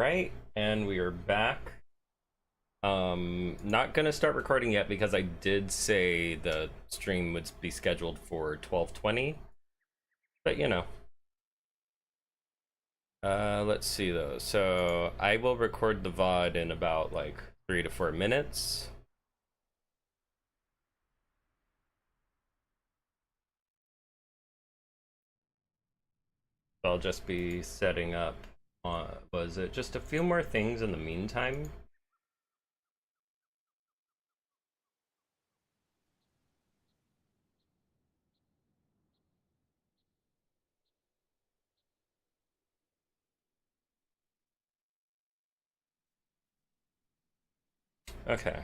Right, and we are back. Not gonna start recording yet because I did say the stream would be scheduled for 12:20, but you know. Let's see though. So I will record the VOD in about like 3 to 4 minutes. I'll just be setting up, was it just a few more things in the meantime? Okay.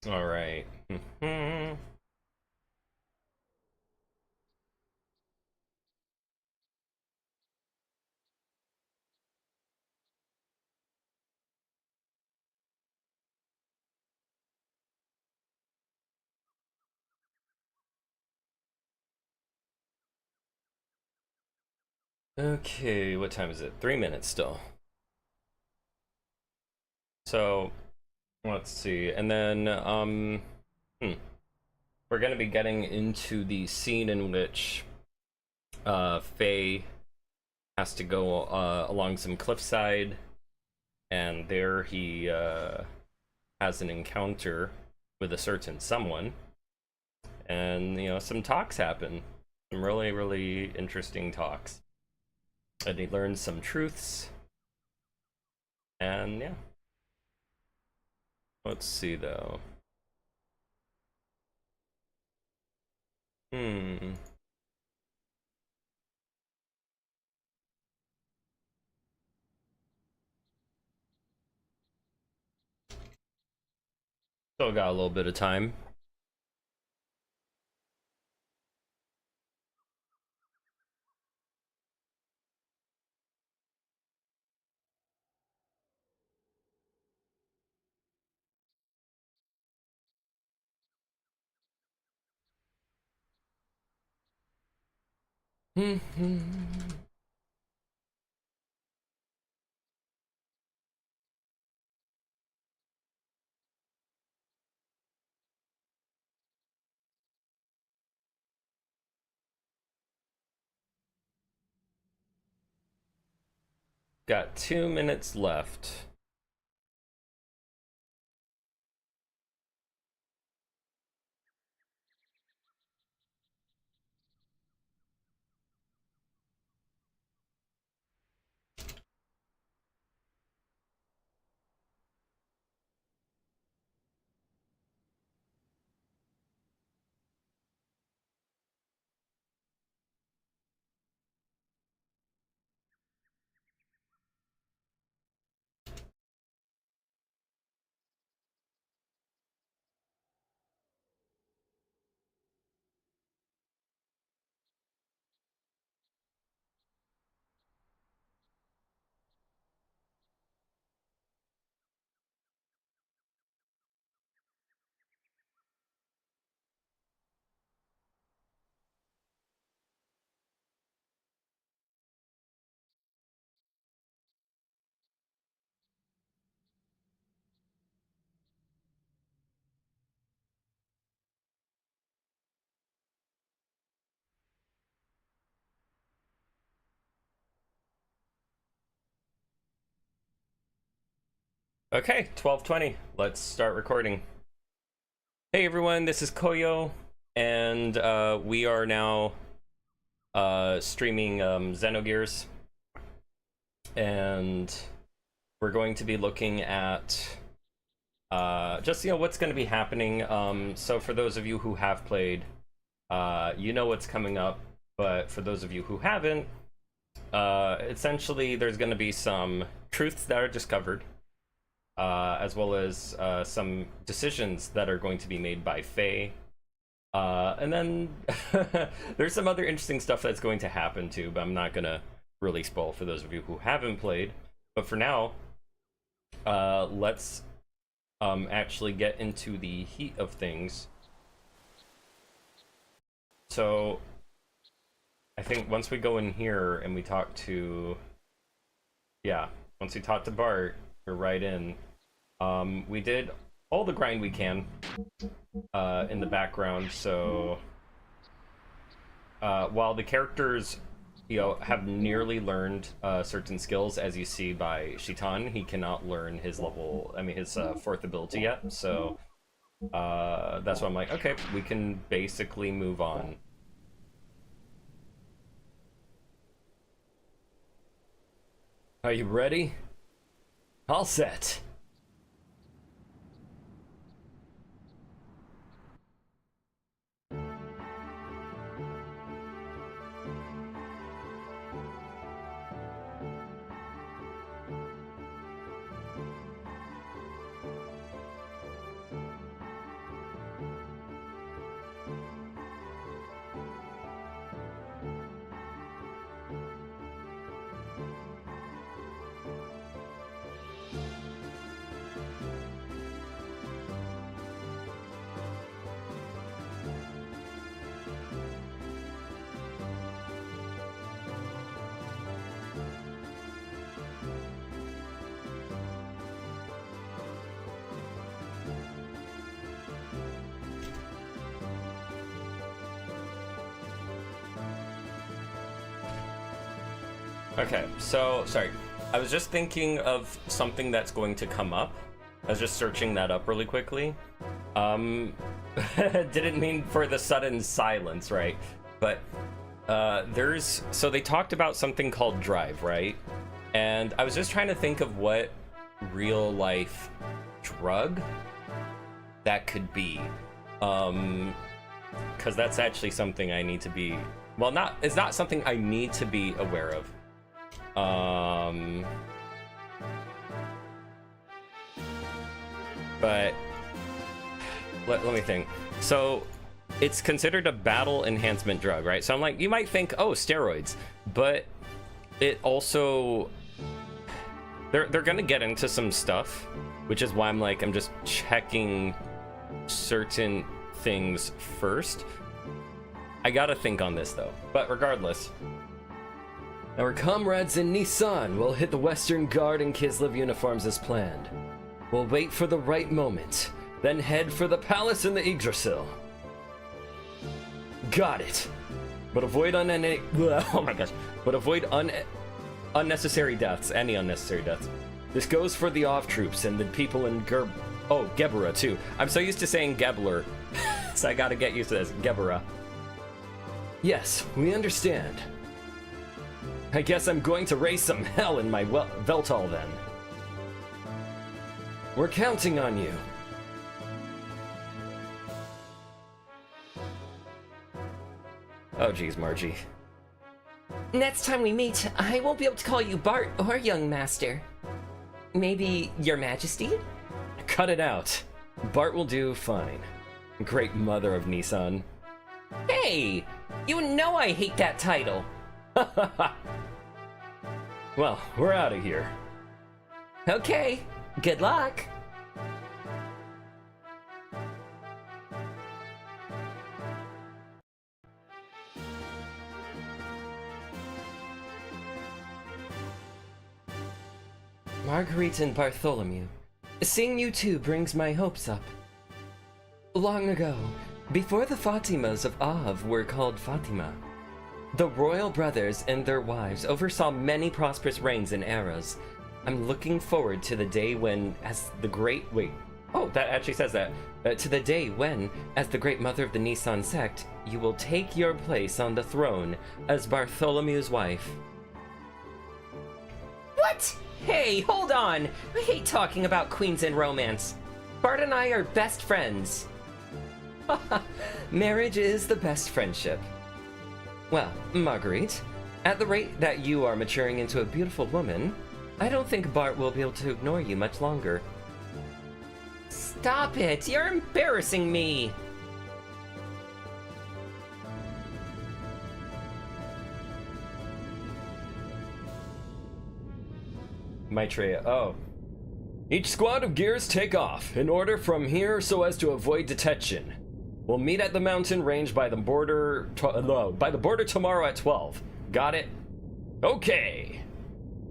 All right. Okay, what time is it? 3 minutes still. So let's see, and then we're gonna be getting into the scene in which Faye has to go along some cliffside, and there he has an encounter with a certain someone, and some talks happen, some really interesting talks, and he learns some truths, and yeah. Let's see though. Hmm. Still got a little bit of time. Got 2 minutes left. Okay, 12:20. Let's start recording. Hey everyone, this is Koyo, and we are now streaming Xenogears, and we're going to be looking at just what's going to be happening. So for those of you who have played, you know what's coming up, but for those of you who haven't, essentially there's going to be some truths that are discovered, as well as some decisions that are going to be made by Faye. And then there's some other interesting stuff that's going to happen too, but I'm not going to really spoil for those of you who haven't played. But for now, let's actually get into the heat of things. So I think once we go in here and we talk to, yeah, once we talked to Bart, we're right in. We did all the grind we can in the background, so while the characters, you know, have nearly learned certain skills, as you see by Shitan, he cannot learn his level, I mean his fourth ability yet, so that's why I'm like, okay, we can basically move on. Are you ready? All set. Okay, so, sorry. I was just thinking of something that's going to come up. I was just searching that up really quickly. Didn't mean for the sudden silence, right? But, so they talked about something called drive, right? And I was just trying to think of what real life drug that could be. Because that's actually something I need to be, well, it's not something I need to be aware of. But let me think. So it's considered a battle enhancement drug, right? So I'm like, you might think, oh, steroids, but it also, they're gonna get into some stuff, which is why I'm like, I'm just checking certain things first. I gotta think on this though, but regardless. Our comrades in Nissan will hit the Western Guard and Kislev uniforms as planned. We'll wait for the right moment, then head for the palace in the Yggdrasil. Got it. But avoid unnecessary deaths, any unnecessary deaths. This goes for the off troops and the people in Gebera too. I'm so used to saying Gebler, so I gotta get used to this, Gebera. Yes, we understand. I guess I'm going to raise some hell in my Veltal then. We're counting on you. Oh geez, Margie. Next time we meet, I won't be able to call you Bart or young master. Maybe your majesty? Cut it out. Bart will do fine. Great mother of Nissan. Hey! You know I hate that title. Well, we're out of here. Okay, good luck. Marguerite and Bartholomew. Seeing you two brings my hopes up. Long ago, before the Fatimas of Av were called Fatima, the royal brothers and their wives oversaw many prosperous reigns and eras. I'm looking forward to the day when, as the great... Wait. Oh, that actually says that. To the day when, as the great mother of the Nissan sect, you will take your place on the throne as Bartholomew's wife. What? Hey, hold on! I hate talking about queens and romance. Bart and I are best friends. Marriage is the best friendship. Well, Marguerite, at the rate that you are maturing into a beautiful woman, I don't think Bart will be able to ignore you much longer. Stop it! You're embarrassing me! Maitreya, oh. Each squad of gears take off, in order from here so as to avoid detection. We'll meet at the mountain range by the border tomorrow at 12. Got it? Okay.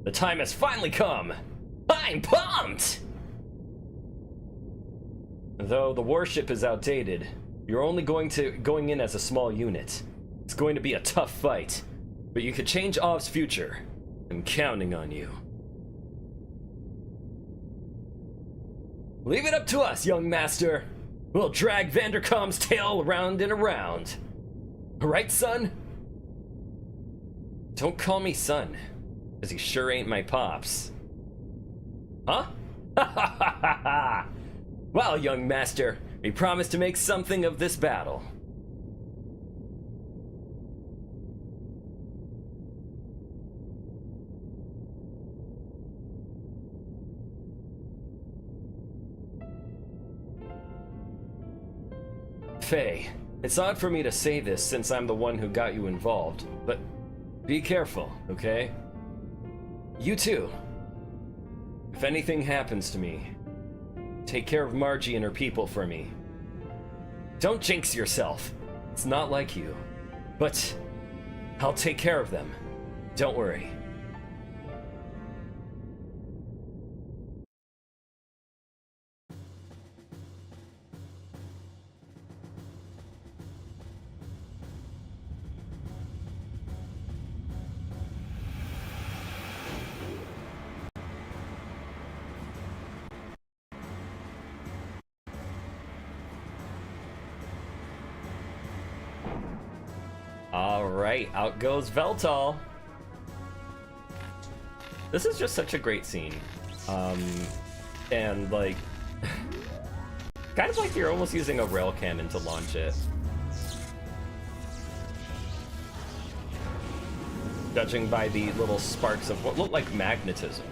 The time has finally come! I'm pumped! Though the warship is outdated, you're only going in as a small unit. It's going to be a tough fight, but you could change Ov's future. I'm counting on you. Leave it up to us, young master. We'll drag Vanderkamp's tail around and around. Right, son? Don't call me son, because he sure ain't my pops. Huh? Ha ha ha ha ha! Well, young master, we promise to make something of this battle. Faye, it's odd for me to say this since I'm the one who got you involved, but be careful, okay? You too. If anything happens to me, take care of Margie and her people for me. Don't jinx yourself. It's not like you. But I'll take care of them. Don't worry. Alright, out goes Veltal. This is just such a great scene. And like, kind of like you're almost using a rail cannon to launch it. Judging by the little sparks of what look like magnetism.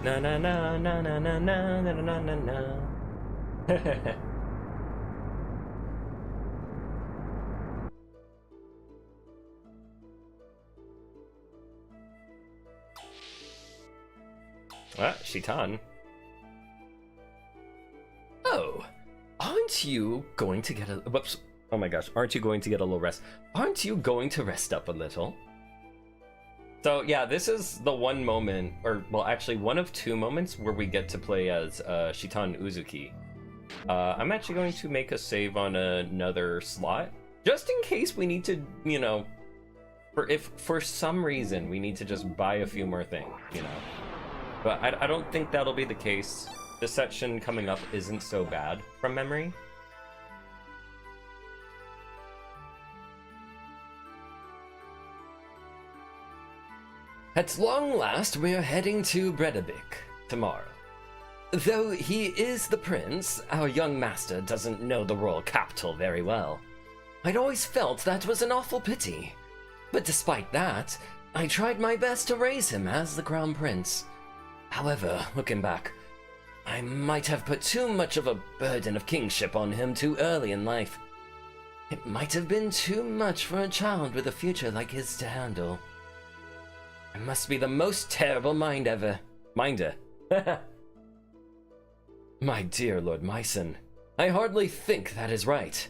Na na na na na na na na na na na. Ah, Shitan. Oh, aren't you going to get a... Whoops. Oh my gosh, aren't you going to get a little rest? Aren't you going to rest up a little? So yeah, this is the one moment, or well actually one of two moments where we get to play as Shitan Uzuki. I'm actually going to make a save on another slot, just in case we need to, you know, if for some reason we need to just buy a few more things, you know. But I don't think that'll be the case. This section coming up isn't so bad from memory. At long last, we're heading to Breidablik tomorrow. Though he is the prince, our young master doesn't know the royal capital very well. I'd always felt that was an awful pity. But despite that, I tried my best to raise him as the crown prince. However, looking back, I might have put too much of a burden of kingship on him too early in life. It might have been too much for a child with a future like his to handle. I must be the most terrible minder. My dear Lord Myson, I hardly think that is right.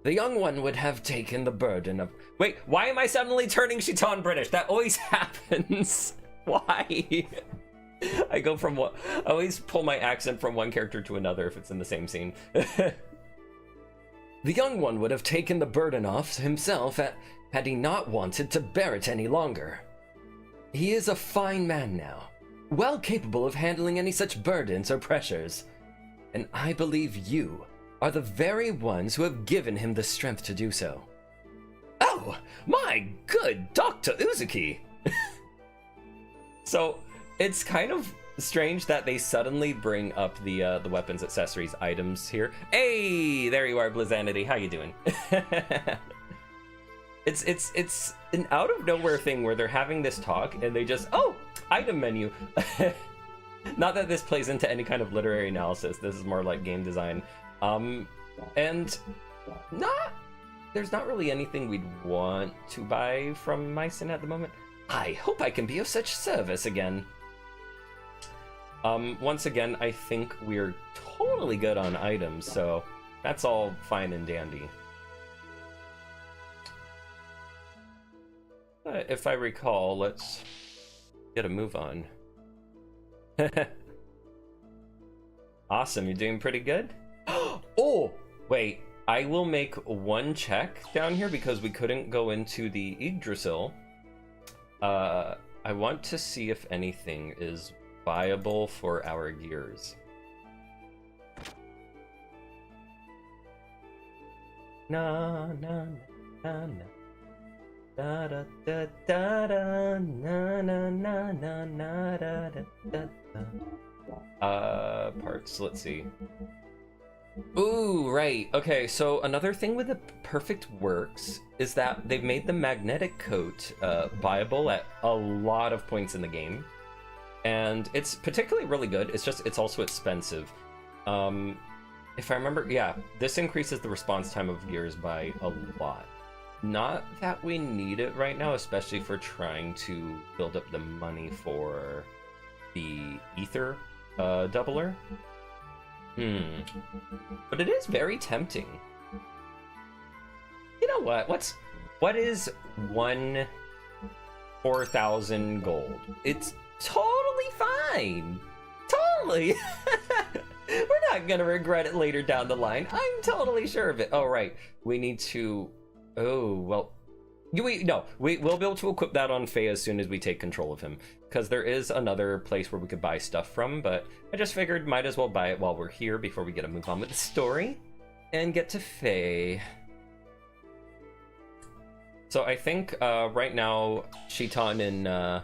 The young one would have taken the burden of... Wait, why am I suddenly turning Shitan British? That always happens. Why? I go from what... I always pull my accent from one character to another if it's in the same scene. The young one would have taken the burden off himself had he not wanted to bear it any longer. He is a fine man now, well capable of handling any such burdens or pressures, and I believe you are the very ones who have given him the strength to do so. Oh, my good Dr. Uzuki! So, it's kind of strange that they suddenly bring up the weapons, accessories, items here. Hey, there you are, Blizzanity, how you doing? It's an out of nowhere thing where they're having this talk and they just, oh, item menu. Not that this plays into any kind of literary analysis. This is more like game design. And there's not really anything we'd want to buy from Myson at the moment. I hope I can be of such service again. Once again, I think we're totally good on items, so That's all fine and dandy. If I recall, let's get a move on. Awesome, you're doing pretty good. Oh, wait. I will make one check down here because we couldn't go into the Yggdrasil. I want to see if anything is viable for our gears. Na na na na. Da da da da da na na na na na da da da. Parts, let's see. Ooh, right. Okay, so another thing with the Perfect Works is that they've made the magnetic coat viable at a lot of points in the game. And it's particularly really good. It's also expensive. If I remember, yeah, this increases the response time of gears by a lot. Not that we need it right now, especially for trying to build up the money for the ether doubler. But it is very tempting. You know what? What is 4,000 gold? It's totally fine. Totally. We're not gonna regret it later down the line. I'm totally sure of it. Oh, right. We need to... Oh, well... We'll be able to equip that on Faye as soon as we take control of him. Because there is another place where we could buy stuff from, but I just figured might as well buy it while we're here before we get to move on with the story. And get to Faye. So I think right now, Shitan and...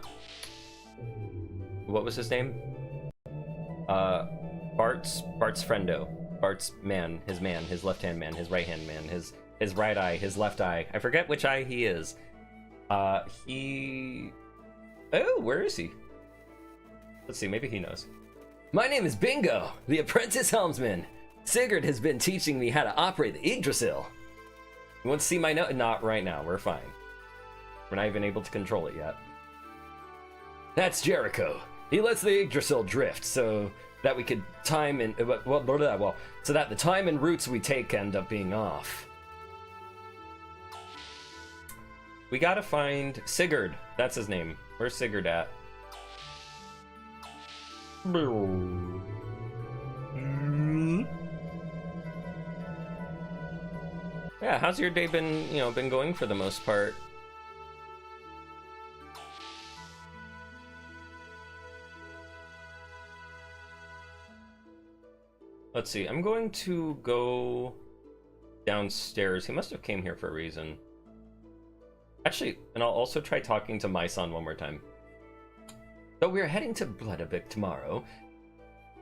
what was his name? Bart's friendo. Bart's man, his left-hand man, his right-hand man, his right eye, his left eye. I forget which eye he is. Oh, where is he? Let's see, maybe he knows. My name is Bingo, the apprentice helmsman. Sigurd has been teaching me how to operate the Yggdrasil. You want to see my note? Not right now, we're fine. We're not even able to control it yet. That's Jericho. He lets the Yggdrasil drift so that we could time and so that the time and routes we take end up being off. We gotta find Sigurd. That's his name. Where's Sigurd at? Yeah, how's your day been going for the most part? Let's see, I'm going to go downstairs. He must have came here for a reason. Actually, and I'll also try talking to my son one more time. Though we're heading to Bloodavik tomorrow.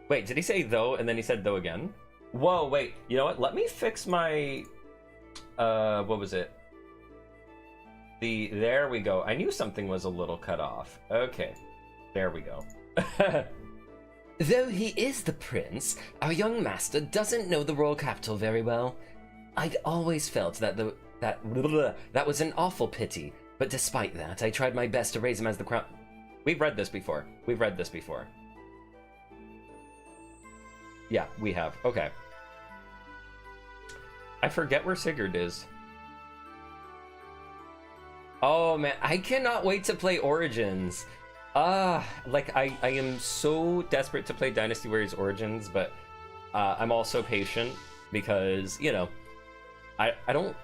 Wait, did he say though and then he said though again? Whoa, wait, you know what? Let me fix my... what was it? There we go. I knew something was a little cut off. Okay, there we go. Though he is the prince, our young master doesn't know the royal capital very well. I'd always felt that that was an awful pity, but despite that, I tried my best to raise him as the crown... We've read this before. Yeah, we have. Okay. I forget where Sigurd is. Oh man, I cannot wait to play Origins. Like I am so desperate to play Dynasty Warriors Origins, but I'm also patient because, you know, I don't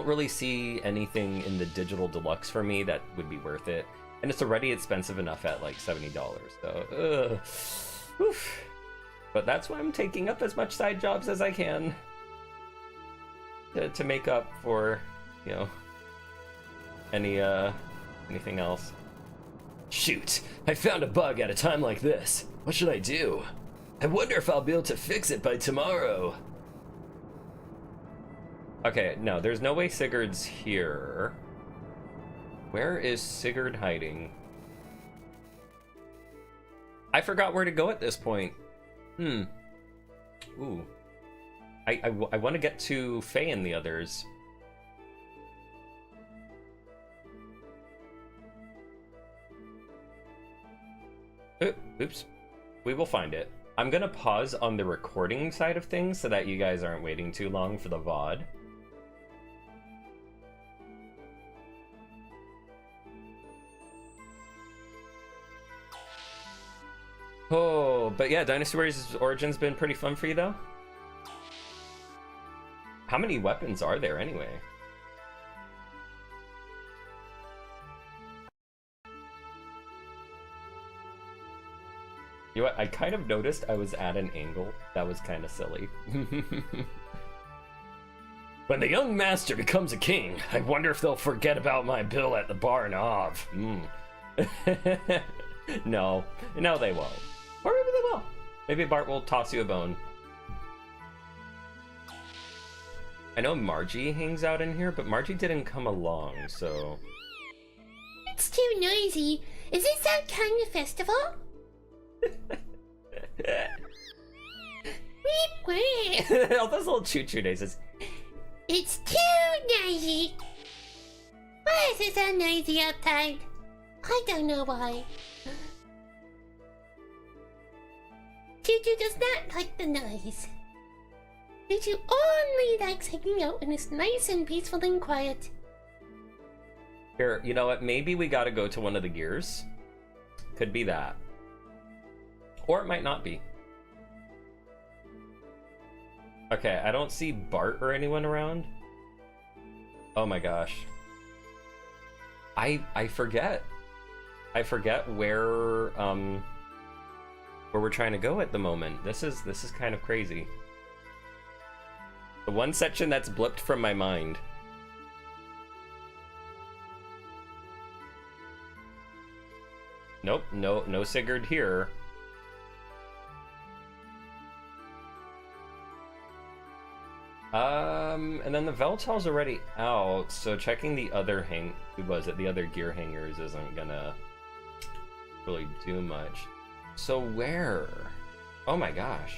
really see anything in the digital deluxe for me that would be worth it. And it's already expensive enough at like $70, so oof. But that's why I'm taking up as much side jobs as I can to make up for, you know, anything else. Shoot, I found a bug at a time like this. What should I do? I wonder if I'll be able to fix it by tomorrow. Okay, no, there's no way Sigurd's here. Where is Sigurd hiding? I forgot where to go at this point. Ooh. I want to get to Faye and the others. Oops. We will find it. I'm gonna pause on the recording side of things so that you guys aren't waiting too long for the VOD. Oh, but yeah, Dynasty Warriors' Origin's been pretty fun for you, though? How many weapons are there, anyway? You know what? I kind of noticed I was at an angle. That was kind of silly. When the young master becomes a king, I wonder if they'll forget about my bill at the barn of. No, they won't. Or maybe they will. Maybe Bart will toss you a bone. I know Margie hangs out in here, but Margie didn't come along, so... It's too noisy. Is this that kind of festival? All those little choo-choo noises. It's too noisy. Why is it so noisy outside? I don't know why. Choo-choo does not like the noise. Choo-choo only likes hanging out when it's nice and peaceful and quiet. Here, you know what? Maybe we gotta go to one of the gears. Could be that. Or it might not be. Okay, I don't see Bart or anyone around. Oh my gosh. I forget. I forget where we're trying to go at the moment. This is kind of crazy. The one section that's blipped from my mind. Nope, no Sigurd here. And then the Veltal's already out, so checking the other the other gear hangers isn't gonna really do much. So where? Oh my gosh.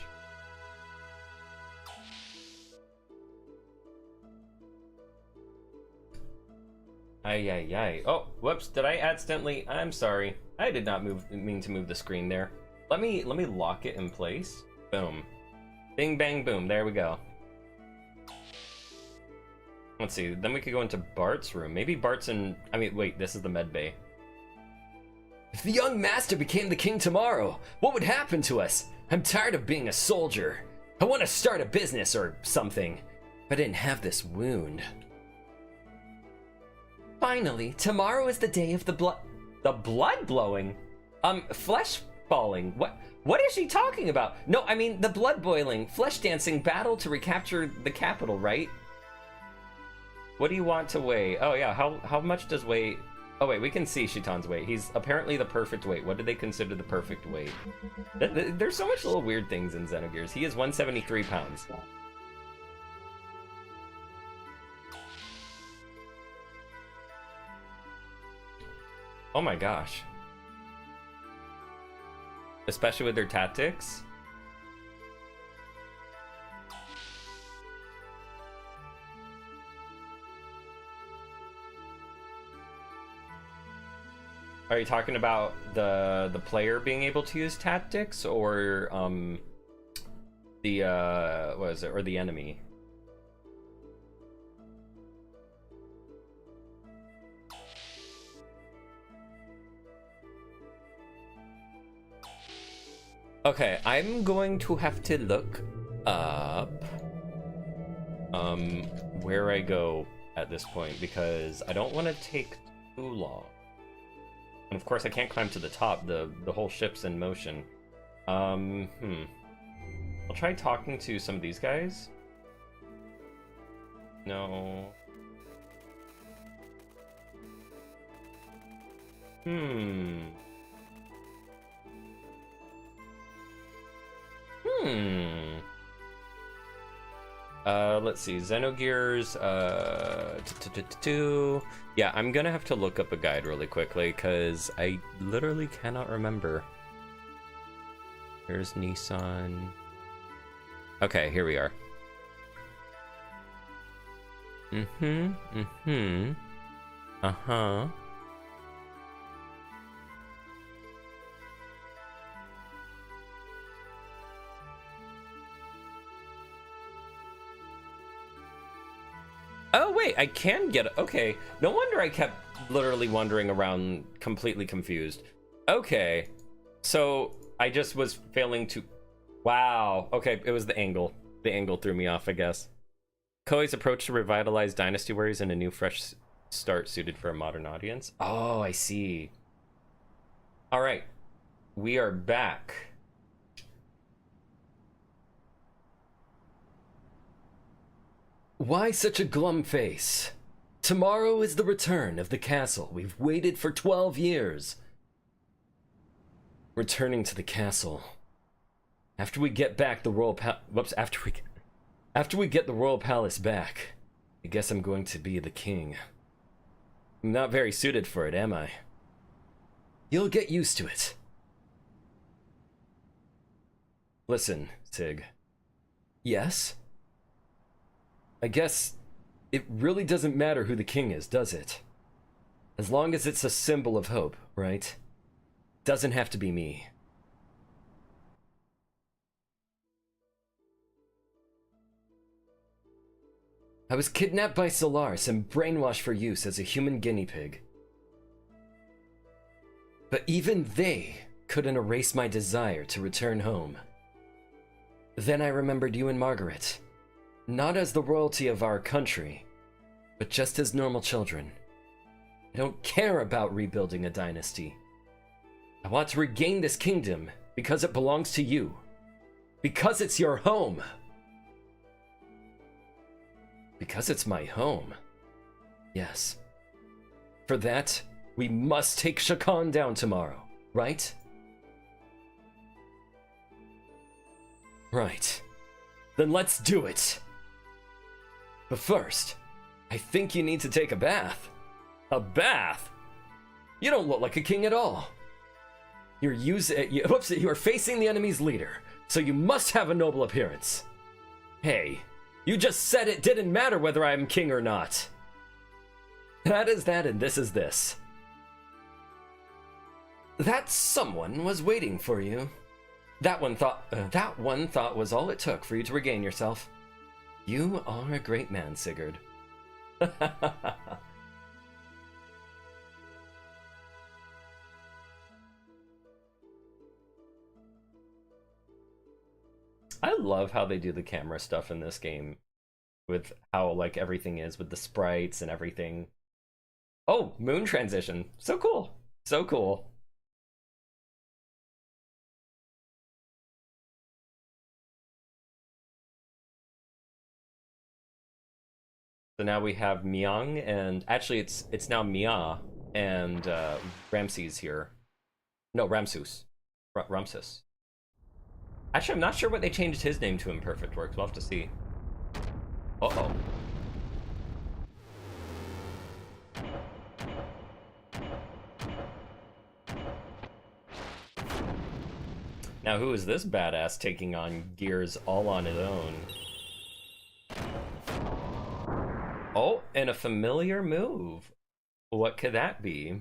Ay. Oh, whoops, did I accidentally? I'm sorry. I did not mean to move the screen there. Let me lock it in place. Boom. Bing bang boom, there we go. Let's see, then we could go into Bart's room. Maybe Bart's in... I mean, wait, this is the med bay. If the young master became the king tomorrow, what would happen to us? I'm tired of being a soldier. I want to start a business or something. If I didn't have this wound. Finally, tomorrow is the day of the blood... The blood blowing? Flesh falling. What is she talking about? No, I mean the blood boiling, flesh dancing battle to recapture the capital, right? What do you want to weigh? Oh yeah, how much does weight... Oh wait, we can see Shitan's weight. He's apparently the perfect weight. What do they consider the perfect weight? There's so much little weird things in Xenogears. He is 173 pounds. Oh my gosh. Especially with their tactics. Are you talking about the player being able to use tactics, or the what is it, or the enemy? Okay, I'm going to have to look up where I go at this point, because I don't want to take too long. And of course I can't climb to the top, the whole ship's in motion. I'll try talking to some of these guys. No. Let's see, Xenogears, yeah, I'm gonna have to look up a guide really quickly, because I literally cannot remember. Here's Nissan. Okay, here we are. Uh-huh. Oh, wait, I can get it. Okay. No wonder I kept literally wandering around completely confused. Okay. So I just was failing to... Wow. Okay, it was the angle. The angle threw me off, I guess. Koei's approach to revitalize Dynasty Warriors in a new, fresh start suited for a modern audience. Oh, I see. All right. We are back. Why such a glum face? Tomorrow is the return of the castle we've waited for 12 years. Returning to the castle. After we get back the royal after we get the royal palace back, I guess I'm going to be the king. I'm not very suited for it, am I? You'll get used to it. Listen, Sig. Yes? I guess it really doesn't matter who the king is, does it? As long as it's a symbol of hope, right? Doesn't have to be me. I was kidnapped by Solaris and brainwashed for use as a human guinea pig. But even they couldn't erase my desire to return home. Then I remembered you and Margaret. Not as the royalty of our country, but just as normal children. I don't care about rebuilding a dynasty. I want to regain this kingdom because it belongs to you. Because it's your home. Because it's my home. Yes. For that, we must take Shakan down tomorrow, right? Right. Then let's do it. But first, I think you need to take a bath. A bath? You don't look like a king at all. You are facing the enemy's leader, so you must have a noble appearance. Hey, you just said it didn't matter whether I am king or not. That is that, and this is this. That someone was waiting for you. That one thought was all it took for you to regain yourself. You are a great man, Sigurd. I love how they do the camera stuff in this game. With how, like, everything is with the sprites and everything. Oh, moon transition. So cool. So cool. So now we have Myung, and actually it's now Mia and Ramses here. No, Ramsus. Ramses. Actually, I'm not sure what they changed his name to in Perfect Works. We'll have to see. Uh-oh. Now, who is this badass taking on Gears all on his own? Oh, and a familiar move. What could that be?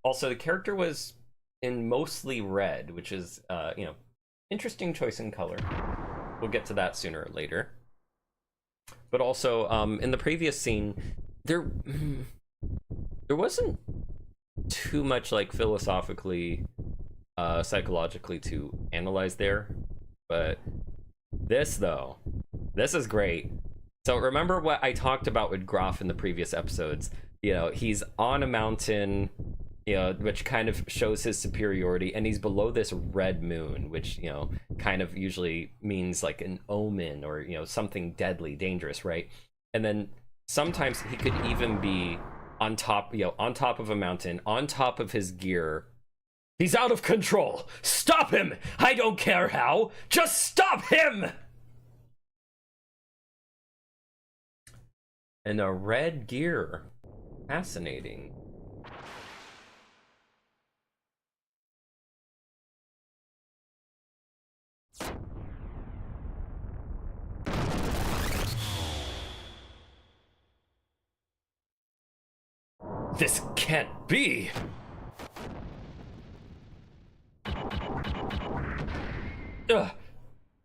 Also, the character was in mostly red, which is, you know, interesting choice in color. We'll get to that sooner or later. But also, in the previous scene, there wasn't too much, like, philosophically, psychologically to analyze there. But this, though, this is great. So remember what I talked about with Groff in the previous episodes. You know, he's on a mountain, you know, which kind of shows his superiority, and he's below this red moon, which, you know, kind of usually means like an omen or, you know, something deadly, dangerous, right? And then sometimes he could even be on top, you know, on top of a mountain, on top of his gear. He's out of control. Stop him! I don't care how. Just stop him! And a red gear. Fascinating. This can't be!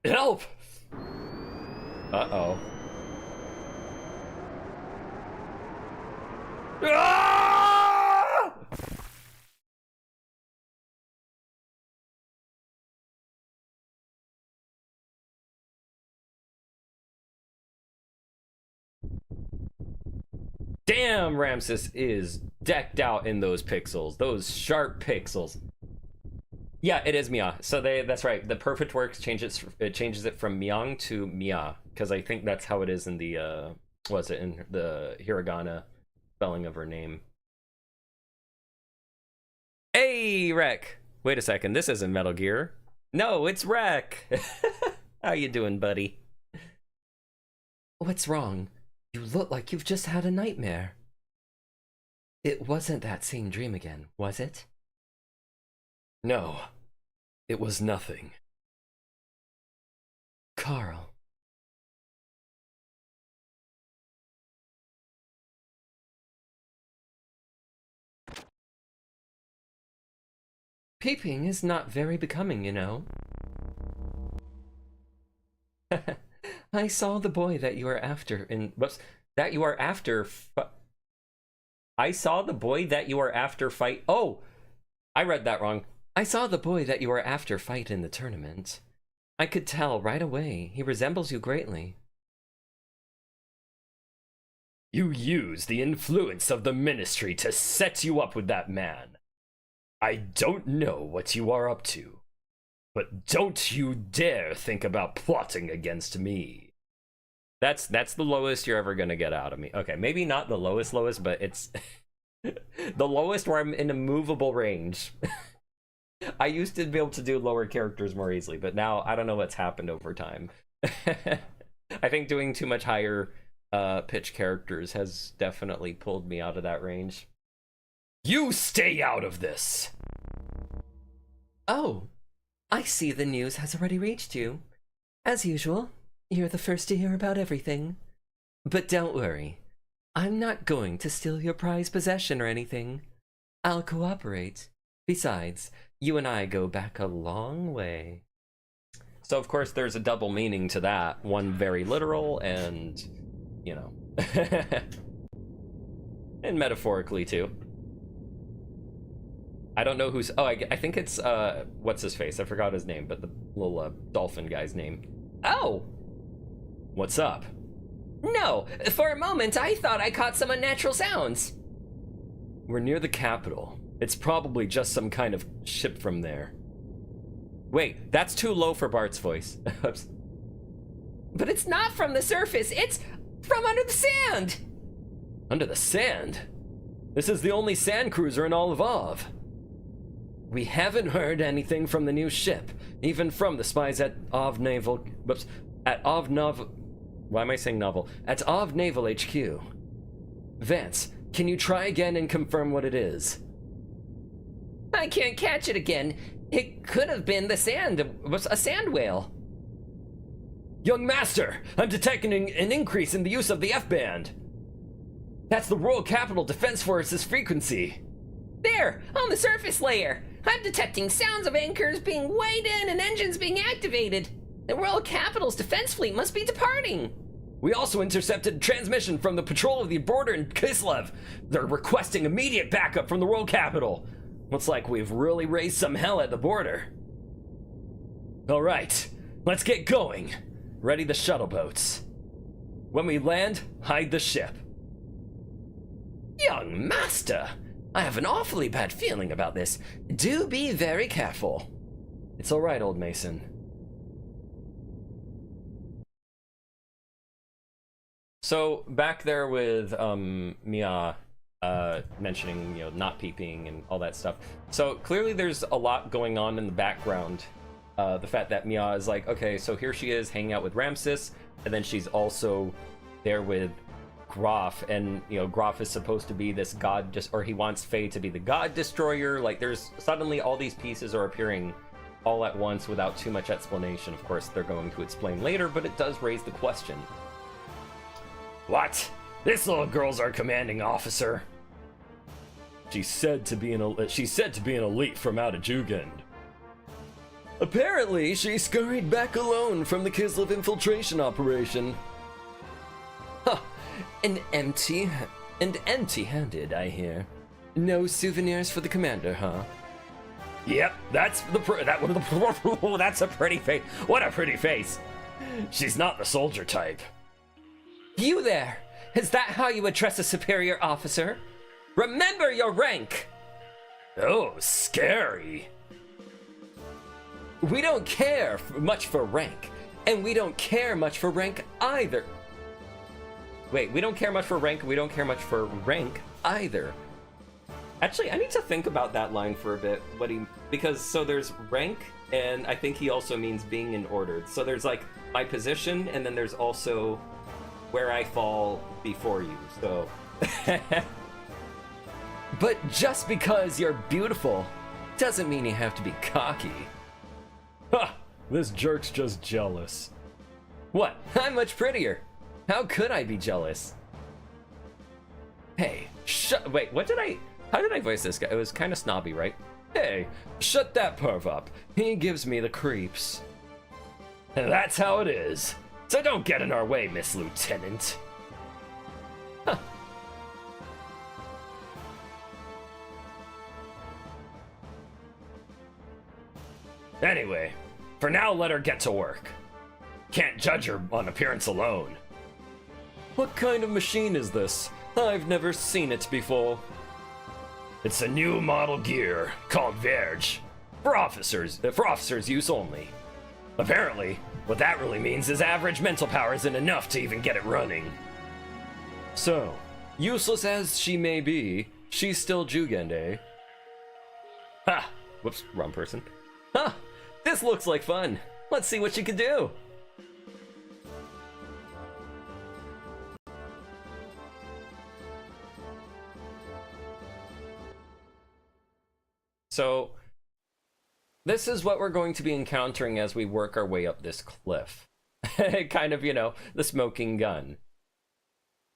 Help! Uh-oh. Ah! Damn, Ramses is decked out in those pixels, those sharp pixels. Yeah, it is Mia. So that's right. The perfect works changes it from Myung to Mia, because I think that's how it is in the in the hiragana spelling of her name. Hey, Rek. Wait a second. This isn't Metal Gear. No, it's Rek. How you doing, buddy? What's wrong? You look like you've just had a nightmare. It wasn't that same dream again, was it? No, it was nothing. Carl. Peeping is not very becoming, you know. I saw the boy that you are after in... Whoops. That you are after... I saw the boy that you are after fight... Oh! I read that wrong. I saw the boy that you are after fight in the tournament. I could tell right away. He resembles you greatly. You use the influence of the ministry to set you up with that man. I don't know what you are up to, but don't you dare think about plotting against me. That's the lowest you're ever gonna get out of me. Okay, maybe not the lowest, but it's the lowest where I'm in a movable range. I used to be able to do lower characters more easily, but now I don't know what's happened over time. I think doing too much higher pitch characters has definitely pulled me out of that range. You stay out of this! Oh, I see the news has already reached you. As usual, you're the first to hear about everything. But don't worry, I'm not going to steal your prized possession or anything. I'll cooperate. Besides, you and I go back a long way. So of course there's a double meaning to that. One very literal and, you know, and metaphorically too. I don't know who's... Oh, I think it's, what's his face? I forgot his name, but the little dolphin guy's name. Oh! What's up? No, for a moment I thought I caught some unnatural sounds. We're near the capital. It's probably just some kind of ship from there. Wait, that's too low for Bart's voice. But it's not from the surface, it's from under the sand! Under the sand? This is the only sand cruiser in all of Ov. We haven't heard anything from the new ship, even from the spies at Ov Naval... Whoops. At Ov Nov... Why am I saying novel? At Ov Naval HQ. Vance, can you try again and confirm what it is? I can't catch it again. It could have been a sand whale. Young Master, I'm detecting an increase in the use of the F-band. That's the Royal Capital Defense Force's frequency. There, on the surface layer. I'm detecting sounds of anchors being weighed in and engines being activated. The Royal Capital's defense fleet must be departing. We also intercepted transmission from the patrol of the border in Kislev. They're requesting immediate backup from the Royal Capital. Looks like we've really raised some hell at the border. All right, let's get going. Ready the shuttle boats. When we land, hide the ship. Young Master, I have an awfully bad feeling about this. Do be very careful. It's all right, old Mason. So back there with Mia mentioning, you know, not peeping and all that stuff. So clearly there's a lot going on in the background. The fact that Mia is like, okay, so here she is hanging out with Ramses, and then she's also there with Groff, and you know, Groff is supposed to be this god, or he wants Faye to be the god destroyer. Like, there's suddenly all these pieces are appearing all at once without too much explanation. Of course, they're going to explain later, but it does raise the question. What? This little girl's our commanding officer. She's said to be an elite from out of Jugend. Apparently, she scurried back alone from the Kislev infiltration operation. Huh. An empty And empty-handed, I hear. No souvenirs for the commander, huh? Yep, that's that's a pretty face. What a pretty face. She's not the soldier type. You there! Is that how you address a superior officer? Remember your rank! Oh, scary. We don't care much for rank, and we don't care much for rank either. Wait, we don't care much for rank, we don't care much for rank either. Actually, I need to think about that line for a bit. Because so there's rank, and I think he also means being in order. So there's like my position, and then there's also where I fall before you. So But just because you're beautiful doesn't mean you have to be cocky. Ha! This jerk's just jealous. What? I'm much prettier. How could I be jealous? Hey, wait, how did I voice this guy? It was kind of snobby, right? Hey, shut that perv up. He gives me the creeps. And that's how it is. So don't get in our way, Miss Lieutenant. Huh. Anyway, for now, let her get to work. Can't judge her on appearance alone. What kind of machine is this? I've never seen it before. It's a new model gear called Verge for officers use only. Apparently, what that really means is average mental power isn't enough to even get it running. So, useless as she may be, she's still Jugend, eh? Ha! Whoops, wrong person. Huh! This looks like fun. Let's see what she can do. So, this is what we're going to be encountering as we work our way up this cliff. Kind of, the smoking gun.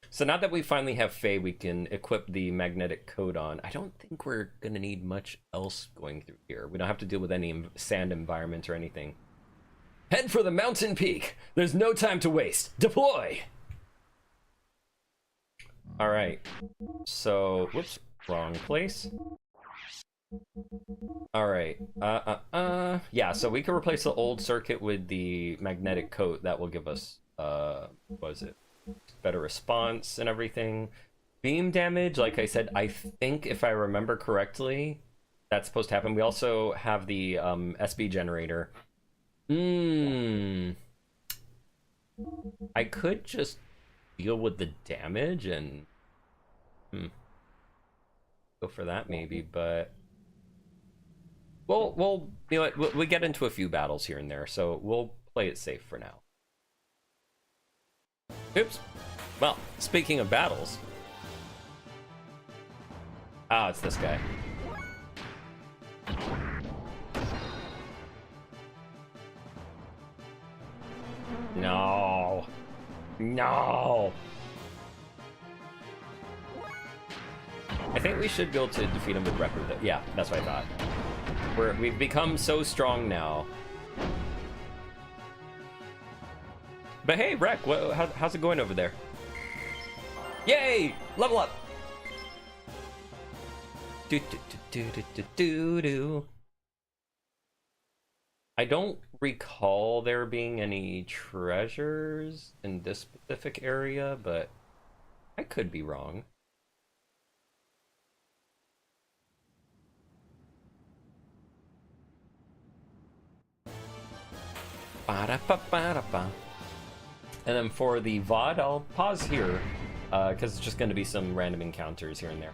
So now that we finally have Faye, we can equip the magnetic coat on. I don't think we're going to need much else going through here. We don't have to deal with any sand environment or anything. Head for the mountain peak. There's no time to waste. Deploy! Alright. So, whoops, wrong place. Alright, yeah, so we can replace the old circuit with the magnetic coat. That will give us, what is it? Better response and everything. Beam damage, like I said, I think if I remember correctly, that's supposed to happen. We also have the, SB generator. I could just deal with the damage and, go for that maybe, but... We'll we get into a few battles here and there, so we'll play it safe for now. Oops. Well, speaking of battles. Ah, it's this guy. No. No. I think we should be able to defeat him with record. Yeah, that's what I thought. We've become so strong now. But hey, Rek, how's it going over there? Yay! Level up! Do. I don't recall there being any treasures in this specific area, but I could be wrong. And then for the VOD, I'll pause here, because it's just going to be some random encounters here and there.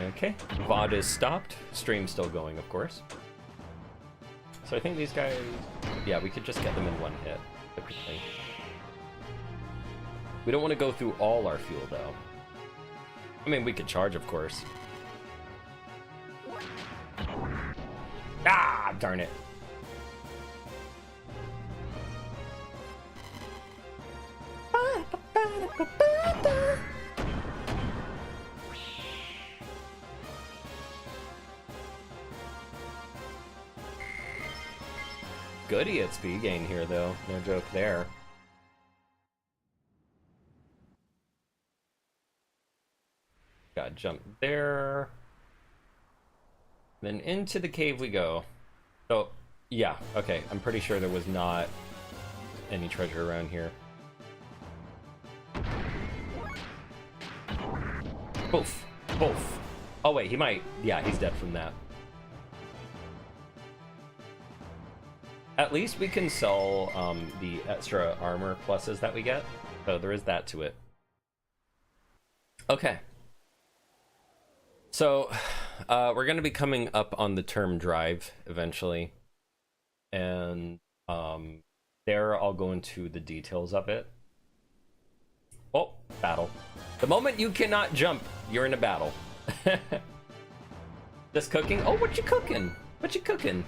Okay, VOD is stopped. Stream's still going, of course. So I think these guys... Yeah, we could just get them in one hit, typically. We don't want to go through all our fuel, though. I mean, we could charge, of course. Ah, darn it. Goody at speed gain here, though. No joke there. Gotta jump there. Then into the cave we go. Oh, yeah, okay. I'm pretty sure there was not any treasure around here. Poof. Poof. Oh, wait, he might. Yeah, he's dead from that. At least we can sell the extra armor pluses that we get. So there is that to it. Okay. So, we're going to be coming up on the term drive eventually. And there I'll go into the details of it. Oh, battle. The moment you cannot jump, you're in a battle. Just cooking? Oh, what you cooking? What you cooking?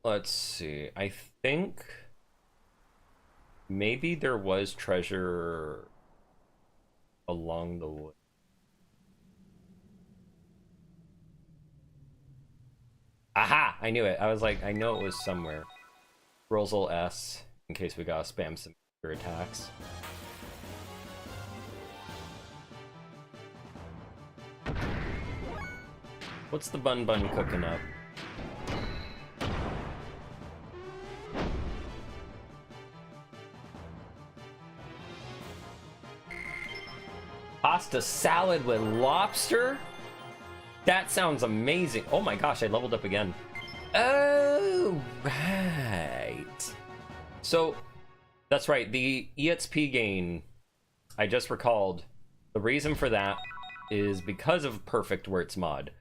Let's see. I think maybe there was treasure along the way. Aha! I knew it. I was like, I know it was somewhere. Rosal S, in case we gotta spam some attacks. What's the bun cooking up? Pasta salad with lobster? That sounds amazing. Oh my gosh, I leveled up again. Oh, right. So, that's right, the EXP gain, I just recalled, the reason for that is because of Perfect Words mod.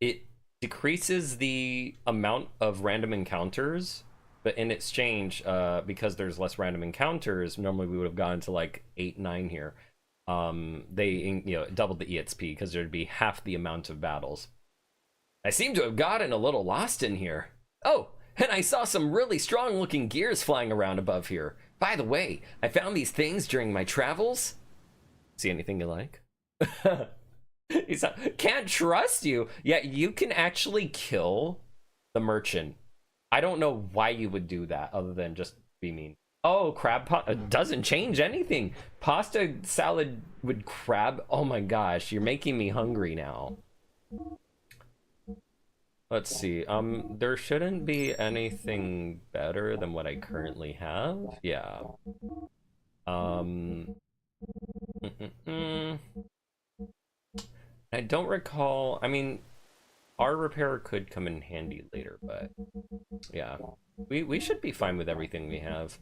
It decreases the amount of random encounters, but in exchange, because there's less random encounters, normally we would have gone to like 8, 9 here. They doubled the EXP because there'd be half the amount of battles. I seem to have gotten a little lost in here. Oh, and I saw some really strong looking gears flying around above here. By the way, I found these things during my travels. See anything you like? He's not, can't trust you. Yeah, you can actually kill the merchant. I don't know why you would do that other than just be mean. Oh, crab pot doesn't change anything. Pasta salad with crab. Oh my gosh, you're making me hungry now. Let's see. There shouldn't be anything better than what I currently have. Yeah. I don't recall. I mean, our repair could come in handy later, but yeah, we should be fine with everything we have.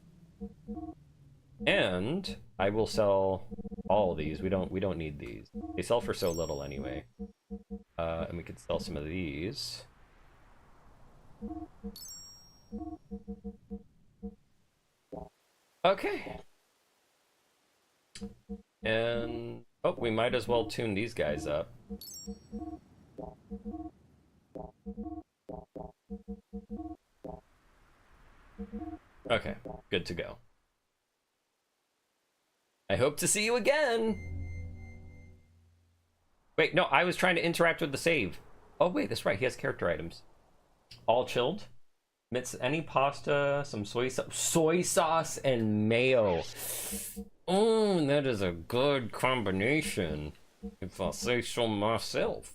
And I will sell all of these. We don't need these. They sell for so little anyway. And we could sell some of these. Okay. And oh, we might as well tune these guys up. Okay, good to go. I hope to see you again. Wait, no, I was trying to interact with the save. Oh wait, that's right, he has character items. All chilled. Mix any pasta, some soy sauce and mayo. Oh, that is a good combination, if I say so myself.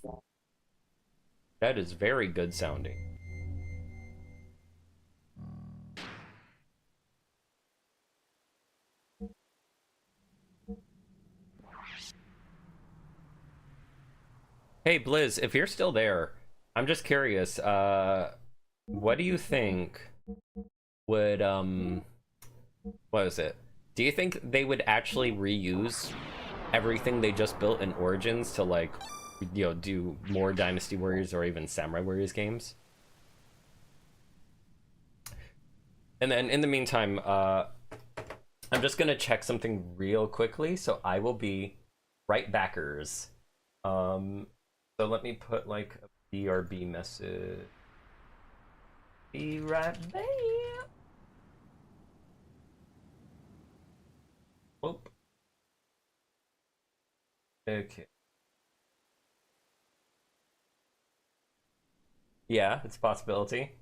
That is very good sounding. Hey Blizz, if you're still there, I'm just curious, what do you think would, what is it? Do you think they would actually reuse everything they just built in Origins to, like, you know, do more Dynasty Warriors or even Samurai Warriors games? And then, in the meantime, I'm just gonna check something real quickly, so I will be right backers. So let me put, like, a BRB message. Be right back. Okay. Yeah, it's a possibility.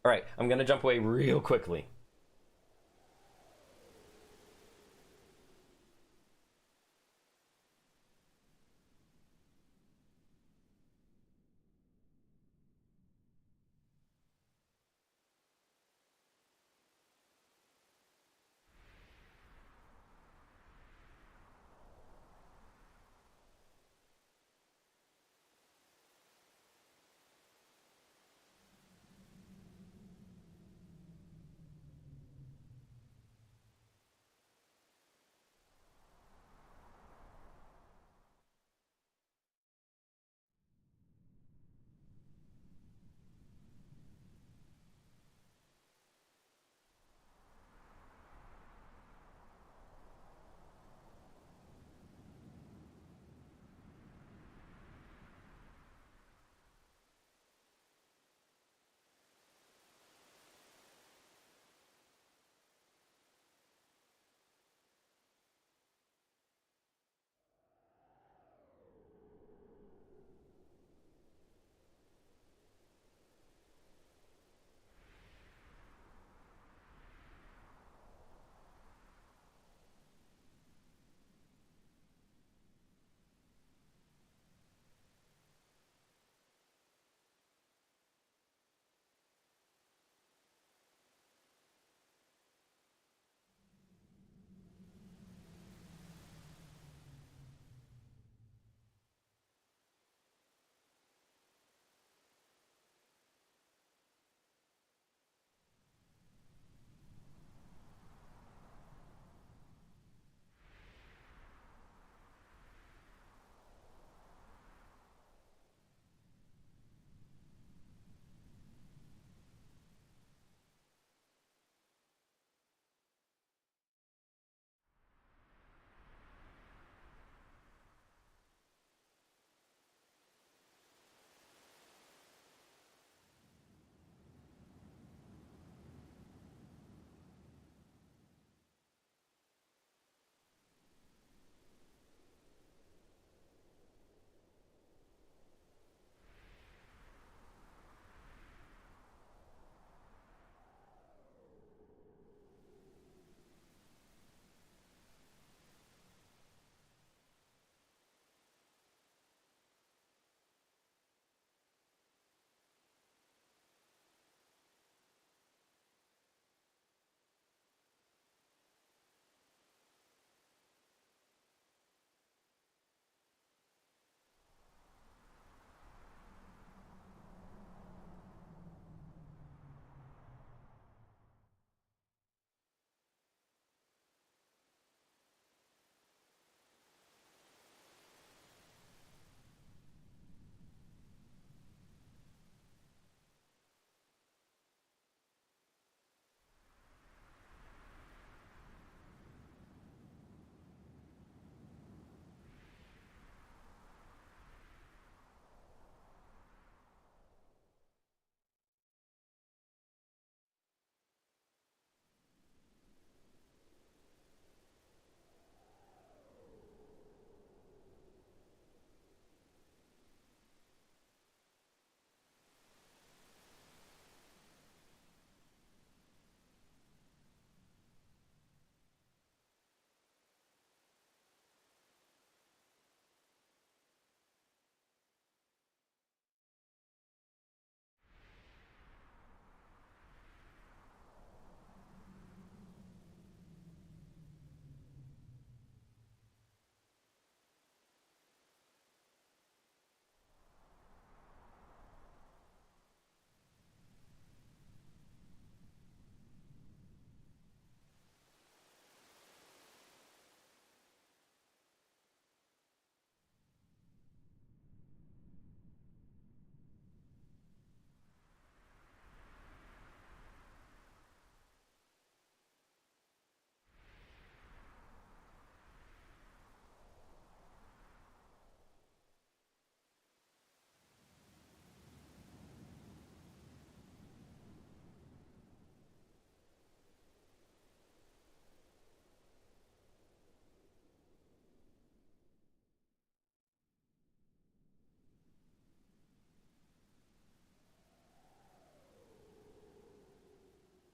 All right, I'm gonna jump away real quickly.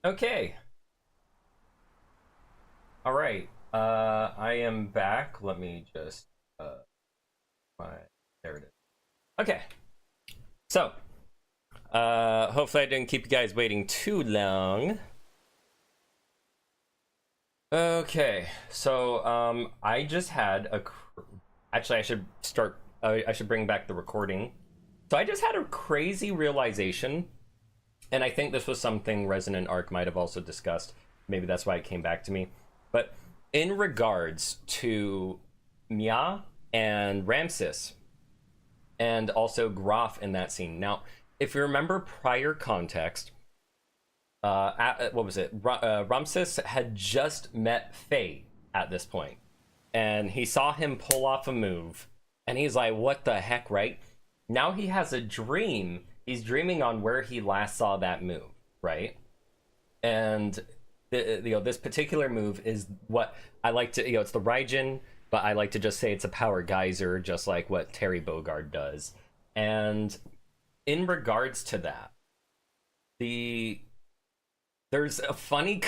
Okay. All right. I am back. Let me just there it is. Okay. So, hopefully I didn't keep you guys waiting too long. Okay. So, I just had actually I should start I should bring back the recording. So I just had a crazy realization, and I think this was something Resonant Arc might have also discussed. Maybe that's why it came back to me. But in regards to Mia and Ramses, and also Graf in that scene. Now, if you remember prior context, what was it? Ramses had just met Faye at this point, and he saw him pull off a move, and he's like, what the heck, right? Now he has a dream. He's dreaming on where he last saw that move, right? And this particular move is what I like to, it's the Raijin, but I like to just say it's a power geyser, just like what Terry Bogard does. And in regards to that, there's a funny,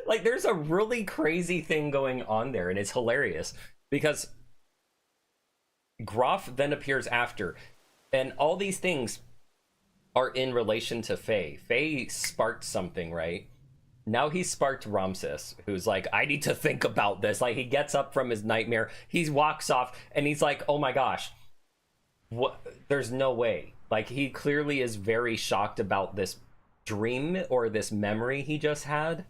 like there's a really crazy thing going on there, and it's hilarious because Graf then appears after, and all these things are in relation to Faye. Faye sparked something, right? Now he sparked Ramses, who's like, I need to think about this. Like, he gets up from his nightmare, he walks off, and he's like, oh my gosh, what? There's no way. Like, he clearly is very shocked about this dream or this memory he just had.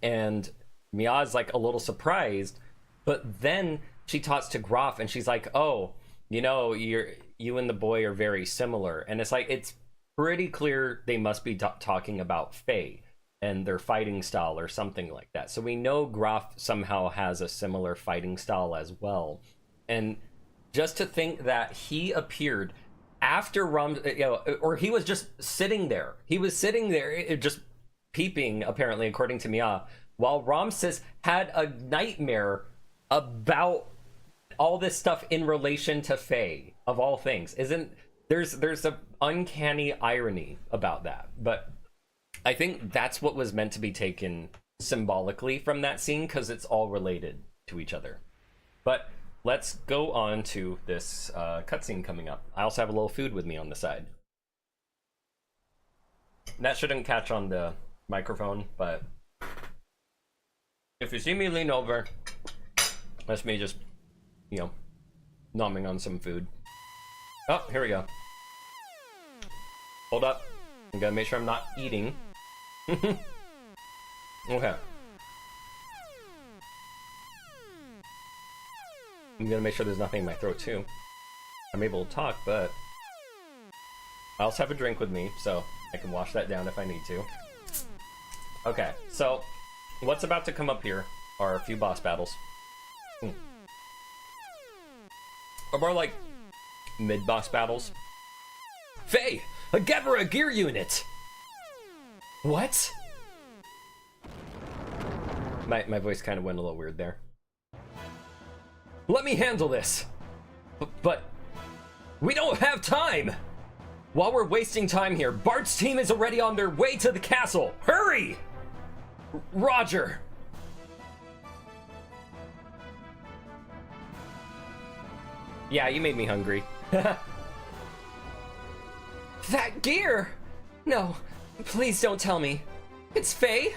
And Mia's like a little surprised, but then she talks to Graf, and she's like, oh, you know, you and the boy are very similar. And it's like, it's pretty clear they must be talking about Faye and their fighting style or something like that. So we know Graf somehow has a similar fighting style as well. And just to think that he appeared after or he was just sitting there. He was sitting there just peeping, apparently, according to Mia, while Ramses had a nightmare about all this stuff in relation to Faye, of all things. There's a uncanny irony about that, but I think that's what was meant to be taken symbolically from that scene, because it's all related to each other. But let's go on to this cutscene coming up. I also have a little food with me on the side. That shouldn't catch on the microphone, but if you see me lean over, that's me just, nomming on some food. Oh, here we go. Hold up. I'm gonna make sure I'm not eating. Okay. I'm gonna make sure there's nothing in my throat too. I'm able to talk, but I also have a drink with me, so I can wash that down if I need to. Okay, so what's about to come up here are a few boss battles. Or more like mid-boss battles. Faye! A Gebra gear unit! What? My voice kind of went a little weird there. Let me handle this! But we don't have time! While we're wasting time here, Bart's team is already on their way to the castle! Hurry! Roger! Yeah, you made me hungry. That gear! No, please don't tell me. It's Faye?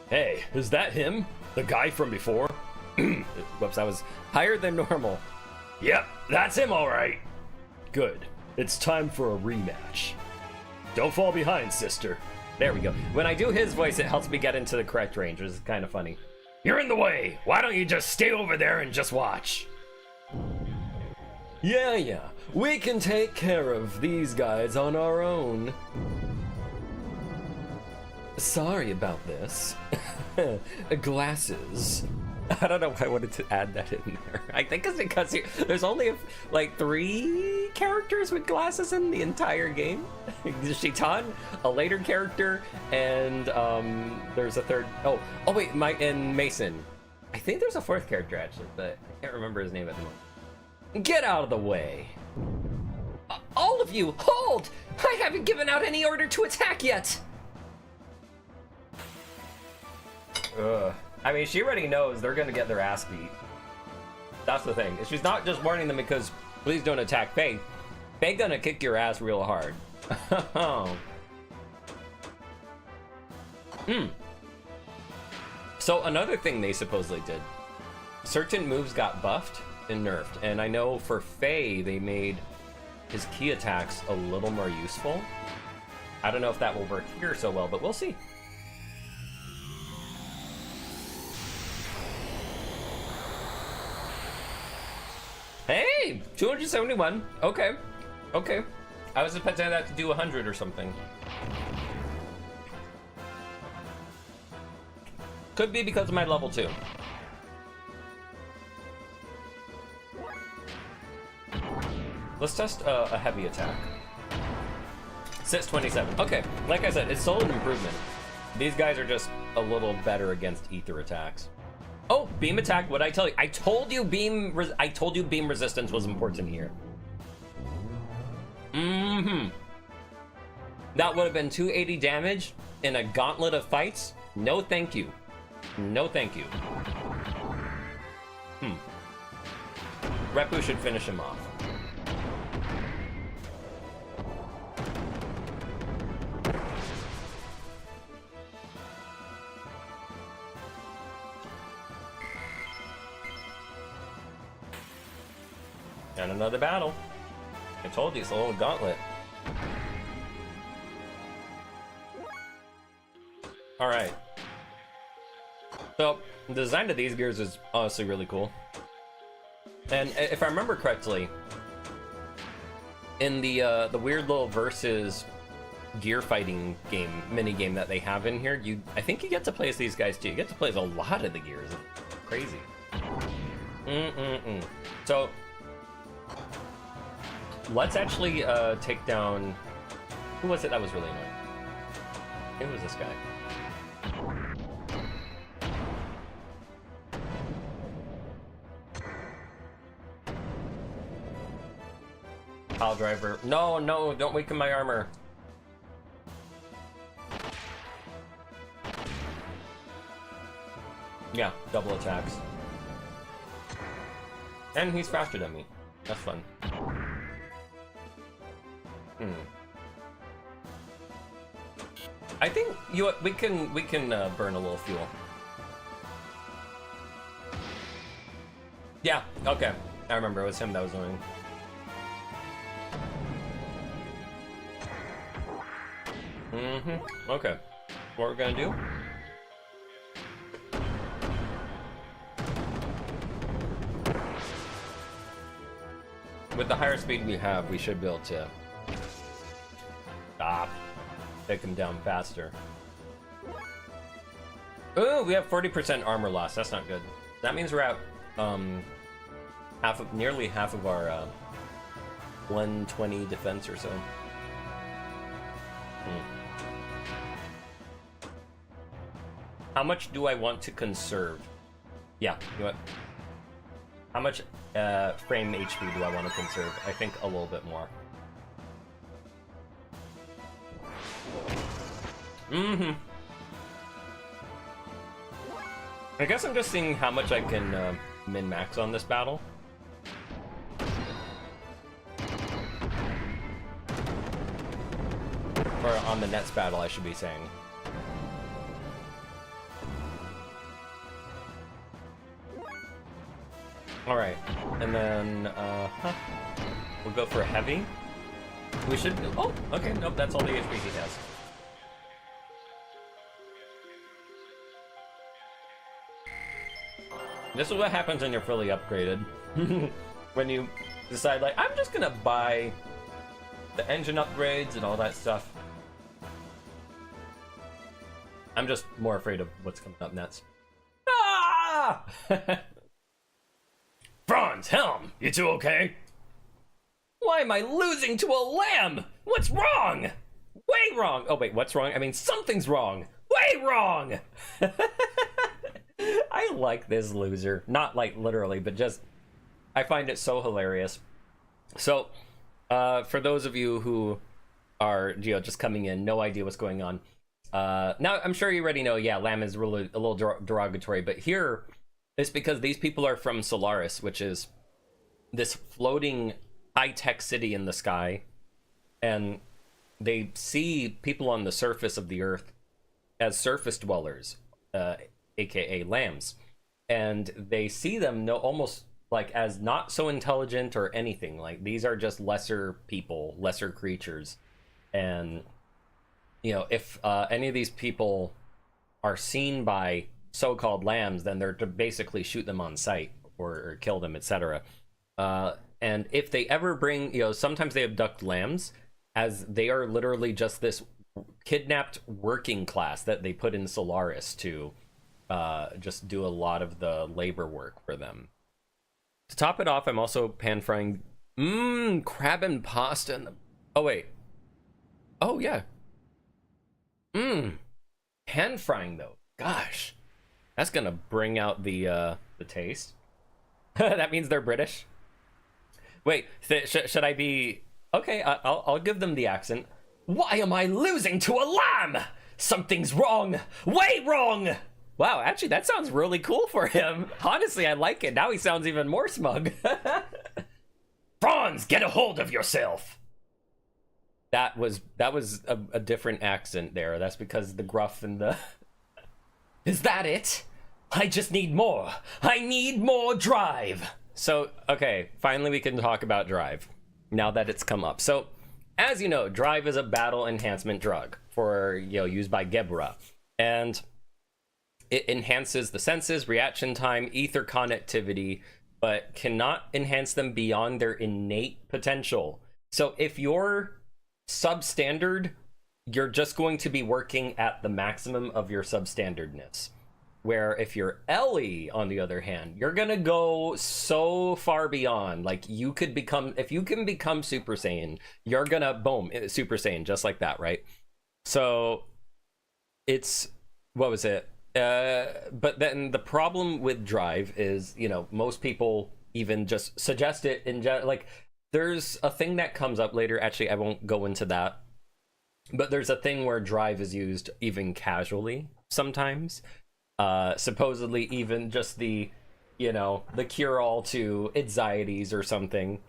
Hey, is that him? The guy from before? Whoops, I was higher than normal. Yep, that's him alright. Good. It's time for a rematch. Don't fall behind, sister. There we go. When I do his voice, it helps me get into the correct range, which is kind of funny. You're in the way. Why don't you just stay over there and just watch? Yeah. We can take care of these guys on our own. Sorry about this. Glasses. I don't know why I wanted to add that in there. I think it's because there's only like 3 characters with glasses in the entire game. Shitan, a later character, and there's a third. Oh wait, and Mason. I think there's a 4th character actually, but I can't remember his name at the moment. Get out of the way. All of you, hold! I haven't given out any order to attack yet! Ugh. I mean, she already knows they're gonna get their ass beat. That's the thing. She's not just warning them because, please don't attack Faye. Faye gonna kick your ass real hard. So another thing they supposedly did, certain moves got buffed and nerfed, and I know for Faye they made his key attacks a little more useful. I don't know if that will work here so well, but we'll see. Hey, 271. Okay, okay. I was expecting that to do 100 or something. Could be because of my level 2. Let's test a heavy attack. 627. Okay, like I said, it's still an improvement. These guys are just a little better against ether attacks. Oh, beam attack, what'd I tell you? I told you beam resistance was important here. That would have been 280 damage in a gauntlet of fights? No thank you. No thank you. Repu should finish him off. And another battle. I told you, it's a little gauntlet. Alright. So, the design of these gears is honestly really cool. And if I remember correctly, in the weird little versus gear fighting game, mini game that they have in here, I think you get to play as these guys too. You get to play as a lot of the gears. It's crazy. So, let's actually take down... Who was it that was really annoying? Who was this guy? Pile driver. No, no, don't weaken my armor. Yeah, double attacks. And he's faster than me. That's fun. I think we can burn a little fuel. Yeah, okay. I remember it was him that was annoying. Okay. What we're gonna do? With the higher speed we have, we should be able to take him down faster. Ooh, we have 40% armor loss. That's not good. That means we're at nearly half of our 120 defense or so. How much do I want to conserve? Yeah, you know what? How much frame HP do I want to conserve? I think a little bit more. I guess I'm just seeing how much I can min-max on this battle. Or on the next battle, I should be saying. Alright, and then, we'll go for a heavy. We should, oh, okay, nope, that's all the HP he has. This is what happens when you're fully upgraded. When you decide, like, I'm just gonna buy the engine upgrades and all that stuff. I'm just more afraid of what's coming up next. Ah! Franz, Helm, you two okay? Why am I losing to a lamb? What's wrong? Way wrong. Oh, wait, what's wrong? I mean, something's wrong. Way wrong! I like this loser. Not like literally, but just... I find it so hilarious. So, For those of you who are just coming in, no idea what's going on. Now I'm sure you already know. Yeah, lamb is really a little derogatory, but here it's because these people are from Solaris, which is this floating high-tech city in the sky, and they see people on the surface of the earth as surface dwellers, aka lambs, and they see them almost like as not so intelligent or anything. Like, these are just lesser people, lesser creatures. And if any of these people are seen by so-called lambs, then they're to basically shoot them on sight or kill them, etc. And if they ever bring, sometimes they abduct lambs, as they are literally just this kidnapped working class that they put in Solaris to just do a lot of the labor work for them. To top it off, I'm also pan-frying crab and pasta. Oh, wait. Oh, yeah. Pan-frying, though. Gosh. That's gonna bring out the taste. That means they're British. Wait, should I be... Okay, I'll give them the accent. Why am I losing to a lamb? Something's wrong. Way wrong! Wow, actually, that sounds really cool for him. Honestly, I like it. Now he sounds even more smug. Franz, get a hold of yourself! That was a different accent there. That's because the gruff and the... Is that it? I just need more. I need more drive. So, okay, finally we can talk about drive, now that it's come up. So, as you know, drive is a battle enhancement drug for, used by Gebra. And it enhances the senses, reaction time, ether connectivity, but cannot enhance them beyond their innate potential. So if you're substandard, you're just going to be working at the maximum of your substandardness. Where if you're Ellie, on the other hand, you're gonna go so far beyond. Like, if you can become Super Saiyan, you're gonna, boom, Super Saiyan, just like that, right? So, it's, what was it? But then the problem with drive is, most people even just suggest it in like, there's a thing that comes up later. Actually, I won't go into that. But there's a thing where drive is used even casually sometimes. Supposedly even just the cure-all to anxieties or something.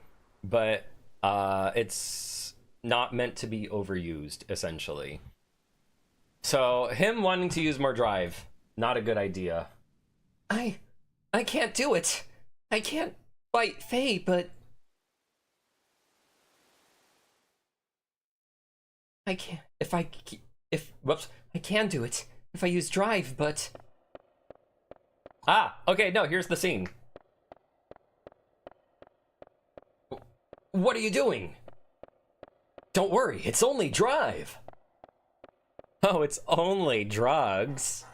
But it's not meant to be overused, essentially. So him wanting to use more drive, not a good idea. I can't do it. I can't fight Faye, but I can't. Whoops, I can do it if I use drive, but... Ah, okay, no, here's the scene. What are you doing? Don't worry, it's only drive. Oh, it's only drugs.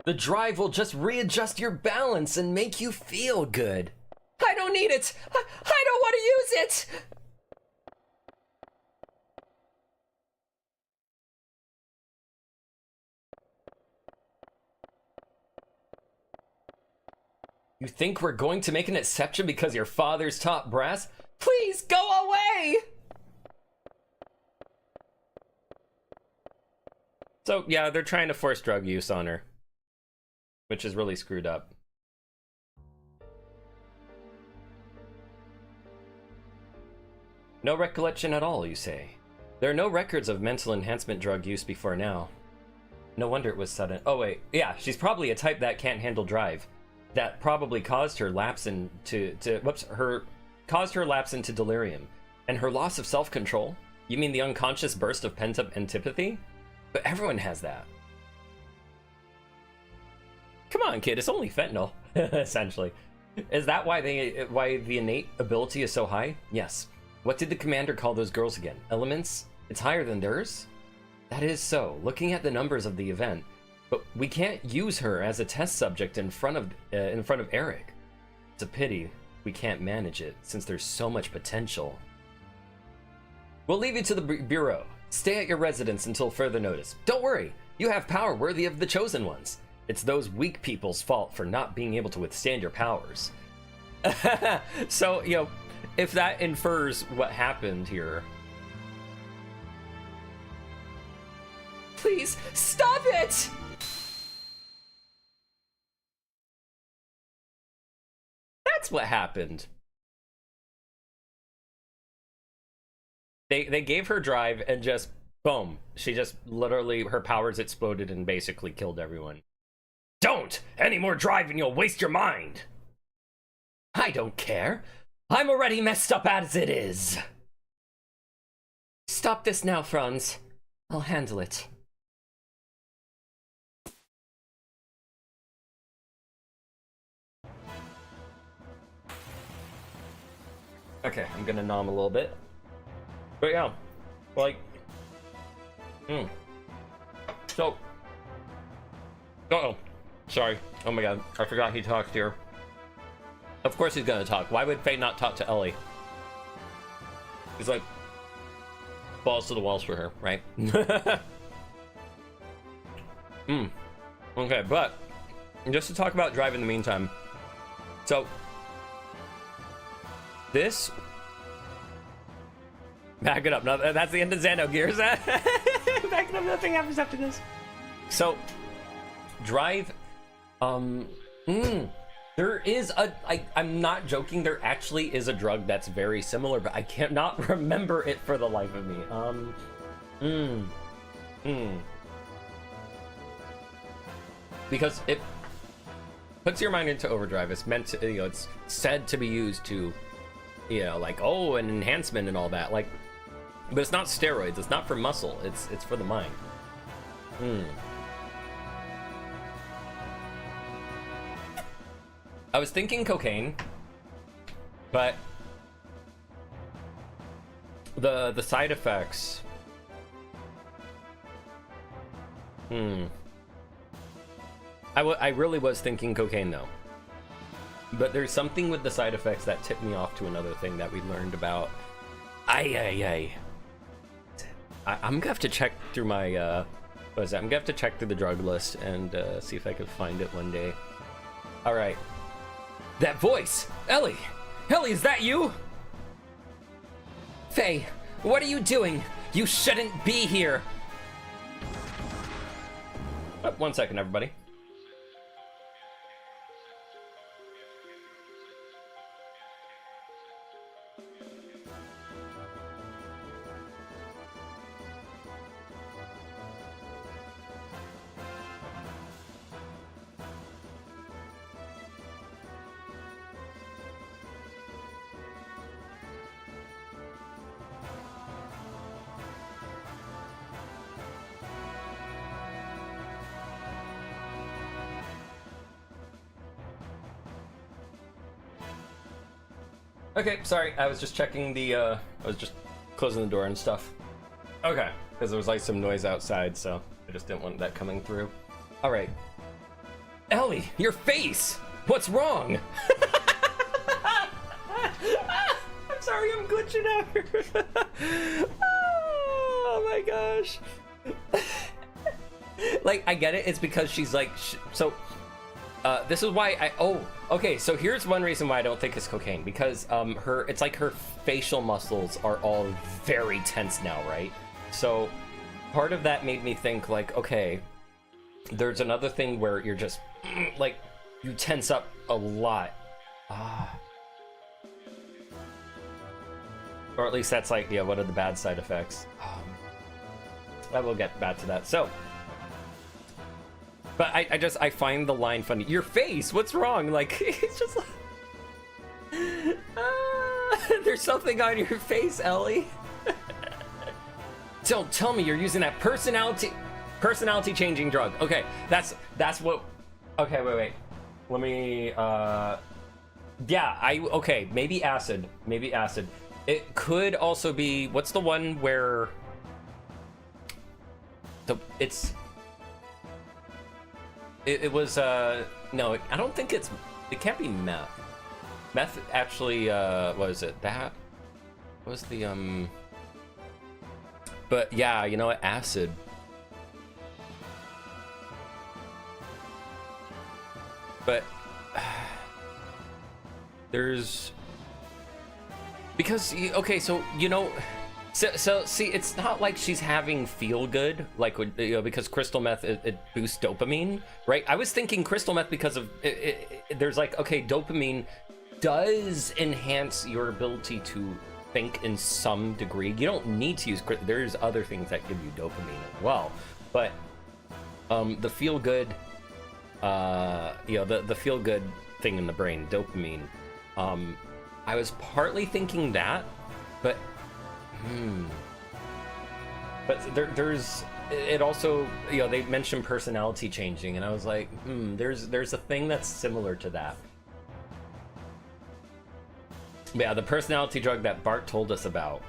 The drive will just readjust your balance and make you feel good. I don't need it! I don't want to use it! You think we're going to make an exception because your father's top brass? Please go away! So, yeah, they're trying to force drug use on her, which is really screwed up. No recollection at all, you say? There are no records of mental enhancement drug use before now. No wonder it was sudden. Oh, wait. Yeah, she's probably a type that can't handle drive. That probably caused her lapse into delirium. And her loss of self-control? You mean the unconscious burst of pent-up antipathy? But everyone has that. Come on, kid, it's only fentanyl, essentially. Is that why the innate ability is so high? Yes. What did the commander call those girls again? Elements? It's higher than theirs? That is so, looking at the numbers of the event. But we can't use her as a test subject in front of Eric. It's a pity we can't manage it, since there's so much potential. We'll leave you to the Bureau. Stay at your residence until further notice. Don't worry, you have power worthy of the Chosen Ones. It's those weak people's fault for not being able to withstand your powers. So, you know, if that infers what happened here. Please, stop it! That's what happened. They gave her drive and just boom. She just literally, her powers exploded and basically killed everyone. Don't! Any more drive and you'll waste your mind! I don't care. I'm already messed up as it is. Stop this now, Franz. I'll handle it. Okay, I'm gonna nom a little bit. But yeah, like, So, uh-oh, sorry. Oh my god, I forgot he talked here. Of course he's gonna talk. Why would Faye not talk to Ellie? He's like, balls to the walls for her, right? Okay, but just to talk about Drive in the meantime. So, this... Back it up. No, that's the end of Xenogears. Back it up. Nothing happens after this. So, Drive... There is a... I'm not joking. There actually is a drug that's very similar, but I cannot remember it for the life of me. Because it puts your mind into overdrive. It's meant to, you know, it's said to be used to, you know, like, oh, an enhancement and all that. Like, but it's not steroids. It's not for muscle. It's for the mind. I was thinking cocaine, but the side effects. I really was thinking cocaine though, but there's something with the side effects that tipped me off to another thing that we learned about. I'm gonna have to check through my what is that? I'm gonna have to check through the drug list and see if I could find it one day. All right, that voice, Ellie, is that you? Faye, what are you doing? You shouldn't be here. Oh, 1 second, everybody. Okay, sorry, I was just checking the, I was just closing the door and stuff. Okay, because there was like some noise outside, so I just didn't want that coming through. All right. Ellie, your face! What's wrong? I'm sorry, I'm glitching out. Oh my gosh. Like, I get it, it's because she's like, this is why okay, so here's one reason why I don't think it's cocaine, because it's like her facial muscles are all very tense now, right? So part of that made me think like, okay, there's another thing where you're just like, you tense up a lot. Or at least that's like, yeah, one of the bad side effects. I will get back to that. So, but I find the line funny. Your face, what's wrong? Like, it's just like, there's something on your face, Ellie. Don't tell me you're using that personality changing drug. Okay, that's what. Okay, wait. Let me. Yeah, okay, maybe acid. It could also be, what's the one where it was no, I don't think it can't be meth. Meth actually what is it? That was the but yeah, you know what, acid. But there's because okay, so you know, so see, it's not like she's having feel good, like because crystal meth it boosts dopamine, right? I was thinking crystal meth because of there's like, okay, dopamine does enhance your ability to think in some degree. You don't need to use there's other things that give you dopamine as well, but the feel good the feel good thing in the brain, dopamine, I was partly thinking that, but there's it also, they mentioned personality changing, and I was like, there's a thing that's similar to that. But yeah, the personality drug that Bart told us about.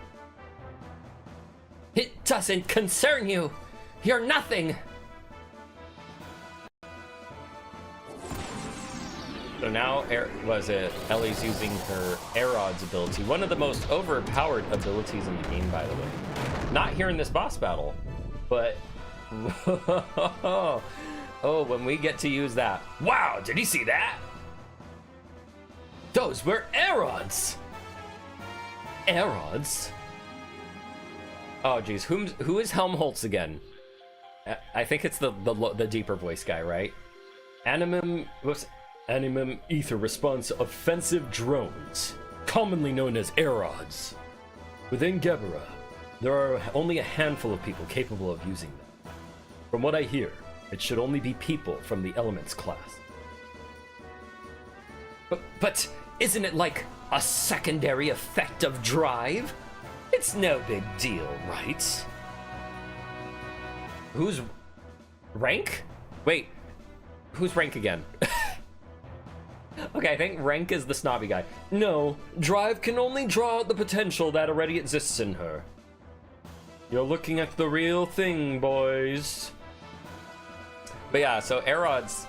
It doesn't concern you. You're nothing. So now, Ellie's using her Aerod's ability, one of the most overpowered abilities in the game, by the way. Not here in this boss battle, but oh, when we get to use that. Wow, did you see that? Those were Aerods. Aerods? Oh, geez, who is Helmholtz again? I think it's the deeper voice guy, right? Animum ether response offensive drones, commonly known as Aerods. Within Gebera, there are only a handful of people capable of using them. From what I hear, it should only be people from the Elements class. But isn't it like a secondary effect of drive? It's no big deal, right? Who's rank? Wait, who's rank again? Okay, I think rank is the snobby guy. No, drive can only draw out the potential that already exists in her. You're looking at the real thing, boys. But yeah, so Aerods,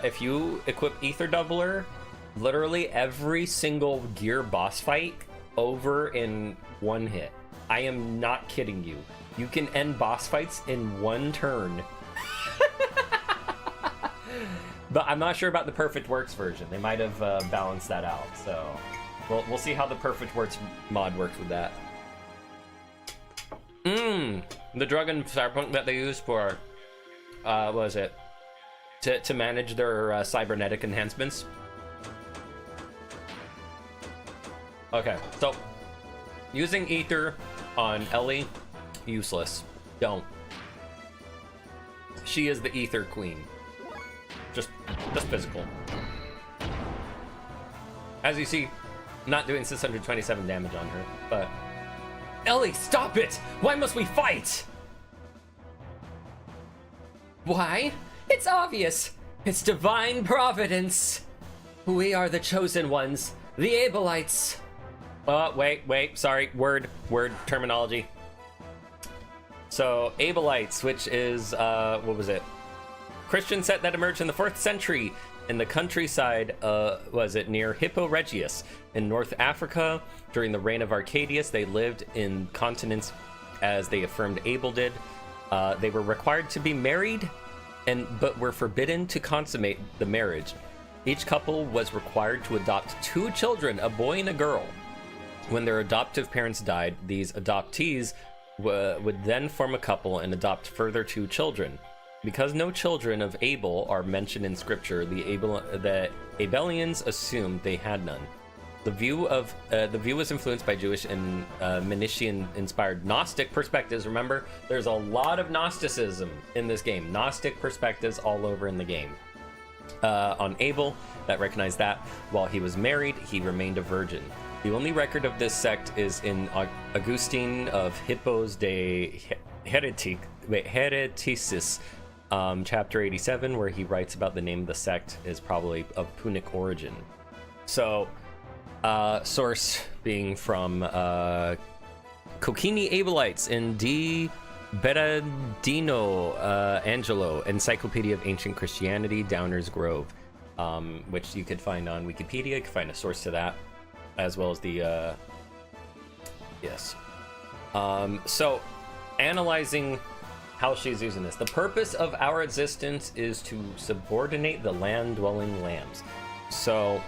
if you equip Ether Doubler, literally every single gear boss fight over in one hit. I am not kidding you. You can end boss fights in one turn. But I'm not sure about the Perfect Works version. They might have balanced that out. So we'll see how the Perfect Works mod works with that. The drug and cyberpunk that they use for, what was it? To manage their cybernetic enhancements. Okay, so using ether on Ellie, useless. Don't. She is the ether queen. Just physical. As you see, not doing 627 damage on her, but Ellie, stop it! Why must we fight? Why? It's obvious. It's divine providence. We are the chosen ones, the Abelites. Wait, sorry, word terminology. So, Abelites, which is, what was it? Christian sect that emerged in the 4th century in the countryside, was it near Hippo Regius in North Africa. During the reign of Arcadius, they lived in continents as they affirmed Abel did. They were required to be married, but were forbidden to consummate the marriage. Each couple was required to adopt 2 children, a boy and a girl. When their adoptive parents died, these adoptees would then form a couple and adopt further 2 children. Because no children of Abel are mentioned in scripture, the Abelians assumed they had none. The view was influenced by Jewish and Manichaean-inspired Gnostic perspectives. Remember, there's a lot of Gnosticism in this game. Gnostic perspectives all over in the game. On Abel, that recognized that while he was married, he remained a virgin. The only record of this sect is in Augustine of Hippos de Hereticis, chapter 87, where he writes about the name of the sect is probably of Punic origin. So, source being from Cochini Abelites in D. Berardino Angelo, Encyclopedia of Ancient Christianity, Downers Grove, which you could find on Wikipedia. You can find a source to that, as well as the yes. So, analyzing how she's using this. The purpose of our existence is to subordinate the land-dwelling lambs. So,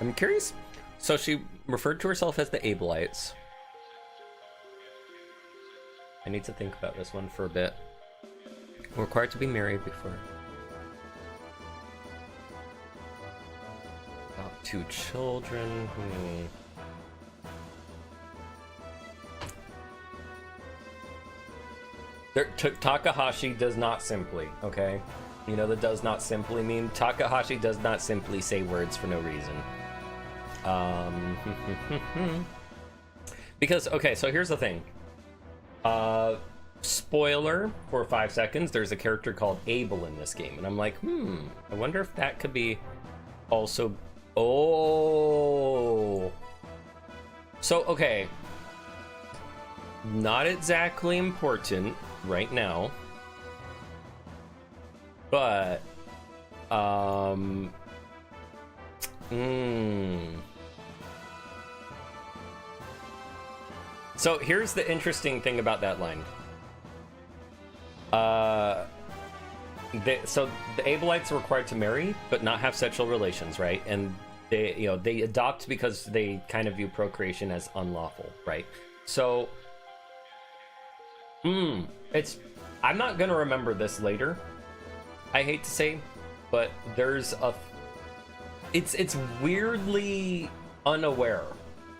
I'm curious. So she referred to herself as the Abelites. I need to think about this one for a bit. We're required to be married before. About 2 children. Takahashi does not simply, okay? You know that does not simply mean? Takahashi does not simply say words for no reason. Because, okay, so here's the thing. Spoiler for 5 seconds, there's a character called Abel in this game. And I'm like, I wonder if that could be also... Oh! So, okay. Not exactly important right now. But, So here's the interesting thing about that line. So the Abelites are required to marry, but not have sexual relations, right? And they adopt because they kind of view procreation as unlawful, right? So, I'm not gonna remember this later. I hate to say, but there's it's weirdly unaware.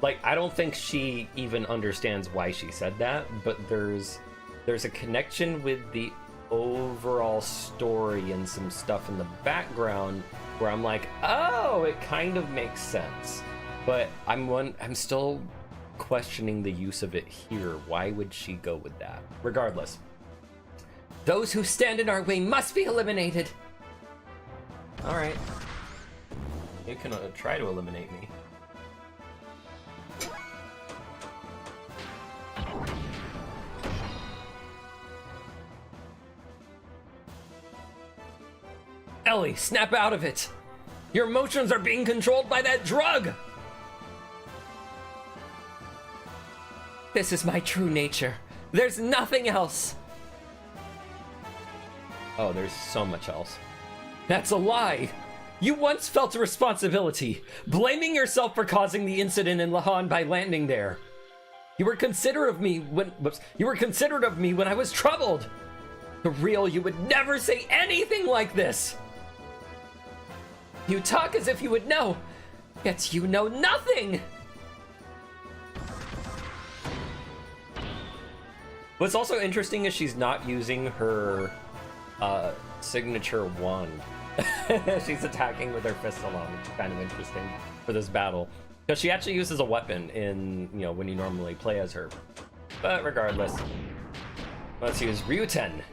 Like, I don't think she even understands why she said that, but there's a connection with the overall story and some stuff in the background where I'm like, oh, it kind of makes sense. But I'm still questioning the use of it here. Why would she go with that? Regardless. Those who stand in our way must be eliminated. All right. You can try to eliminate me. Ellie, snap out of it! Your emotions are being controlled by that drug! This is my true nature. There's nothing else. Oh, there's so much else. That's a lie! You once felt a responsibility, blaming yourself for causing the incident in Lahan by landing there. You were considerate of me when I was troubled. The real you would never say anything like this. You talk as if you would know, yet you know nothing! What's also interesting is she's not using her signature wand. She's attacking with her fist alone, which is kind of interesting for this battle. Because she actually uses a weapon in, when you normally play as her. But regardless, let's use Ryuten.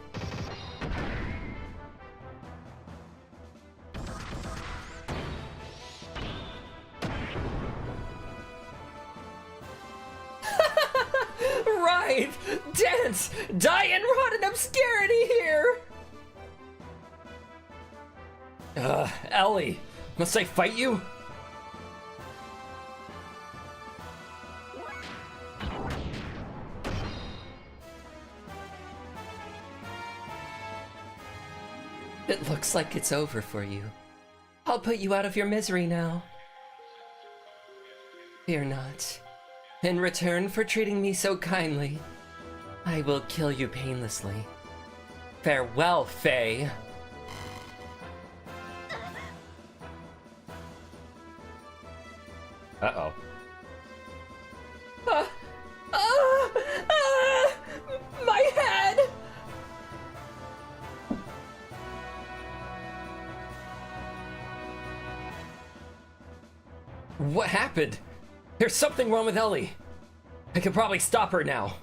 Right! Dance! Die and rot in obscurity here! Ellie, must I fight you? It looks like it's over for you. I'll put you out of your misery now. Fear not. In return for treating me so kindly, I will kill you painlessly. Farewell, Faye. Uh-oh. My head! What happened? There's something wrong with Ellie. I could probably stop her now.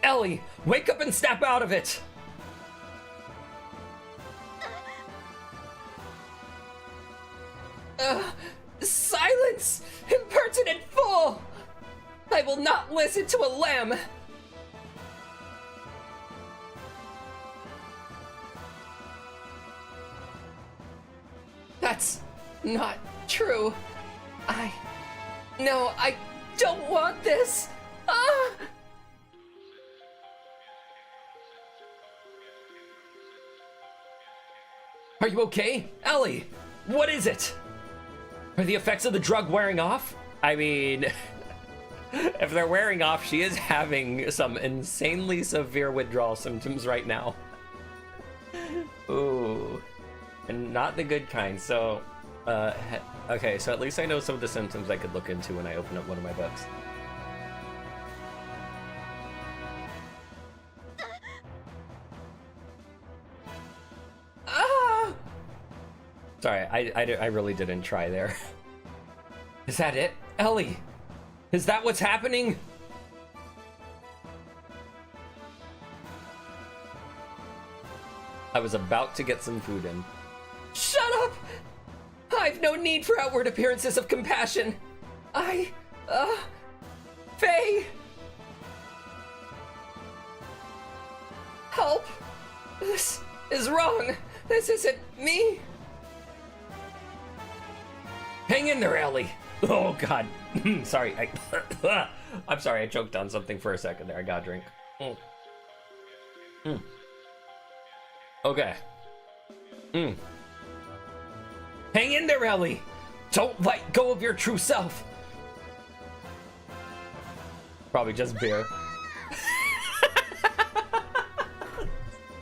Ellie, wake up and snap out of it! Silence! Impertinent fool! I will not listen to a lamb! That's not true. No, I don't want this! Ah! Are you okay? Ellie, what is it? Are the effects of the drug wearing off? I mean, if they're wearing off, she is having some insanely severe withdrawal symptoms right now. Ooh. And not the good kind. So, okay, so at least I know some of the symptoms I could look into when I open up one of my books. Ah! Sorry, I really didn't try there. Is that it? Ellie, is that what's happening? I was about to get some food in. Shut up! I've no need for outward appearances of compassion. Faye! Help! This is wrong. This isn't me. Hang in there, Ellie. Oh God, sorry. I'm sorry. I choked on something for a second there. I got a drink. Okay. Hang in there, Ellie. Don't let go of your true self. Probably just beer.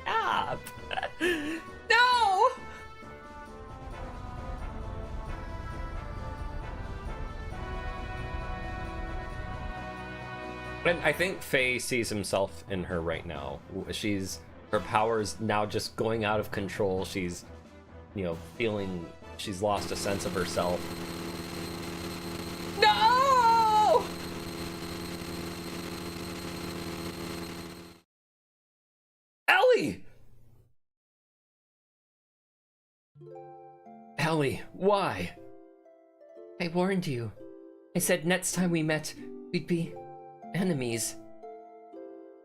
Stop. No! And I think Faye sees himself in her right now. Her power's now just going out of control. She's, feeling she's lost a sense of herself. No! Ellie! Ellie, why? I warned you. I said next time we met, we'd be enemies.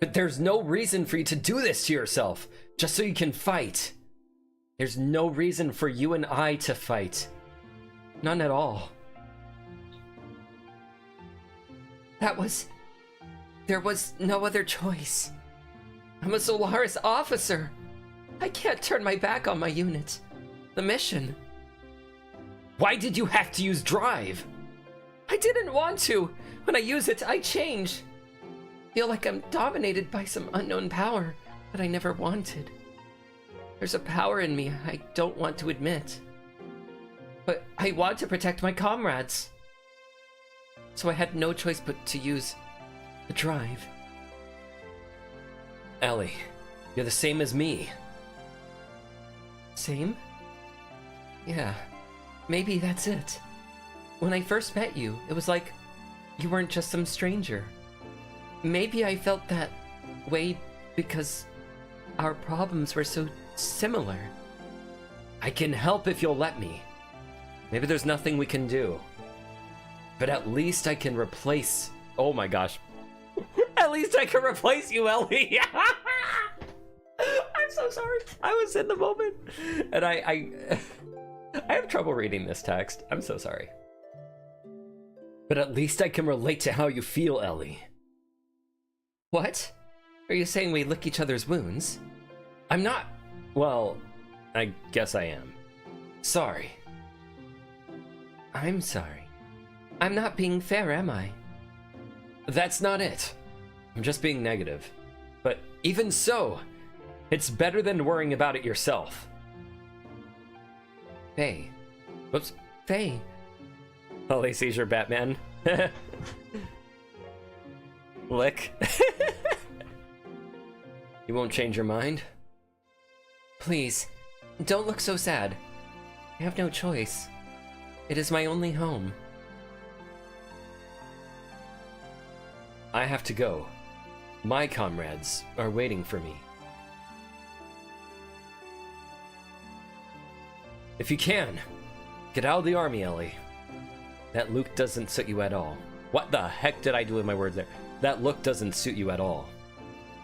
But there's no reason for you to do this to yourself, just so you can fight. There's no reason for you and I to fight. None at all. There was no other choice. I'm a Solaris officer. I can't turn my back on my unit. The mission. Why did you have to use drive? I didn't want to. When I use it, I change. Feel like I'm dominated by some unknown power that I never wanted. There's a power in me I don't want to admit. But I want to protect my comrades. So I had no choice but to use the drive. Ellie, you're the same as me. Same? Yeah, maybe that's it. When I first met you, it was like you weren't just some stranger. Maybe I felt that way because our problems were so similar. I can help if you'll let me. Maybe there's nothing we can do. But at least I can replace... Oh my gosh. At least I can replace you, Ellie. I'm so sorry. I was in the moment. And I have trouble reading this text. I'm so sorry. But at least I can relate to how you feel, Ellie. What? Are you saying we lick each other's wounds? I'm not... Well, I guess I am. Sorry. I'm sorry. I'm not being fair, am I? That's not it. I'm just being negative. But even so, it's better than worrying about it yourself. Faye. Whoops. Faye. Holy seizure, Batman. Lick. You won't change your mind? Please, don't look so sad. I have no choice. It is my only home. I have to go. My comrades are waiting for me. If you can, get out of the army, Ellie. That look doesn't suit you at all. What the heck did I do with my words there? That look doesn't suit you at all.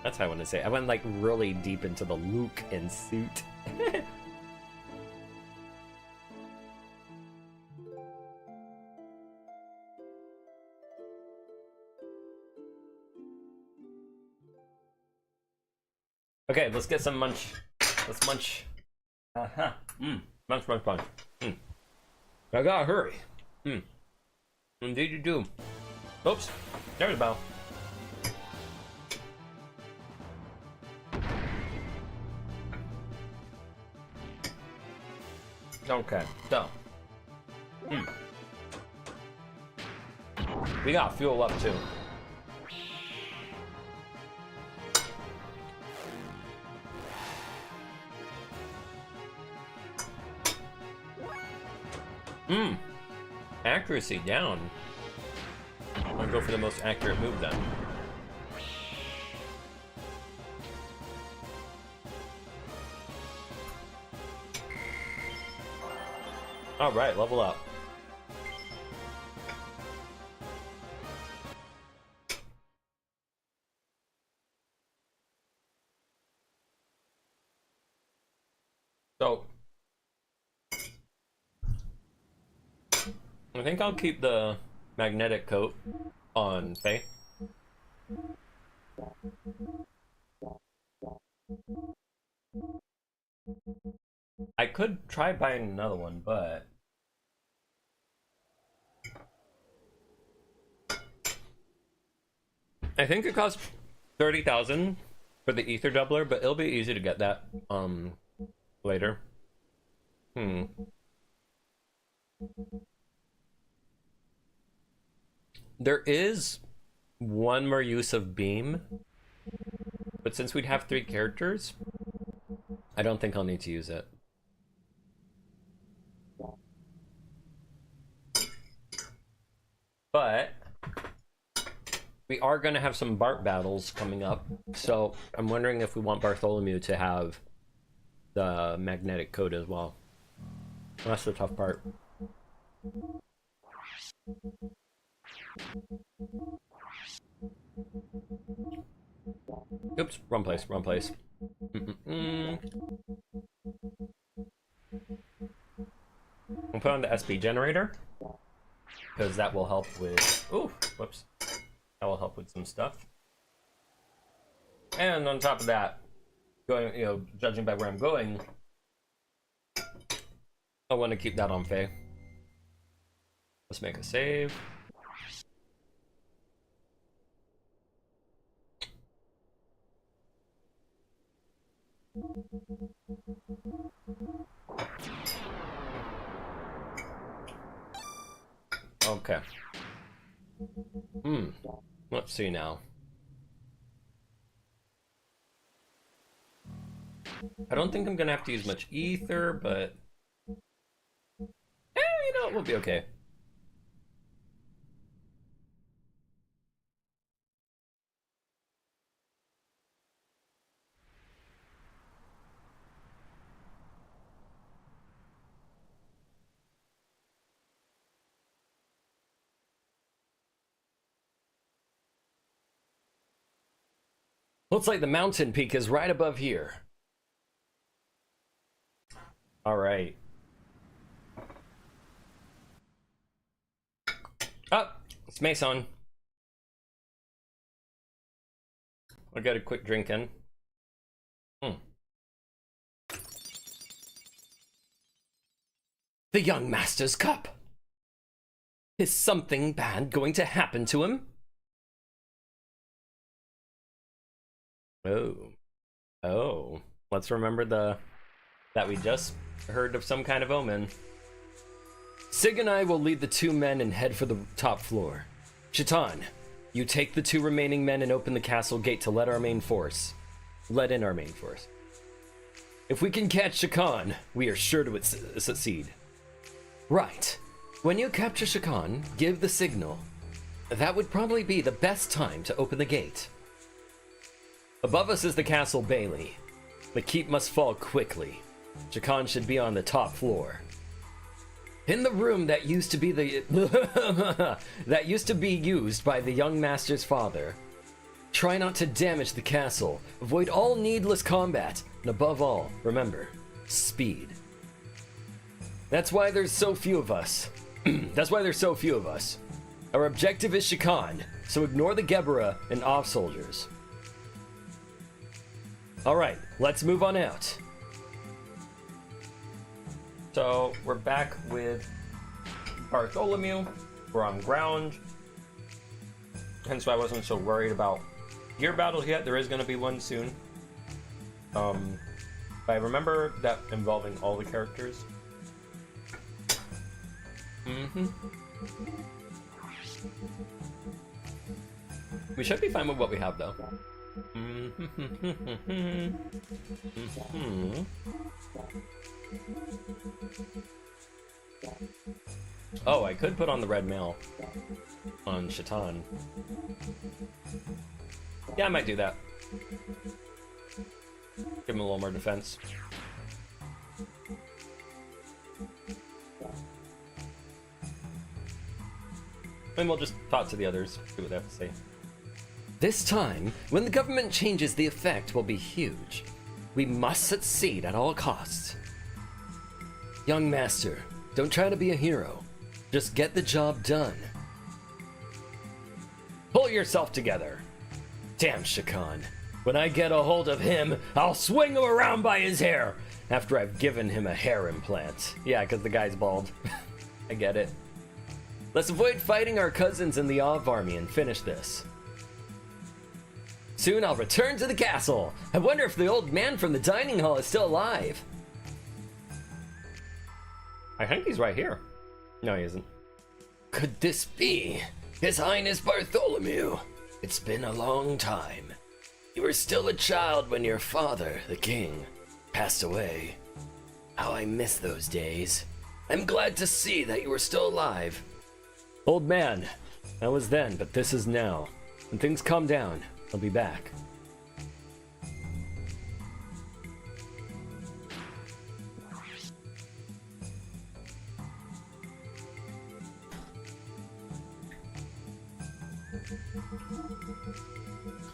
That's how I want to say it. I went like really deep into the look and suit. Okay, let's get some munch. Let's munch. Uh-huh. Munch, munch, munch. I gotta hurry. Indeed you do. Oops. There's a bell. Okay, so. We got fuel up too. Accuracy down. I'm gonna go for the most accurate move then. Alright, level up. So, I think I'll keep the magnetic coat on Faye. I could try buying another one, but I think it costs 30,000 for the ether doubler, but it'll be easy to get that later. There is one more use of beam, but since we'd have 3 characters, I don't think I'll need to use it. But we are going to have some Bart battles coming up, so I'm wondering if we want Bartholomew to have the magnetic coat as well. That's the tough part. Oops, wrong place, wrong place. We'll put on the SB generator, because that will help with... Ooh, whoops. That will help with some stuff. And on top of that, going, judging by where I'm going, I want to keep that on Faye. Let's make a save. Okay. Let's see now. I don't think I'm gonna have to use much ether, but we'll be okay. Looks like the mountain peak is right above here. All right. Oh, it's Mason. I'll get a quick drink in. The young master's cup. Is something bad going to happen to him? Oh. Let's remember that we just heard of some kind of omen. Sig and I will lead the 2 men and head for the top floor. Shaitan, you take the 2 remaining men and open the castle gate to let in our main force. If we can catch Shakan, we are sure to succeed. Right. When you capture Shakan, give the signal. That would probably be the best time to open the gate. Above us is the castle bailey. The keep must fall quickly. Shakan should be on the top floor. In the room that used to be used by the young master's father. Try not to damage the castle. Avoid all needless combat. And above all, remember, speed. That's why there's so few of us. Our objective is Shakan, so ignore the Gebera and off soldiers. Alright, let's move on out. So we're back with Bartholomew. We're on ground. Hence why I wasn't so worried about gear battles yet. There is going to be one soon. But I remember that involving all the characters. We should be fine with what we have, though. Oh, I could put on the red mail on Shaitan. Yeah, I might do that. Give him a little more defense. And we'll just talk to the others, see what they have to say. This time, when the government changes, the effect will be huge. We must succeed at all costs. Young master, don't try to be a hero. Just get the job done. Pull yourself together. Damn Shakan. When I get a hold of him, I'll swing him around by his hair after I've given him a hair implant. Yeah, because the guy's bald. I get it. Let's avoid fighting our cousins in the Ov army and finish this. Soon I'll return to the castle. I wonder if the old man from the dining hall is still alive. I think he's right here. No, he isn't. Could this be His Highness Bartholomew? It's been a long time. You were still a child when your father, the king, passed away. How I miss those days. I'm glad to see that you were still alive. Old man, that was then, but this is now. When things calm down, I'll be back.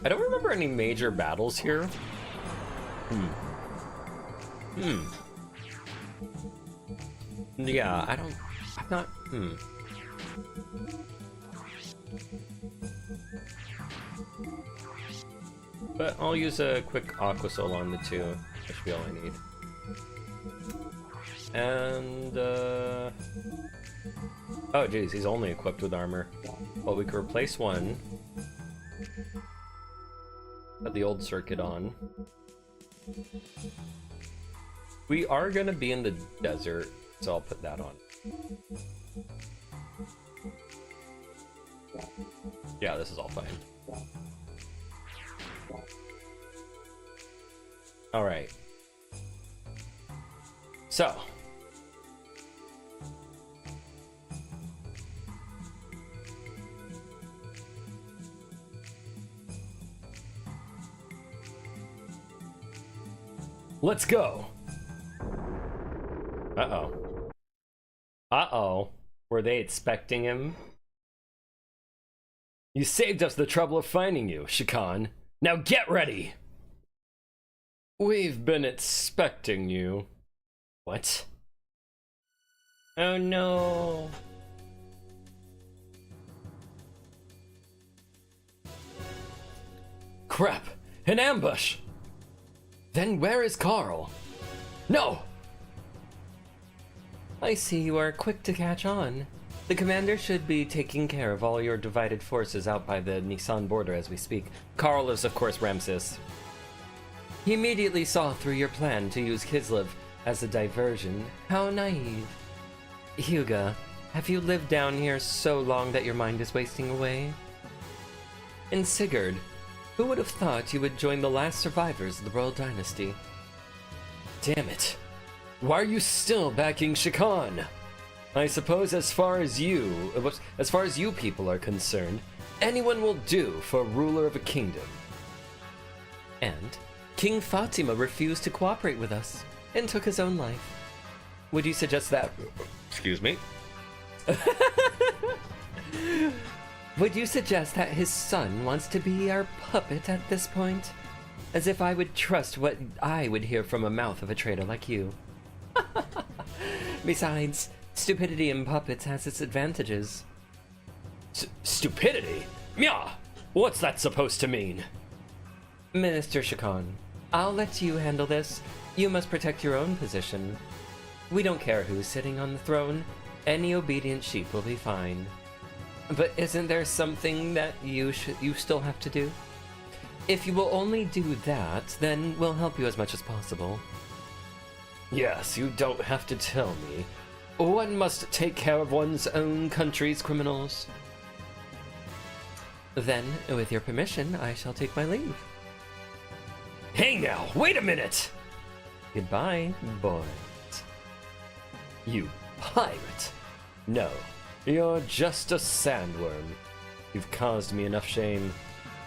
I don't remember any major battles here. Yeah, I'm not, But I'll use a quick Aqua Soul on the two. That should be all I need. And, oh geez, he's only equipped with armor. Well, we could replace one. Put the old circuit on. We are gonna be in the desert, so I'll put that on. Yeah, this is all fine. All right. So. Let's go. Uh-oh. Uh-oh. Were they expecting him? You saved us the trouble of finding you, Shakan. Now get ready! We've been expecting you. What? Oh no. Crap! An ambush! Then where is Carl? No! I see you are quick to catch on. The commander should be taking care of all your divided forces out by the Nisan border as we speak. Carl is, of course, Ramses. He immediately saw through your plan to use Kislev as a diversion. How naive. Huga, have you lived down here so long that your mind is wasting away? And Sigurd, who would have thought you would join the last survivors of the Royal Dynasty? Damn it. Why are you still backing Shakan? I suppose as far as you people are concerned, anyone will do for a ruler of a kingdom. And King Fatima refused to cooperate with us and took his own life. Would you suggest that... Excuse me? Would you suggest that his son wants to be our puppet at this point? As if I would trust what I would hear from a mouth of a traitor like you. Besides, stupidity in puppets has its advantages. Stupidity? Mya! What's that supposed to mean? Minister Shakan, I'll let you handle this. You must protect your own position. We don't care who's sitting on the throne. Any obedient sheep will be fine. But isn't there something that you still have to do? If you will only do that, then we'll help you as much as possible. Yes, you don't have to tell me. One must take care of one's own country's criminals. Then, with your permission, I shall take my leave. Hey now, wait a minute! Goodbye, boys. You pirate! No, you're just a sandworm. You've caused me enough shame.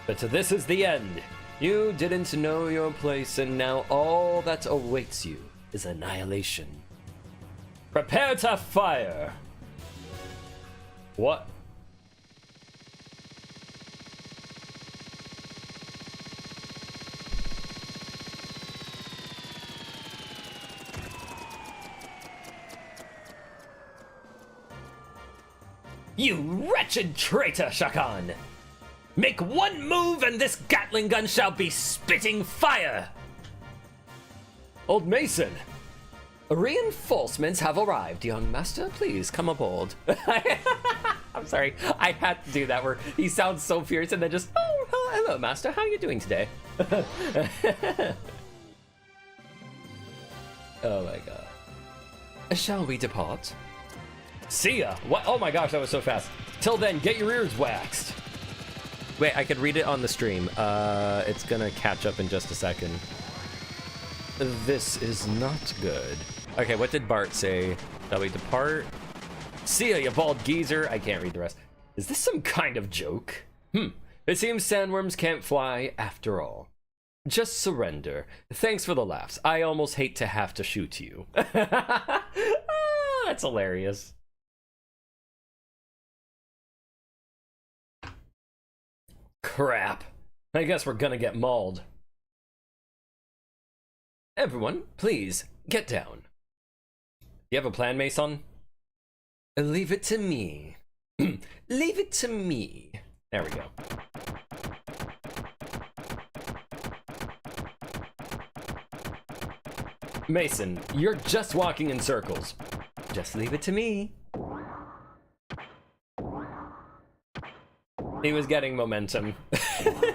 But this is the end. You didn't know your place, and now all that awaits you is annihilation. Prepare to fire! What? You wretched traitor, Shakan! Make one move and this Gatling gun shall be spitting fire! Old Mason! Reinforcements have arrived, young master. Please come aboard. I'm sorry, I had to do that where he sounds so fierce and then just, oh, hello, master. How are you doing today? Oh my god. Shall we depart? See ya! What? Oh my gosh, that was so fast. Till then, get your ears waxed. Wait, I could read it on the stream. It's gonna catch up in just a second. This is not good. Okay, what did Bart say? Shall we depart? See ya, you bald geezer. I can't read the rest. Is this some kind of joke? It seems sandworms can't fly after all. Just surrender. Thanks for the laughs. I almost hate to have to shoot you. That's hilarious. Crap. I guess we're gonna get mauled. Everyone, please, get down. You have a plan, Mason? Leave it to me. Leave it to me. There we go. Mason, you're just walking in circles. Just leave it to me. He was getting momentum.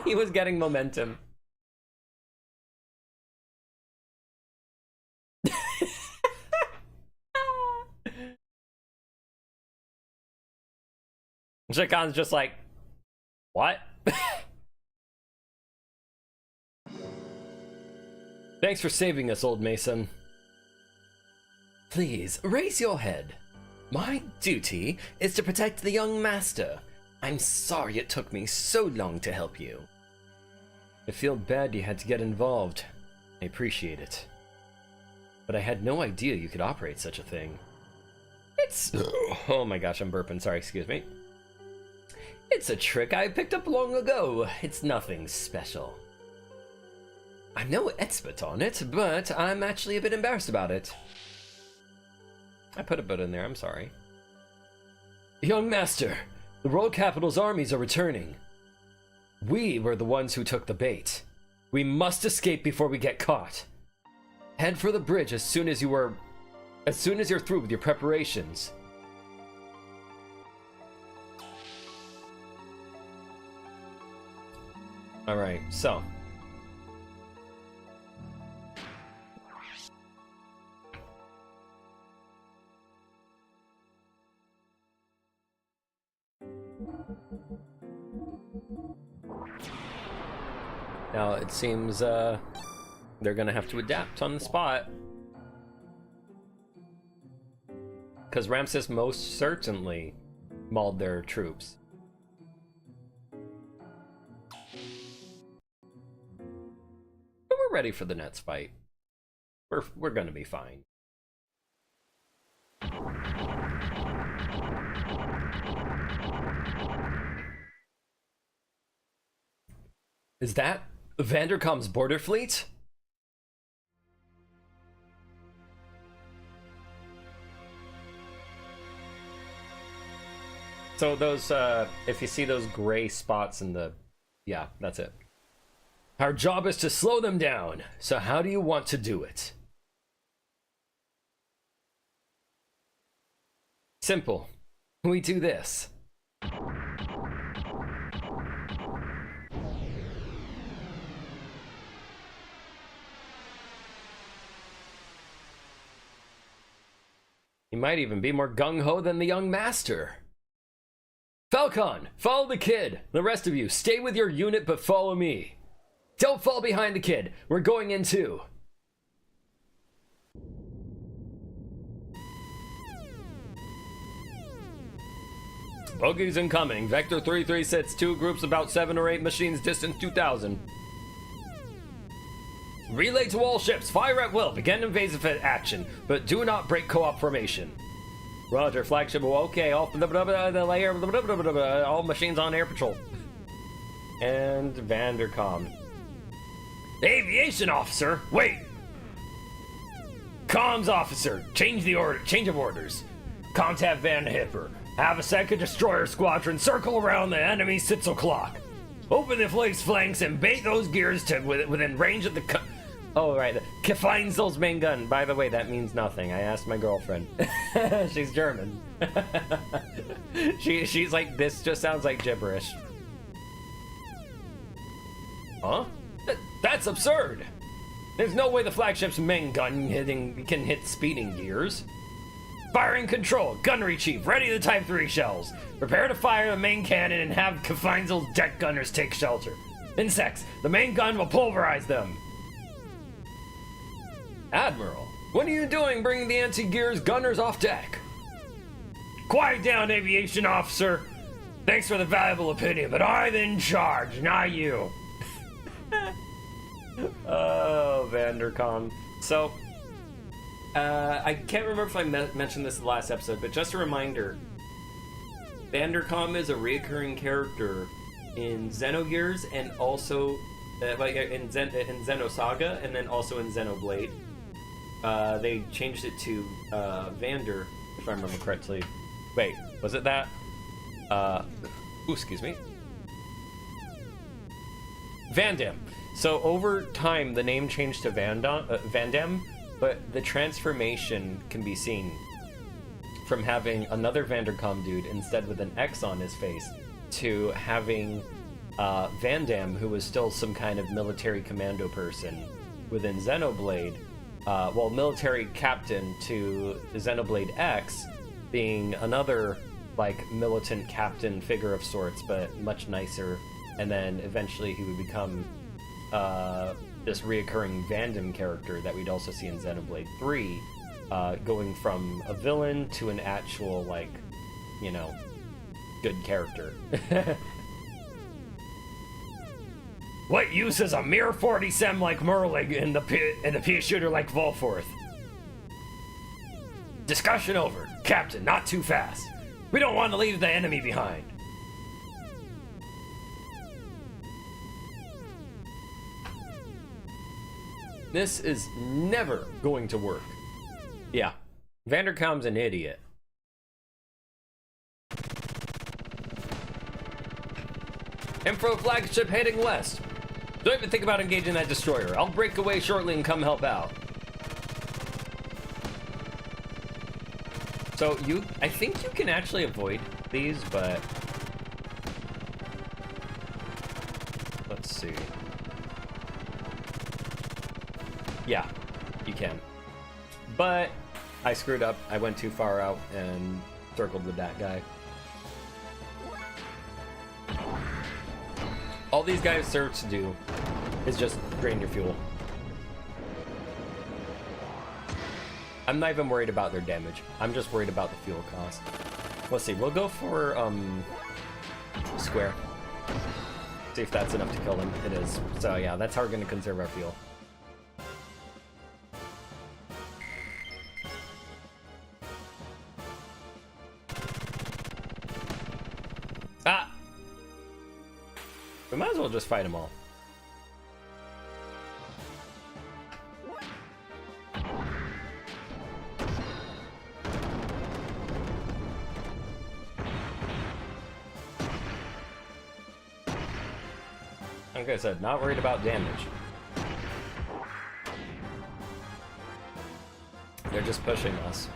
He was getting momentum. Shakan's just like, what? Thanks for saving us, old Mason. Please, raise your head. My duty is to protect the young master. I'm sorry it took me so long to help you. I feel bad you had to get involved. I appreciate it. But I had no idea you could operate such a thing. It's... Oh my gosh, I'm burping. Sorry, excuse me. It's a trick I picked up long ago. It's nothing special. I'm no expert on it, but I'm actually a bit embarrassed about it. I put a bit in there, I'm sorry. Young master, the world capital's armies are returning. We were the ones who took the bait. We must escape before we get caught. Head for the bridge as soon as you're through with your preparations. All right, so. Now it seems they're gonna have to adapt on the spot. Because Ramses most certainly mauled their troops. But we're ready for the next fight. We're gonna be fine. Is that Vanderkam's border fleet? So those, if you see those gray spots in the, yeah, that's it. Our job is to slow them down. So how do you want to do it? Simple. We do this. He might even be more gung-ho than the young master. Falcon, follow the kid. The rest of you, stay with your unit but follow me. Don't fall behind the kid. We're going in too. Bogies incoming. Vector 336, 2 groups about 7 or 8 machines, distance 2,000. Relay to all ships. Fire at will. Begin invasive action, but do not break co-op formation. Roger, flagship. Okay, all the layer. All machines on air patrol. And Vandercom. Aviation officer. Wait. Comms officer. Change the order. Change of orders. Contact Van Hipper. Have a second destroyer squadron circle around the enemy Sitzel clock. Open the flanks and bait those gears to within range of the. Oh, right. Kefeinzel's main gun. By the way, that means nothing. I asked my girlfriend. She's German. She's like, this just sounds like gibberish. Huh? That's absurd. There's no way the flagship's main gun can hit speeding gears. Firing control. Gunnery chief. Ready the Type 3 shells. Prepare to fire the main cannon and have Kefeinzel's deck gunners take shelter. Insects. The main gun will pulverize them. Admiral, what are you doing bringing the anti-gears gunners off deck? Quiet down, aviation officer. Thanks for the valuable opinion, but I'm in charge, not you. Oh, Vandercom. So, I can't remember if I mentioned this in the last episode, but just a reminder. Vandercom is a reoccurring character in Xenogears and also in Xenosaga, and then also in Xenoblade. They changed it to Vander, if I remember correctly. Wait, was it that? Excuse me. Vandam. So over time, the name changed to Vandam, but the transformation can be seen from having another Vandercom dude instead with an X on his face to having Vandam, who was still some kind of military commando person within Xenoblade. Military captain to Xenoblade X being another, like, militant captain figure of sorts, but much nicer. And then eventually he would become this reoccurring Vandam character that we'd also see in Xenoblade 3, going from a villain to an actual, like, you know, good character. What use is a mere 40 sem like Merling in the pea shooter like Volforth? Discussion over. Captain, not too fast. We don't want to leave the enemy behind. This is never going to work. Yeah, Vandercom's an idiot. Info flagship heading west. Don't even think about engaging that destroyer. I'll break away shortly and come help out. So I think you can actually avoid these, but let's see. Yeah, you can. But I screwed up. I went too far out and circled with that guy. All these guys serve to do is just drain your fuel. I'm not even worried about their damage. I'm just worried about the fuel cost. Let's see, we'll go for square. See if that's enough to kill them. It is. So yeah, that's how we're gonna conserve our fuel. Ah! We might as well just fight them all. like I said, not worried about damage. They're just pushing us.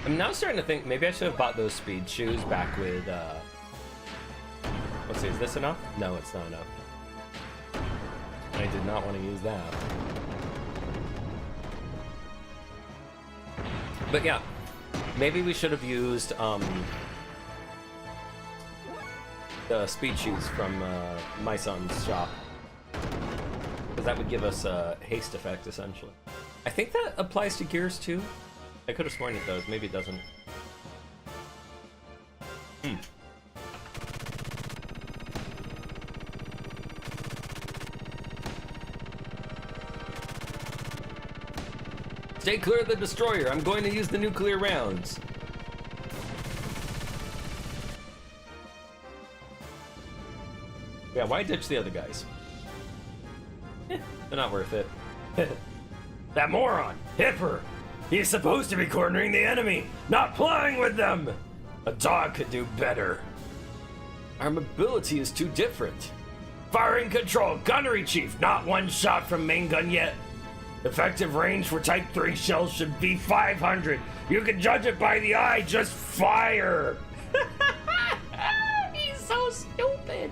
I'm now starting to think maybe I should have bought those speed shoes back with, let's see, is this enough? No, it's not enough. I did not want to use that. But yeah, maybe we should have used, the speed shoes from, my son's shop. Because that would give us a haste effect, essentially. I think that applies to gears, too. I could have sworn it does. Maybe it doesn't. Stay clear of the destroyer. I'm going to use the nuclear rounds. Yeah, why ditch the other guys? They're not worth it. That moron! Hipper! He's supposed to be cornering the enemy, not playing with them! A dog could do better. Our mobility is too different. Firing control, gunnery chief, not one shot from main gun yet. Effective range for Type 3 shells should be 500. You can judge it by the eye, just fire! He's so stupid.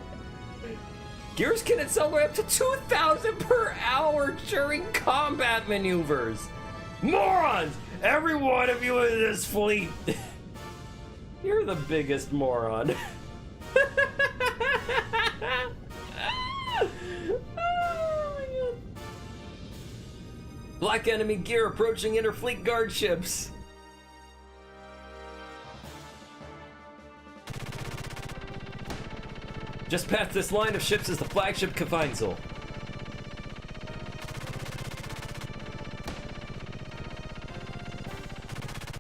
Gears can accelerate up to 2,000 per hour during combat maneuvers. Morons! Every one of you in this fleet. You're the biggest moron. Black enemy gear approaching interfleet guard ships. Just past this line of ships is the flagship Kavinsel.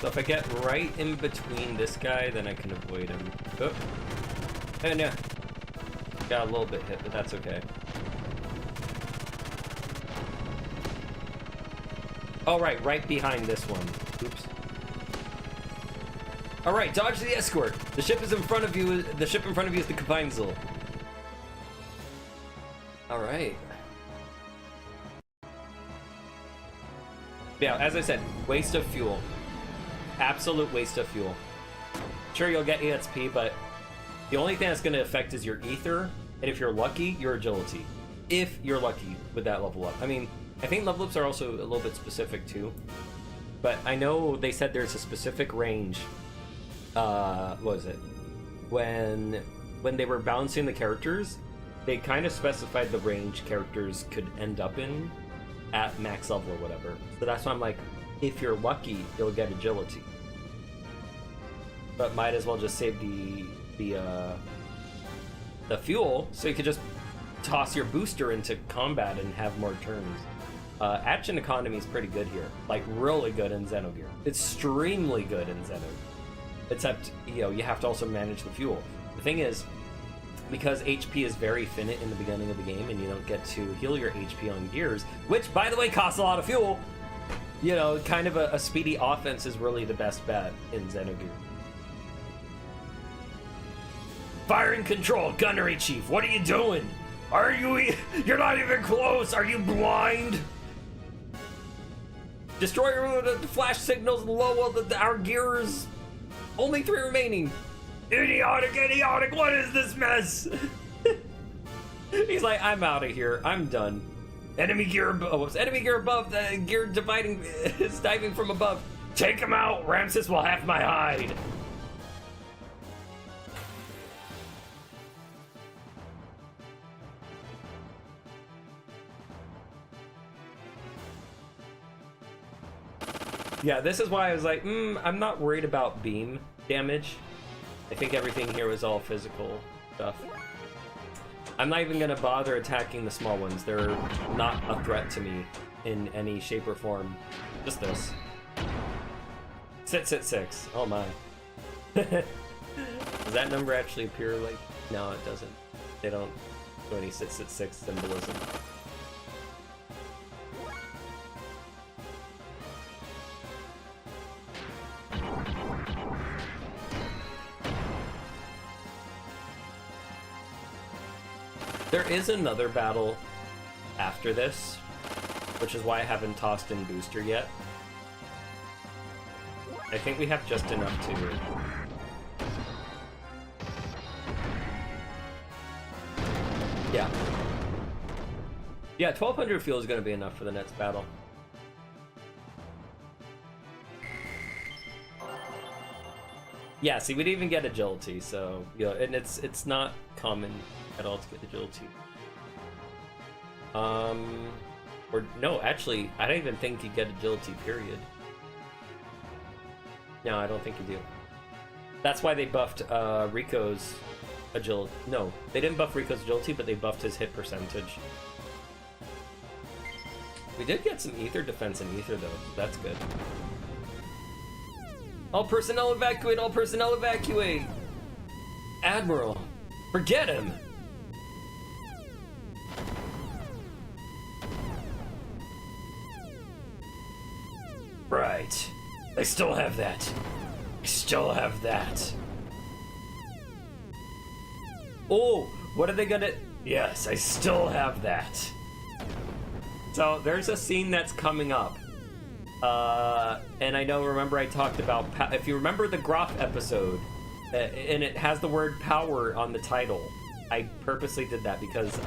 So if I get right in between this guy, then I can avoid him. Oh. And yeah. Got a little bit hit, but that's okay. All right behind this one. Oops. All right, dodge the escort. The ship is in front of you. The ship in front of you is the Kavinsel. All right. Yeah, as I said, waste of fuel. Absolute waste of fuel. Sure, you'll get EXP, but the only thing that's going to affect is your ether, and if you're lucky, your agility. If you're lucky with that level up. I mean, I think level ups are also a little bit specific too, but I know they said there's a specific range. What was it? When they were balancing the characters, they kind of specified the range characters could end up in at max level or whatever. So that's why I'm like, if you're lucky, you'll get agility. But might as well just save the fuel, so you could just toss your booster into combat and have more turns. Action economy is pretty good here, like really good in Xenogears. Extremely good in Xenogears. Except, you know, you have to also manage the fuel. The thing is, because HP is very finite in the beginning of the game, and you don't get to heal your HP on gears, which, by the way, costs a lot of fuel. You know, kind of a speedy offense is really the best bet in Xenogears. Firing control, gunnery chief, what are you doing? You're not even close, are you blind? Destroyer, the flash signals low, our gears. Only 3 remaining. Idiotic, what is this mess? He's like, I'm out of here, I'm done. Enemy gear above. Enemy gear above, the gear dividing is diving from above. Take him out, Ramses will have my hide. Yeah, this is why I was like, I'm not worried about beam damage. I think everything here was all physical stuff. I'm not even gonna bother attacking the small ones. They're not a threat to me in any shape or form. Just this. Sit 6. Oh my. Does that number actually appear like... No, it doesn't. They don't do any sit 6 symbolism. There is another battle after this, which is why I haven't tossed in booster yet. I think we have just enough to... Yeah. Yeah, 1200 fuel is going to be enough for the next battle. Yeah, see, we didn't even get agility, so, yeah, and it's not common at all to get agility. Or, no, actually, I don't even think you get agility, period. No, I don't think you do. That's why they buffed Rico's agility. No, they didn't buff Rico's agility, but they buffed his hit percentage. We did get some ether defense in ether, though. That's good. All personnel evacuate! All personnel evacuate! Admiral, forget him! Right. I still have that. I still have that. Oh, what are they gonna... Yes, I still have that. So, there's a scene that's coming up. And I know, remember I talked about... If you remember the Groff episode, and it has the word power on the title, I purposely did that because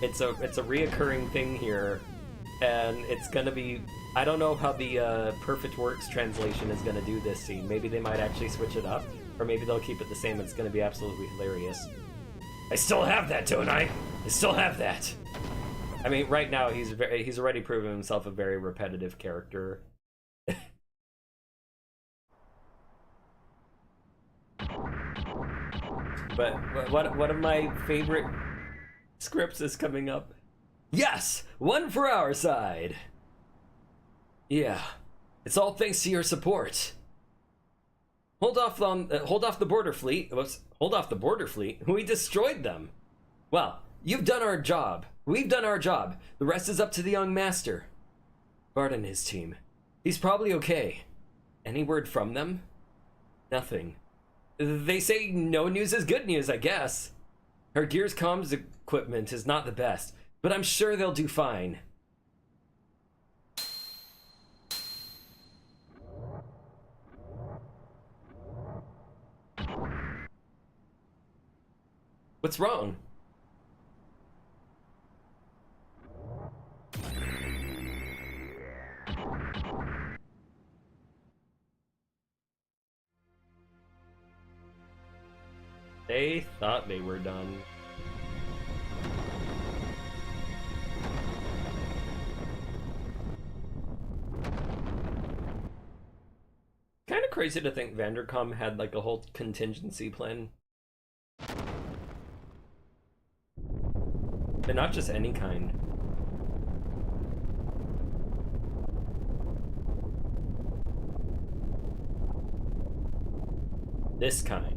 it's a reoccurring thing here. And it's gonna be... I don't know how the Perfect Works translation is gonna do this scene. Maybe they might actually switch it up, or maybe they'll keep it the same. It's gonna be absolutely hilarious. I still have that, don't I? I still have that. I mean, right now he's already proven himself a very repetitive character. But one of my favorite scripts is coming up. Yes, one for our side. Yeah, it's all thanks to your support. Hold off the border fleet. Hold off the border fleet. We destroyed them. Well, you've done our job. We've done our job. The rest is up to the young master. Bart and his team. He's probably okay. Any word from them? Nothing. They say no news is good news, I guess. Her Gears comms equipment is not the best, but I'm sure they'll do fine. What's wrong? They thought they were done. Kind of crazy to think Vandercom had like a whole contingency plan. And not just any kind. This kind.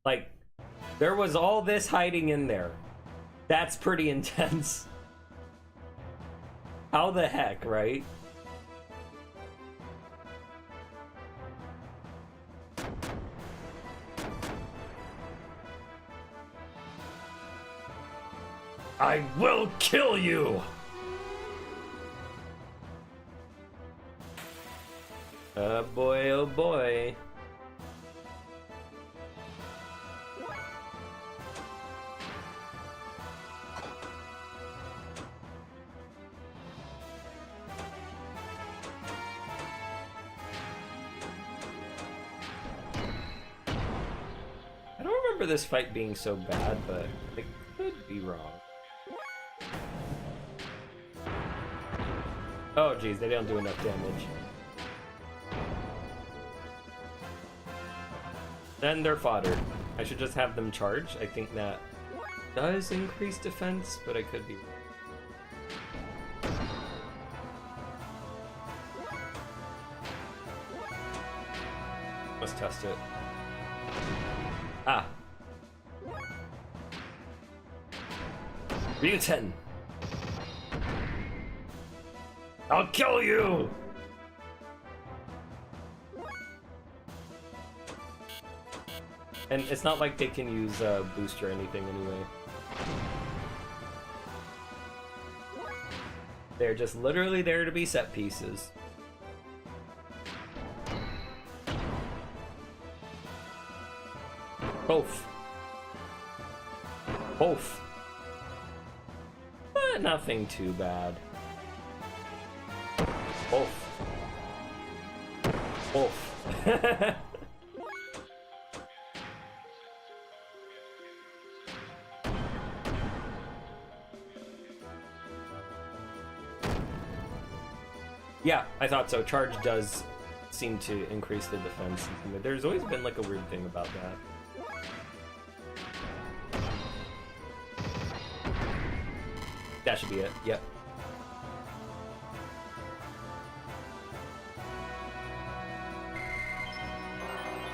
Like, there was all this hiding in there. That's pretty intense. How the heck, right? I will kill you! Oh boy, oh boy. I don't remember this fight being so bad, but I could be wrong. Oh geez, they don't do enough damage. Then they're fodder. I should just have them charge. I think that does increase defense, but I could be wrong. Let's test it. Ah. Ryuten! I'll kill you! And it's not like they can use boost or anything anyway. They're just literally there to be set pieces. Both. Both. But nothing too bad. Both. Both. Yeah, I thought so. Charge does seem to increase the defense. There's always been like a weird thing about that. That should be it. Yep.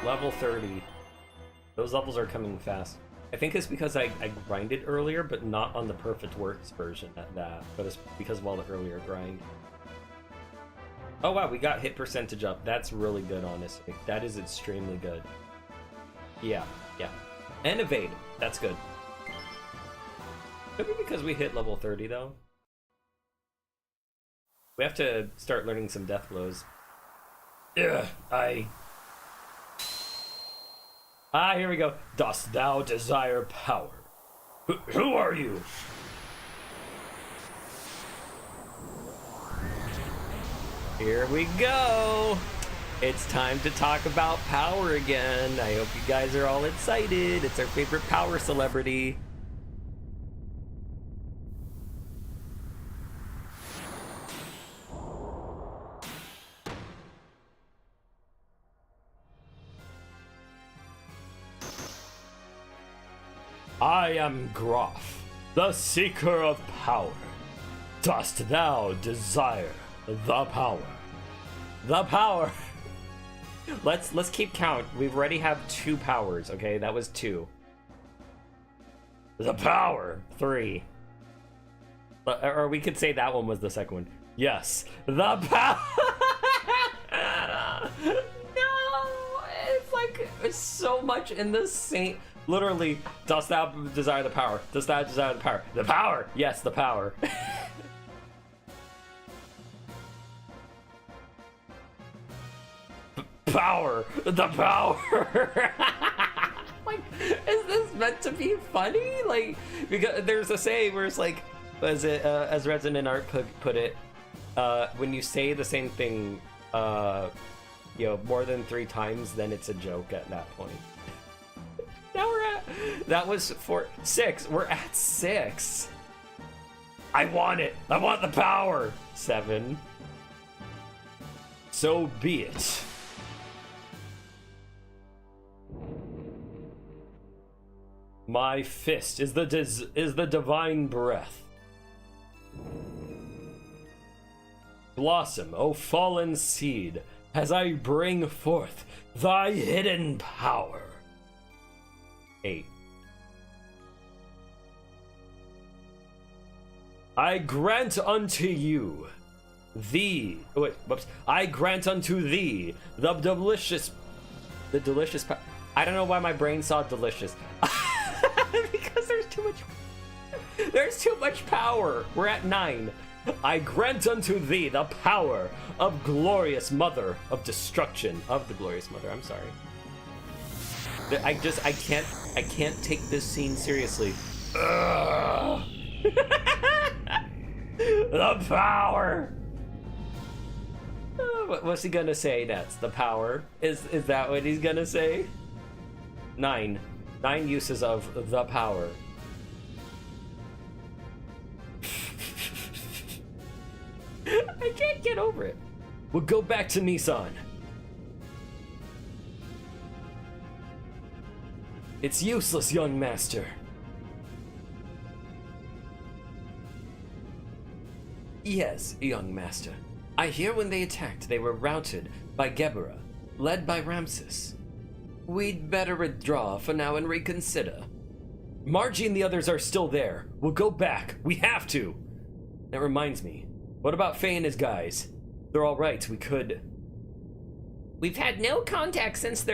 Level 30. Those levels are coming fast. I think it's because I grinded earlier, but not on the Perfect Works version at that. But it's because of all the earlier grind. Oh wow, we got hit percentage up. That's really good, honestly. That is extremely good. Yeah, yeah. And evade. That's good. Could be because we hit level 30, though. We have to start learning some death blows. Ugh, here we go. Dost thou desire power? Who are you? Here we go. It's time to talk about power again. I hope you guys are all excited. It's our favorite power celebrity. I am Groff, the seeker of power. Dost thou desire the power? The power. Let's keep count. We already have 2 powers, okay? That was 2. The power, 3. Or we could say that one was the second one. Yes, the power. No, it's like it's so much in the same. Literally, dost thou desire the power? Dost thou desire the power? The power! Yes, the power. Power! The power! Like, is this meant to be funny? Like, because there's a saying where it's like, as Resident Art put it, when you say the same thing, more than 3 times, then it's a joke at that point. Now that was 6. We're at 6. I want it. I want the power. 7. So be it. My fist is the divine breath. Blossom, O fallen seed, as I bring forth thy hidden power. 8. I grant unto you I grant unto thee the delicious I don't know why my brain saw delicious. Because there's too much power. We're at 9. I grant unto thee the power of glorious mother of destruction. Of the glorious mother, I'm sorry. I can't take this scene seriously. The power. What's he gonna say next? The power? Is that what he's gonna say? 9 uses of the power. I can't get over it. We'll go back to Nissan. It's useless, young master. Yes, young master. I hear when they attacked, they were routed by Gebera, led by Ramses. We'd better withdraw for now and reconsider. Margie and the others are still there. We'll go back. We have to. That reminds me. What about Faye and his guys? They're all right. We could... We've had no contact since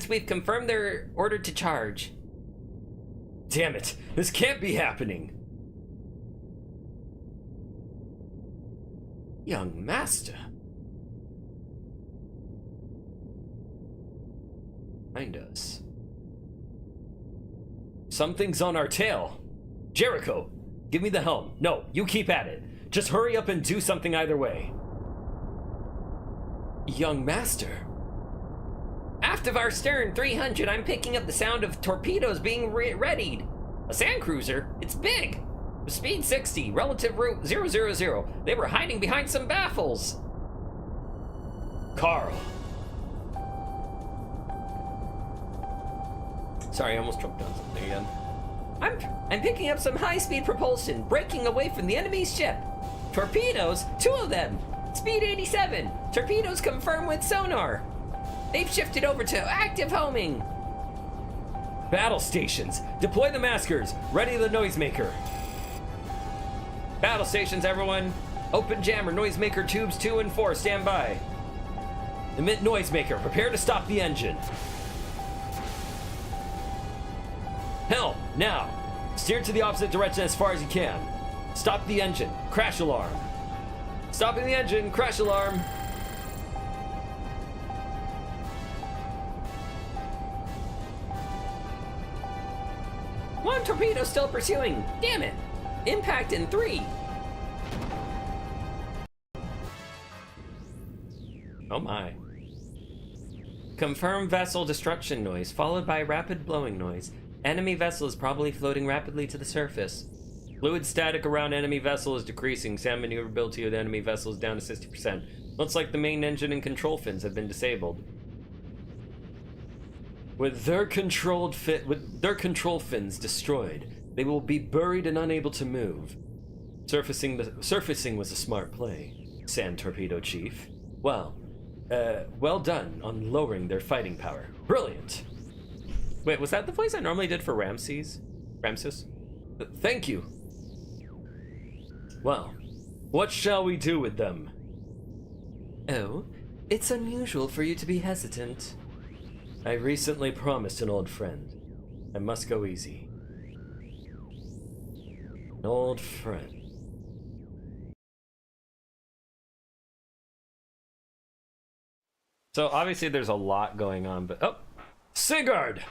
we've confirmed their order to charge. Damn it, this can't be happening. Young master. Find us. Something's on our tail. Jericho, give me the helm. No, you keep at it. Just hurry up and do something either way. Young master. Aft of our stern, 300, I'm picking up the sound of torpedoes being readied. A sand cruiser? It's big. Speed 60, relative route 000. They were hiding behind some baffles. Carl. Sorry, I almost choked on something again. I'm picking up some high-speed propulsion, breaking away from the enemy's ship. Torpedoes? 2 of them. Speed 87. Torpedoes confirmed with sonar. They've shifted over to active homing. Battle stations. Deploy the maskers. Ready the noisemaker. Battle stations, everyone. Open jammer, noisemaker tubes 2 and 4, stand by. Emit noisemaker, prepare to stop the engine. Helm, now. Steer to the opposite direction as far as you can. Stop the engine, crash alarm. Stopping the engine, crash alarm. One torpedo still pursuing. Damn it. Impact in 3. Oh my. Confirm vessel destruction noise, followed by rapid blowing noise. Enemy vessel is probably floating rapidly to the surface. Fluid static around enemy vessel is decreasing. Sound maneuverability of the enemy vessel is down to 60%. Looks like the main engine and control fins have been disabled. With their control fins destroyed, they will be buried and unable to move. Surfacing was a smart play, Sand Torpedo Chief. Well done on lowering their fighting power. Brilliant. Wait, was that the voice I normally did for Ramses? Thank you. Well, what shall we do with them? Oh, it's unusual for you to be hesitant. I recently promised an old friend. I must go easy. An old friend. So obviously there's a lot going on, but oh, Sigurd!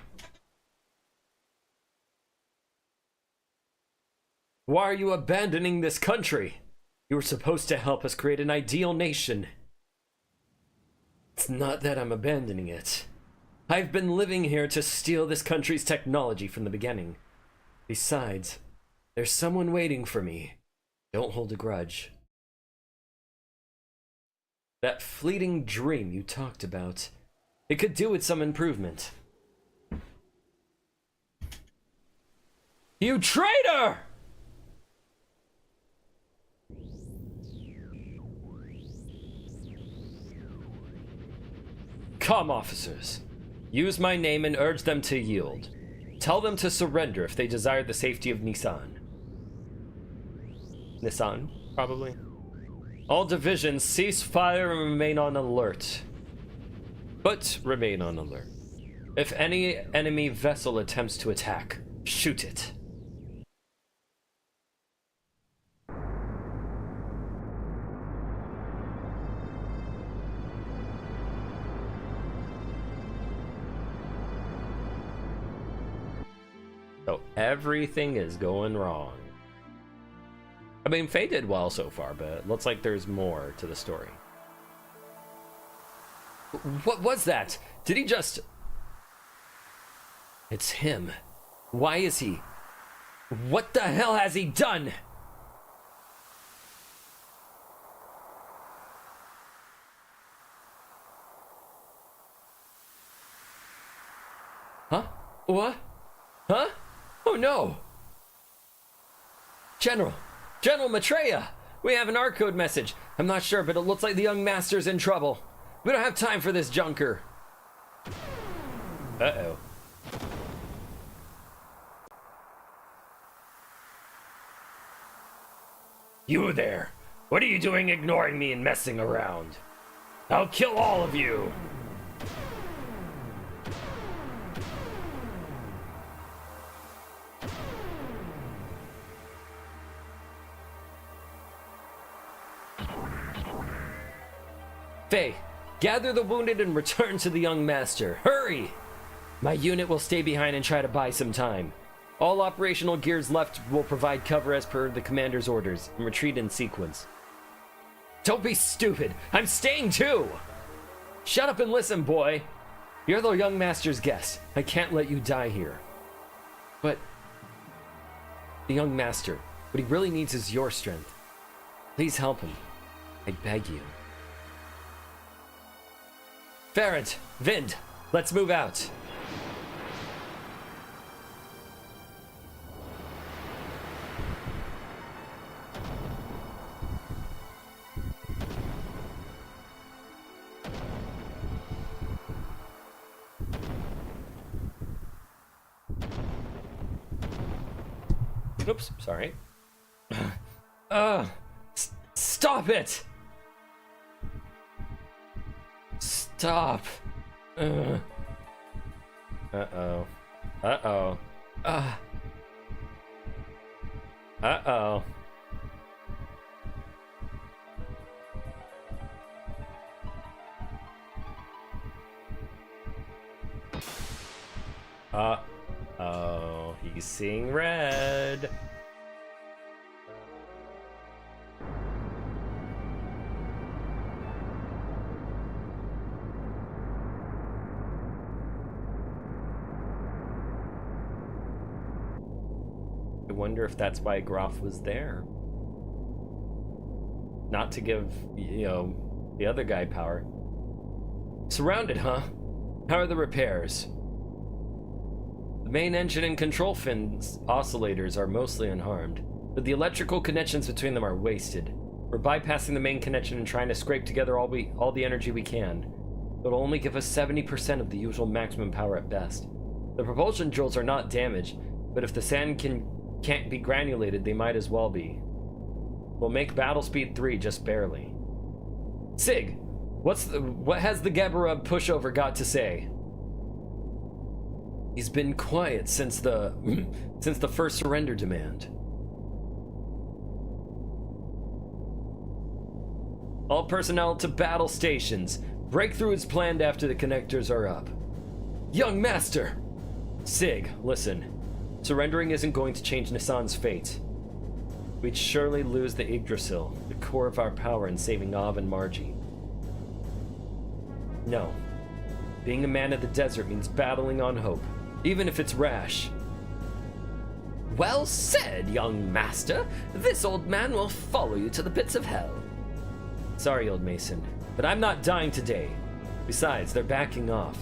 Why are you abandoning this country? You were supposed to help us create an ideal nation. It's not that I'm abandoning it. I've been living here to steal this country's technology from the beginning. Besides, there's someone waiting for me. Don't hold a grudge. That fleeting dream you talked about, it could do with some improvement. You traitor! Come, officers. Use my name and urge them to yield. Tell them to surrender if they desire the safety of Nissan. Nissan, probably. All divisions cease fire and remain on alert. But remain on alert. If any enemy vessel attempts to attack, shoot it. So everything is going wrong. I mean, Faye did well so far, but it looks like there's more to the story. What was that? Did he just... It's him. Why is he... What the hell has he done? Huh? What? Huh? Oh no! General Maitreya! We have an R code message. I'm not sure, but it looks like the young master's in trouble. We don't have time for this junker. Uh-oh. You there! What are you doing ignoring me and messing around? I'll kill all of you! Faye, gather the wounded and return to the young master. Hurry! My unit will stay behind and try to buy some time. All operational gears left will provide cover as per the commander's orders and retreat in sequence. Don't be stupid! I'm staying too! Shut up and listen, boy! You're the young master's guest. I can't let you die here. But the young master, what he really needs is your strength. Please help him. I beg you. Ferret, Vind, let's move out. Oops, sorry. Stop it! Stop. Uh-oh. Uh-oh. Uh-oh. Uh-oh. He's seeing red. I wonder if that's why Groff was there. Not to give, you know, the other guy power. Surrounded, huh? How are the repairs? The main engine and control fins oscillators are mostly unharmed, but the electrical connections between them are wasted. We're bypassing the main connection and trying to scrape together all the energy we can. It'll only give us 70% of the usual maximum power at best. The propulsion drills are not damaged, but if the sand can't be granulated, they might as well be. We'll make battle speed 3 just barely. Sig, what has the Geberub pushover got to say? He's been quiet since the first surrender demand. All personnel to battle stations. Breakthrough is planned after the connectors are up. Young master! Sig, listen. Surrendering isn't going to change Nissan's fate. We'd surely lose the Yggdrasil, the core of our power in saving Av and Margie. No. Being a man of the desert means battling on hope, even if it's rash. Well said, young master. This old man will follow you to the pits of hell. Sorry, old Mason, but I'm not dying today. Besides, they're backing off.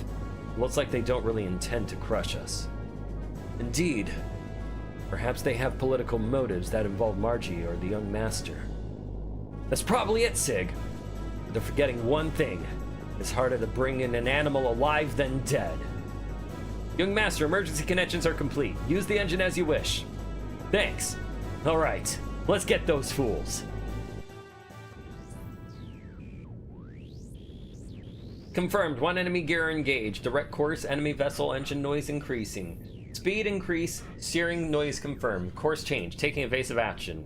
Looks like they don't really intend to crush us. Indeed. Perhaps they have political motives that involve Margie or the young master. That's probably it, Sig. But they're forgetting one thing. It's harder to bring in an animal alive than dead. Young master, emergency connections are complete. Use the engine as you wish. Thanks. All right, let's get those fools. Confirmed, one enemy gear engaged. Direct course, enemy vessel, engine noise increasing. Speed increase, steering noise confirmed. Course change, taking evasive action.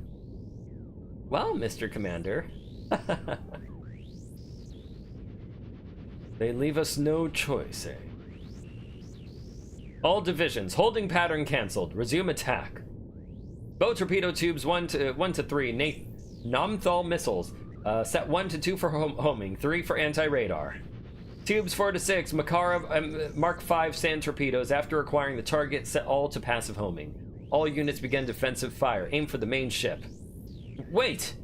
Well, Mr. Commander. They leave us no choice, eh? All divisions, holding pattern cancelled. Resume attack. Bow torpedo tubes 1 to 3. Namthal missiles. Set 1 to 2 for homing, 3 for anti-radar. Tubes 4 to 6, Makarov Mark 5 sand torpedoes. After acquiring the target, set all to passive homing. All units begin defensive fire. Aim for the main ship. Wait!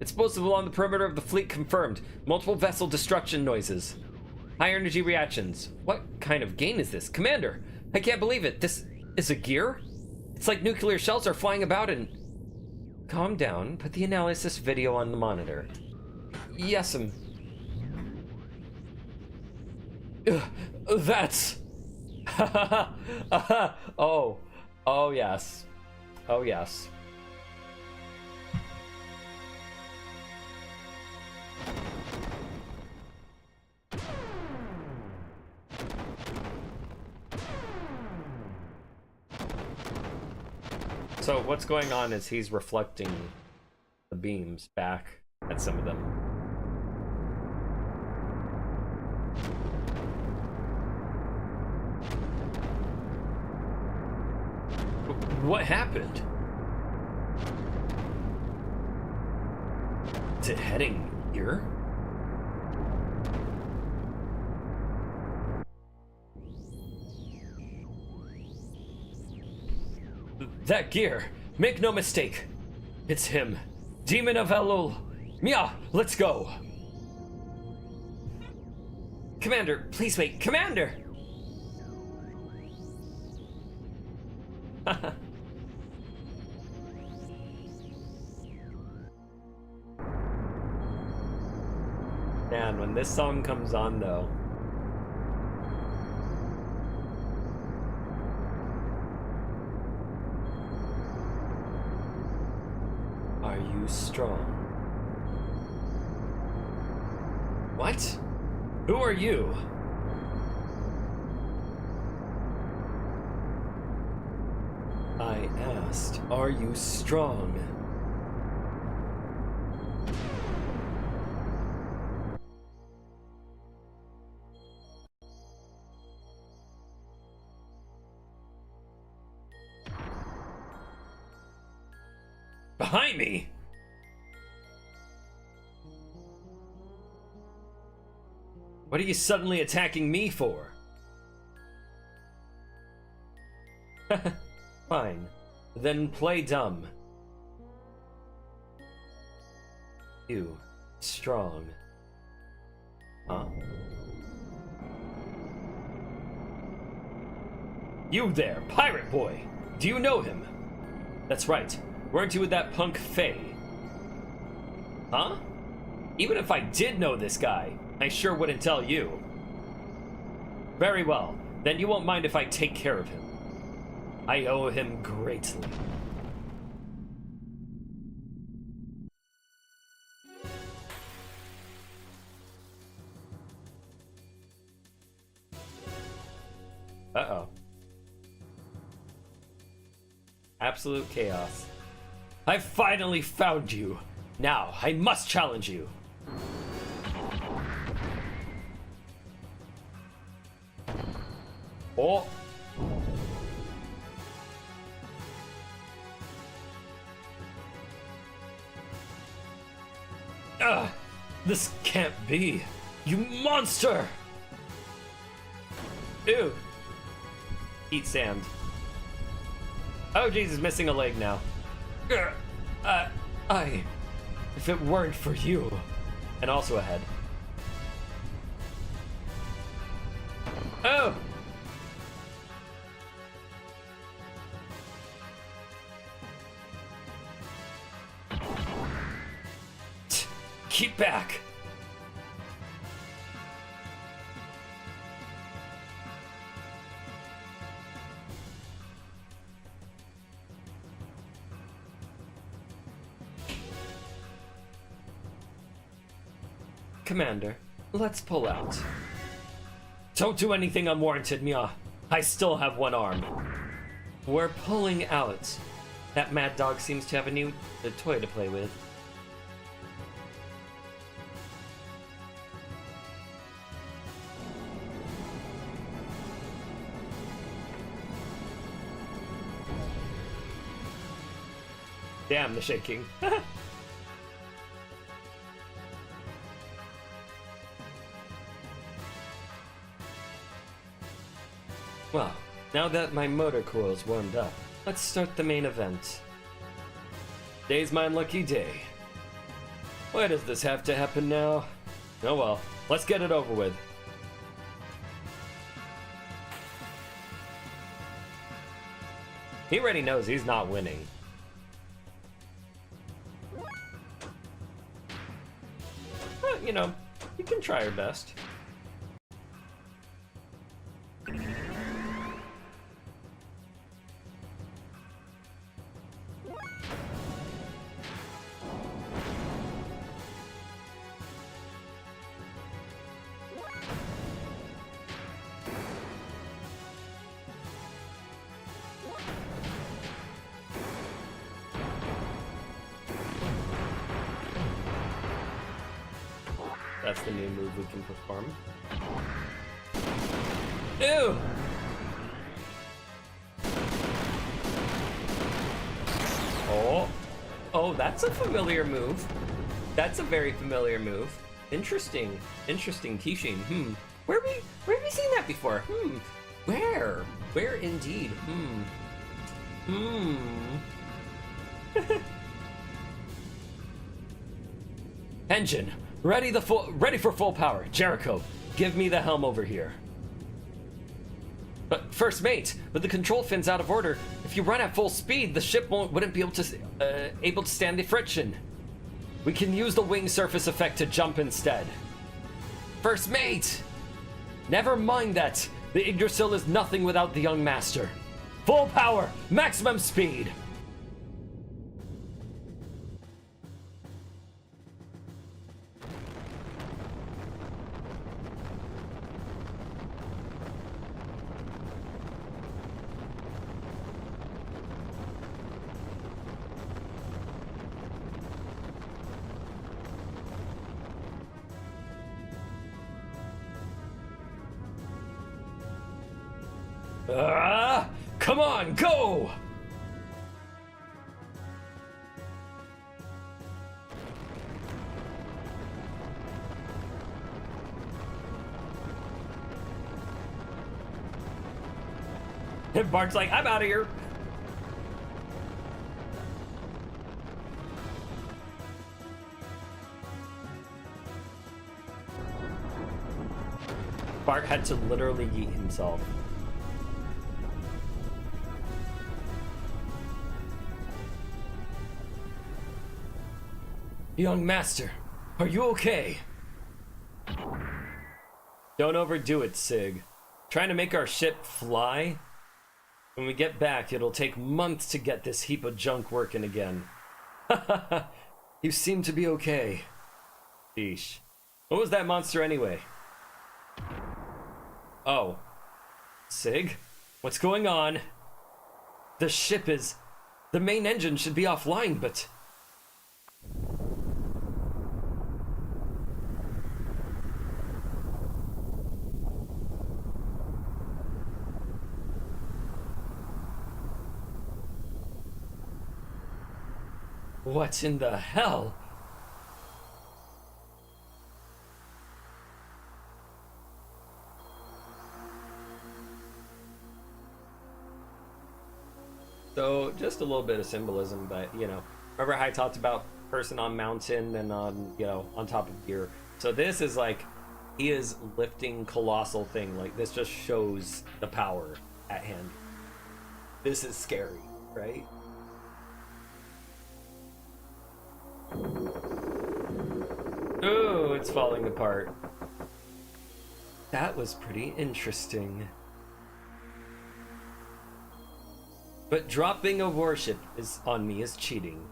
Explosive along the perimeter of the fleet confirmed. Multiple vessel destruction noises. High energy reactions. What kind of game is this? Commander! I can't believe it. This is a gear? It's like nuclear shells are flying about and... Calm down. Put the analysis video on the monitor. Yes'm. That's... oh. Oh, yes. Oh, yes. So what's going on is he's reflecting the beams back at some of them. What happened? Is it heading here? That gear! Make no mistake! It's him! Demon of Elul! Mia, let's go! Commander, please wait. Commander! Man, when this song comes on though, Are you strong? What? Who are you? I asked, are you strong? Behind me? What are you suddenly attacking me for? Fine. Then play dumb. You strong. Huh? You there, pirate boy! Do you know him? That's right. Weren't you with that punk Faye? Huh? Even if I did know this guy, I sure wouldn't tell you. Very well. Then you won't mind if I take care of him. I owe him greatly. uh-oh. Absolute chaos. I finally found you. Now, I must challenge you. Oh. Ugh, this can't be. You monster! Ew. Eat sand. Oh, Jesus, missing a leg now. If it weren't for you. And also a head. Oh! Keep back. Commander, let's pull out. Don't do anything unwarranted, Mia. I still have one arm. We're pulling out. That mad dog seems to have a new toy to play with. Damn, the shaking. Well, now that my motor coil's warmed up, let's start the main event. Today's my unlucky day. Why does this have to happen now? Oh well, let's get it over with. He already knows he's not winning. But, you know, you can try your best. That's the new move we can perform. Ew! Oh. Oh, that's a familiar move. That's a very familiar move. Interesting. Interesting, Kishin. Where have we seen that before? Where? Where indeed? Engine, ready for full power. Jericho, give me the helm over here. But first mate, with the control fins out of order, if you run at full speed, the ship wouldn't be able to stand the friction. We can use the wing surface effect to jump instead. First mate! Never mind that. The Yggdrasil is nothing without the young master. Full power, maximum speed. Come on, go! And Bart's like, I'm out of here. Bart had to literally yeet himself. Young master, are you okay? Don't overdo it, Sig. Trying to make our ship fly? When we get back, it'll take months to get this heap of junk working again. You seem to be okay. Sheesh. What was that monster anyway? Oh. Sig? What's going on? The main engine should be offline, but... What in the hell? So, just a little bit of symbolism, but, remember how I talked about person on mountain and on, on top of gear? So this is like, he is lifting colossal thing. Like, this just shows the power at hand. This is scary, right? Ooh, it's falling apart. That was pretty interesting. But dropping a warship on me is cheating.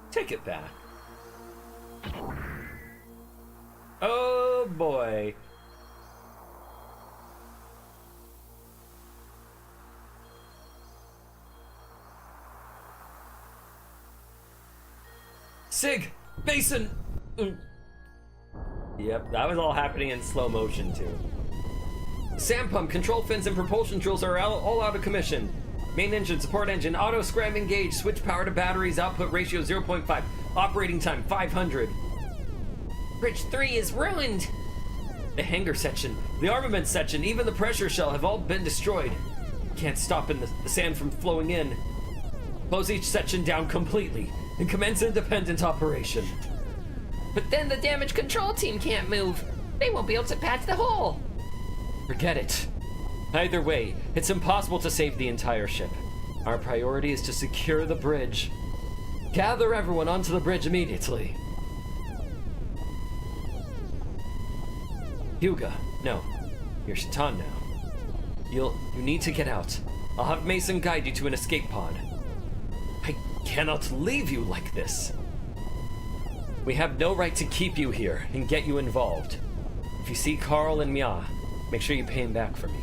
Take it back. Oh boy. Sig! Mason! Yep, that was all happening in slow motion too. Sand pump, control fins, and propulsion drills are all out of commission. Main engine, support engine, auto scram engaged, switch power to batteries, output ratio 0.5, operating time 500. Bridge 3 is ruined. The hangar section, the armament section, even the pressure shell have all been destroyed. Can't stop the sand from flowing in. Close each section down completely and commence independent operation. But then the damage control team can't move. They won't be able to patch the hole. Forget it. Either way, it's impossible to save the entire ship. Our priority is to secure the bridge. Gather everyone onto the bridge immediately. Hyuga, no. You're Shaitan now. You need to get out. I'll have Mason guide you to an escape pod. I cannot leave you like this. We have no right to keep you here and get you involved. If you see Carl and Mia, make sure you pay him back for me.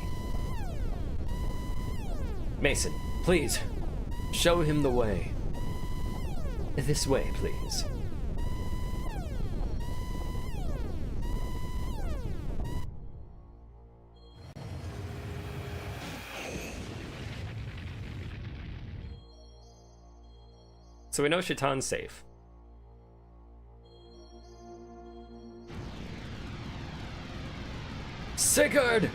Mason, please, show him the way. This way, please. So we know Shaitan's safe. Sigurd!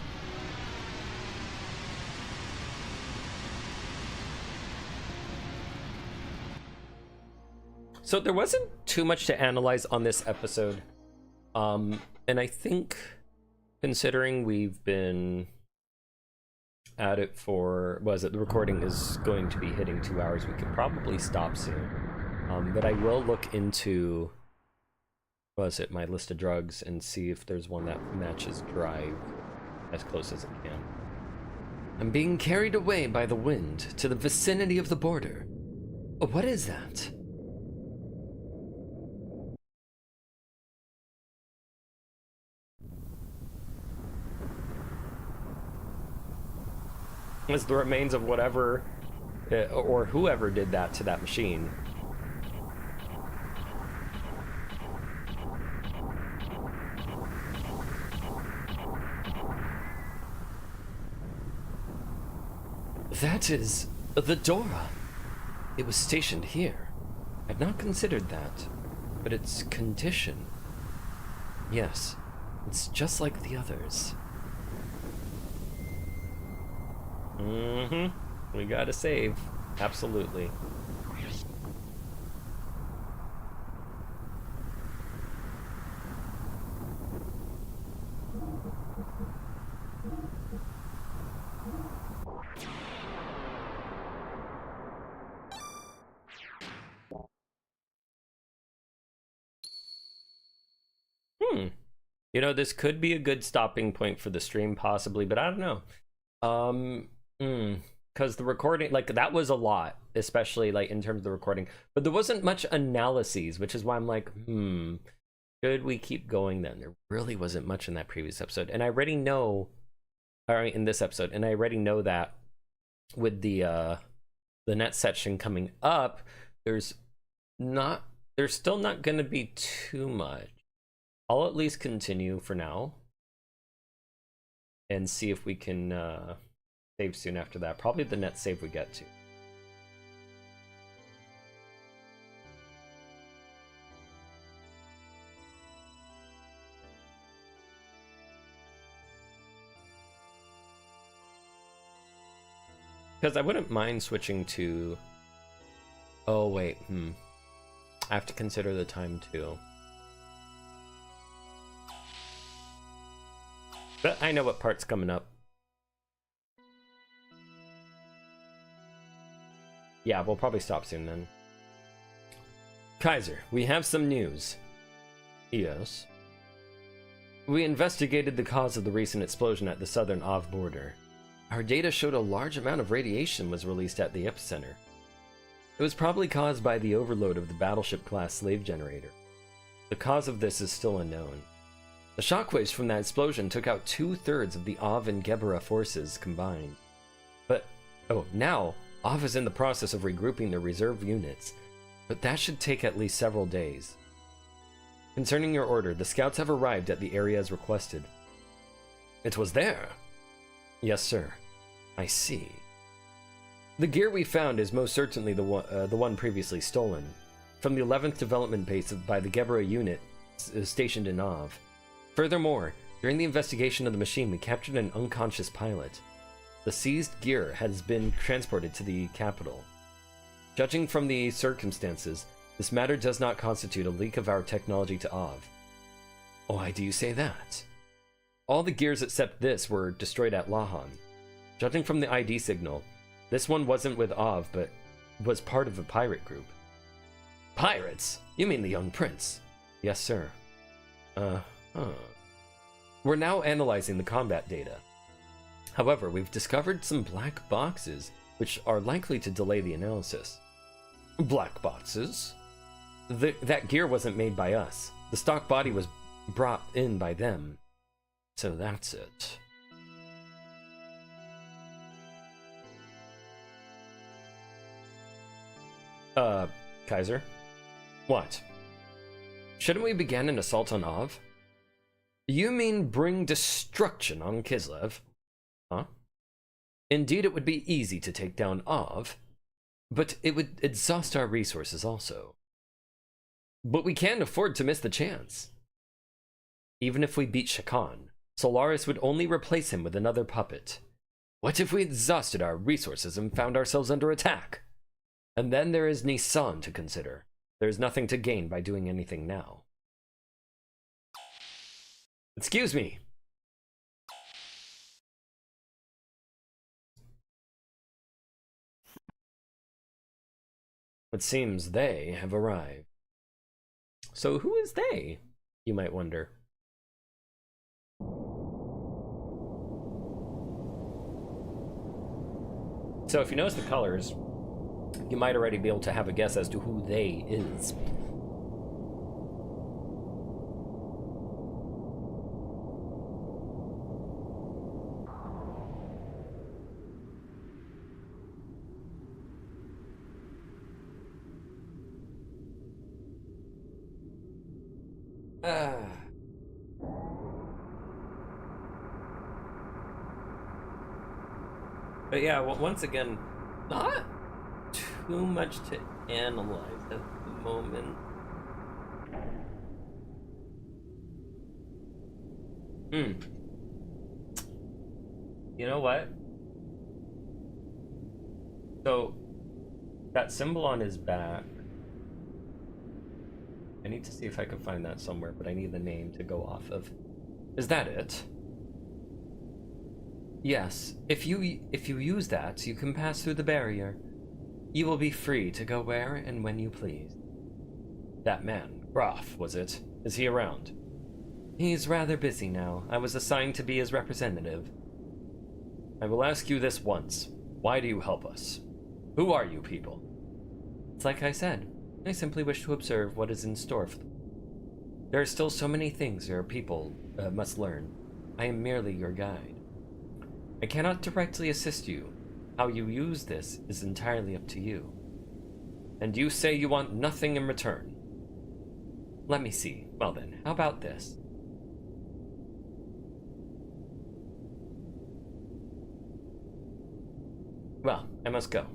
So there wasn't too much to analyze on this episode. And I think, considering we've been at it for, the recording is going to be hitting 2 hours, we could probably stop soon. But I will look into, my list of drugs and see if there's one that matches drive as close as it can. I'm being carried away by the wind to the vicinity of the border. What is that? It's the remains of whatever, or whoever did that to that machine. That is the Dora. It was stationed here. I'd not considered that, but its condition. Yes, it's just like the others. We gotta save. Absolutely. You know, this could be a good stopping point for the stream, possibly, but I don't know. Because the recording, like, that was a lot, especially like in terms of the recording, but there wasn't much analyses, which is why I'm like, should we keep going then? There really wasn't much in that previous episode, and I already know, all right, in this episode, and I already know that with the net section coming up, there's still not going to be too much. I'll at least continue for now and see if we can save soon after that. Probably the net save we get to. Because I wouldn't mind switching to... Oh, wait. I have to consider the time, too. But I know what part's coming up. Yeah, we'll probably stop soon then. Kaiser, we have some news. Yes. We investigated the cause of the recent explosion at the southern Av border. Our data showed a large amount of radiation was released at the epicenter. It was probably caused by the overload of the battleship-class slave generator. The cause of this is still unknown. The shockwaves from that explosion took out 2/3 of the Av and Gebera forces combined. But, now, Av is in the process of regrouping their reserve units, but that should take at least several days. Concerning your order, the scouts have arrived at the area as requested. It was there? Yes, sir. I see. The gear we found is most certainly the one previously stolen, from the 11th development base by the Gebera unit stationed in Av. Furthermore, during the investigation of the machine, we captured an unconscious pilot. The seized gear has been transported to the capital. Judging from the circumstances, this matter does not constitute a leak of our technology to Av. Why do you say that? All the gears except this were destroyed at Lahan. Judging from the ID signal, this one wasn't with Av, but was part of a pirate group. Pirates? You mean the young prince? Yes, sir. We're now analyzing the combat data. However, we've discovered some black boxes, which are likely to delay the analysis. Black boxes? That gear wasn't made by us. The stock body was brought in by them. So that's it. Kaiser? What? Shouldn't we begin an assault on Av? You mean bring destruction on Kislev? Huh? Indeed, it would be easy to take down Av. But it would exhaust our resources also. But we can't afford to miss the chance. Even if we beat Shakan, Solaris would only replace him with another puppet. What if we exhausted our resources and found ourselves under attack? And then there is Nissan to consider. There's nothing to gain by doing anything now. Excuse me. It seems they have arrived. So who is they, you might wonder? So if you notice the colors, you might already be able to have a guess as to who they is. But yeah, well, once again, not too much to analyze at the moment. You know what? So, that symbol on his back, I need to see if I can find that somewhere, but I need the name to go off of. Is that it? Yes, if you use that, you can pass through the barrier. You will be free to go where and when you please. That man, Groff, was it? Is he around? He's rather busy now. I was assigned to be his representative. I will ask you this once. Why do you help us? Who are you people? It's like I said. I simply wish to observe what is in store for them. There are still so many things your people must learn. I am merely your guide. I cannot directly assist you. How you use this is entirely up to you. And you say you want nothing in return. Let me see. Well then, how about this? Well, I must go.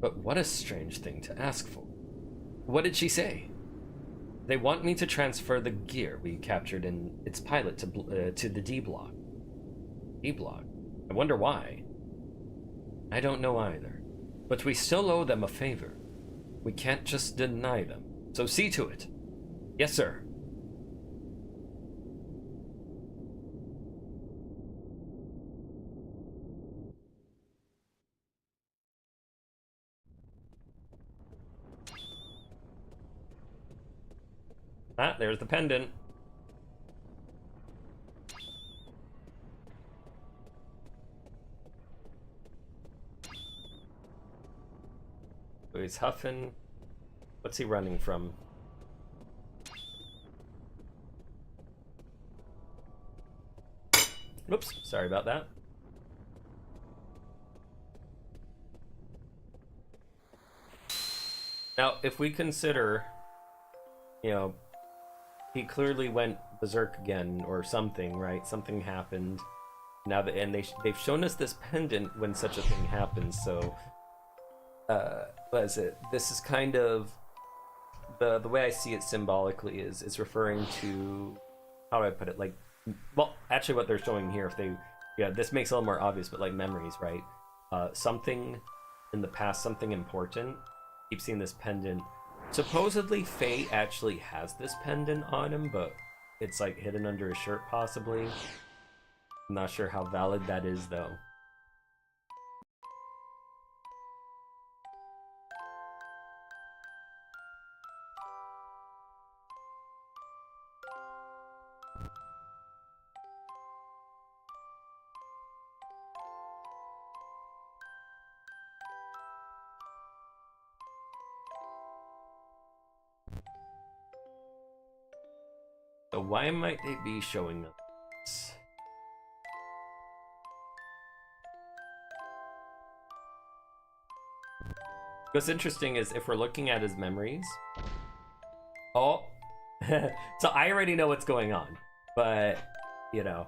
But what a strange thing to ask for. What did she say? They want me to transfer the gear we captured in its pilot to the D block. D block? I wonder why. I don't know either. But we still owe them a favor. We can't just deny them. So see to it. Yes, sir. Ah, there's the pendant. So he's huffing. What's he running from? Whoops, sorry about that. Now, if we consider, you know, he clearly went berserk again or something, right? Something happened. Now that, and they've shown us this pendant when such a thing happens. So, what is it? This is kind of the way I see it symbolically is it's referring to, how do I put it? Like, well, actually, what they're showing here, if they, yeah, this makes it a little more obvious, but like memories, right? Something in the past, something important. Keep seeing this pendant. Supposedly, Faye actually has this pendant on him, but it's like hidden under his shirt, possibly. I'm not sure how valid that is, though. So why might they be showing us this? What's interesting is if we're looking at his memories. Oh, so I already know what's going on, but you know,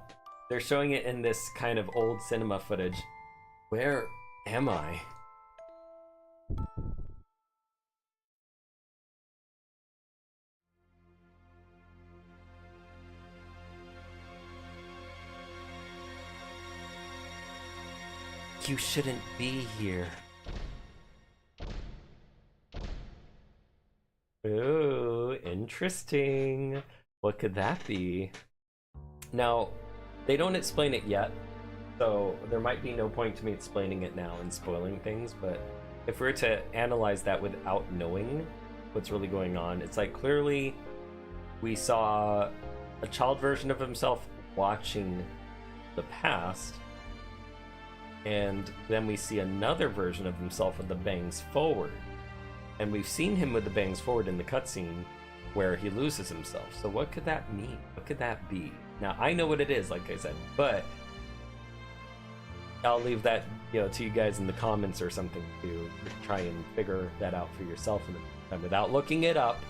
they're showing it in this kind of old cinema footage. Where am I? You shouldn't be here. Ooh, interesting. What could that be? Now, they don't explain it yet, so there might be no point to me explaining it now and spoiling things, but if we were to analyze that without knowing what's really going on, it's like clearly we saw a child version of himself watching the past, and then we see another version of himself with the bangs forward. And we've seen him with the bangs forward in the cutscene where he loses himself. So what could that mean? What could that be? Now, I know what it is, like I said, but I'll leave that, to you guys in the comments or something to try and figure that out for yourself and without looking it up.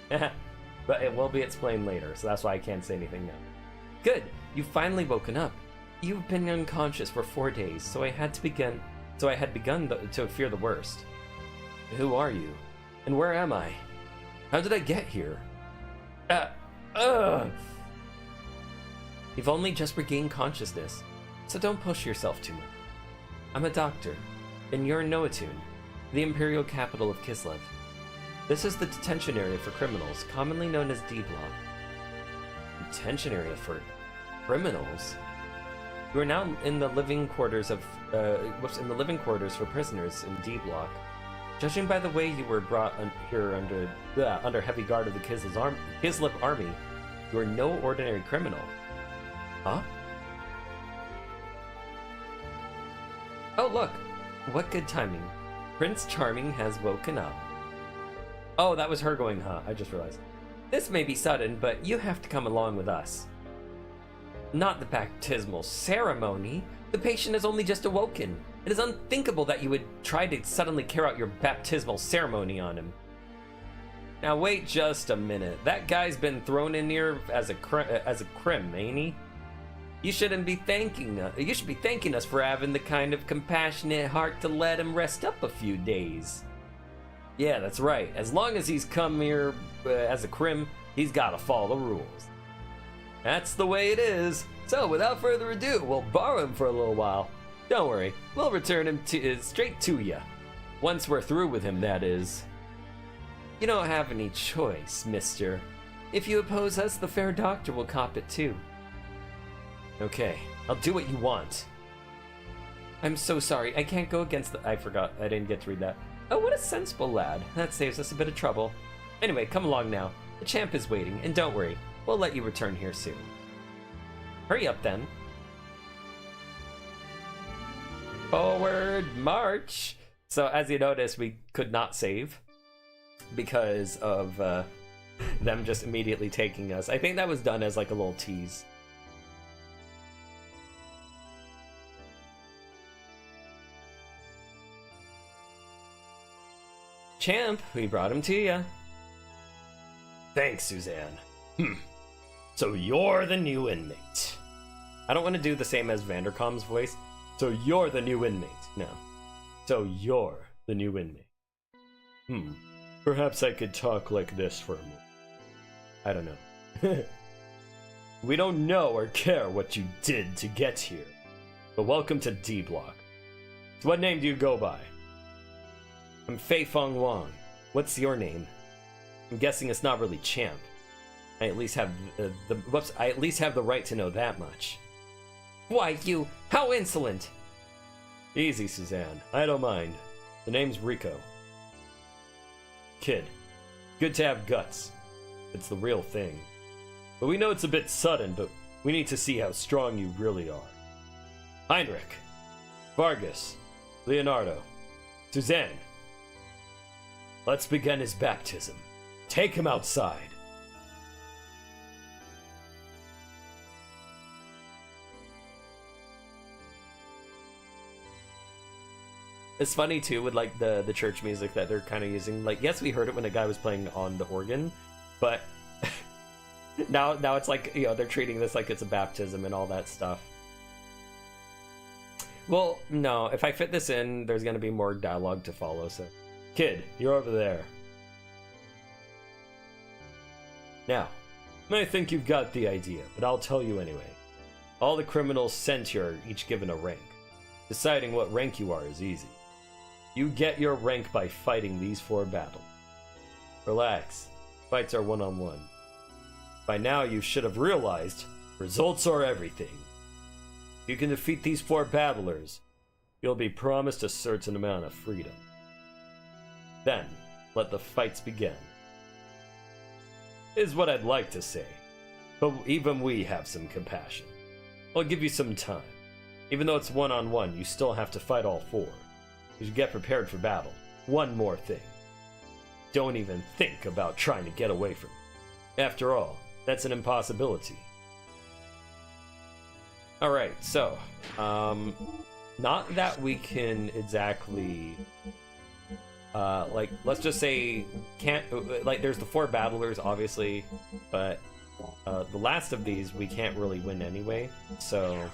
But it will be explained later, so that's why I can't say anything now. Good, you've finally woken up. You've been unconscious for 4 days, so I had begun to fear the worst. Who are you? And where am I? How did I get here? You've only just regained consciousness, so don't push yourself too much. I'm a doctor, and you're in Noatun, the imperial capital of Kislev. This is the detention area for criminals, commonly known as D Block. Detention area for criminals? You are now in the living quarters for prisoners in D Block. Judging by the way you were brought here under heavy guard of the Kislev army, you are no ordinary criminal. Huh? Oh look, what good timing. Prince Charming has woken up. Oh, that was her going, huh? I just realized. This may be sudden, but you have to come along with us. Not the baptismal ceremony. The patient has only just awoken. It is unthinkable that you would try to suddenly carry out your baptismal ceremony on him. Now wait just a minute. That guy's been thrown in here as a crim, ain't he? You shouldn't be thanking us. You should be thanking us for having the kind of compassionate heart to let him rest up a few days. Yeah, that's right. As long as he's come here as a crim, he's gotta follow the rules. That's the way it is. So, without further ado, we'll borrow him for a little while. Don't worry, we'll return him straight to you. Once we're through with him, that is. You don't have any choice, mister. If you oppose us, the fair doctor will cop it too. Okay, I'll do what you want. I'm so sorry, I can't go against the— I forgot, I didn't get to read that. Oh, what a sensible lad. That saves us a bit of trouble. Anyway, come along now. The champ is waiting, and don't worry, we'll let you return here soon. Hurry up then. Forward march! So as you notice, we could not save because of them just immediately taking us. I think that was done as like a little tease. Champ, we brought him to ya. Thanks, Suzanne. So you're the new inmate. I don't want to do the same as Vandercom's voice. So you're the new inmate. No. So you're the new inmate. Perhaps I could talk like this for a moment. I don't know. We don't know or care what you did to get here. But welcome to D Block. So what name do you go by? I'm Fei Fong Wang. What's your name? I'm guessing it's not really Champ. I at least have the right to know that much. Why, you! How insolent! Easy, Suzanne. I don't mind. The name's Rico. Kid. Good to have guts. It's the real thing. But we know it's a bit sudden, but we need to see how strong you really are. Heinrich. Vargas. Leonardo. Suzanne. Let's begin his baptism. Take him outside. It's funny too with like the church music that they're kind of using. Like, yes, we heard it when a guy was playing on the organ, but now it's like, they're treating this like it's a baptism and all that stuff. Well, no, if I fit this in, there's gonna be more dialogue to follow, so... Kid, you're over there. Now, I think you've got the idea, but I'll tell you anyway. All the criminals sent here are each given a rank. Deciding what rank you are is easy. You get your rank by fighting these 4 battles. Relax. Fights are one-on-one. By now you should have realized, results are everything. If you can defeat these 4 battlers, you'll be promised a certain amount of freedom. Then, let the fights begin. Is what I'd like to say, but even we have some compassion. I'll give you some time. Even though it's one-on-one, you still have to fight all 4. You should get prepared for battle. One more thing. Don't even think about trying to get away from it. After all, that's an impossibility. Alright, so, not that we can exactly, like, let's just say, there's the 4 battlers, obviously, but, the last of these we can't really win anyway, so,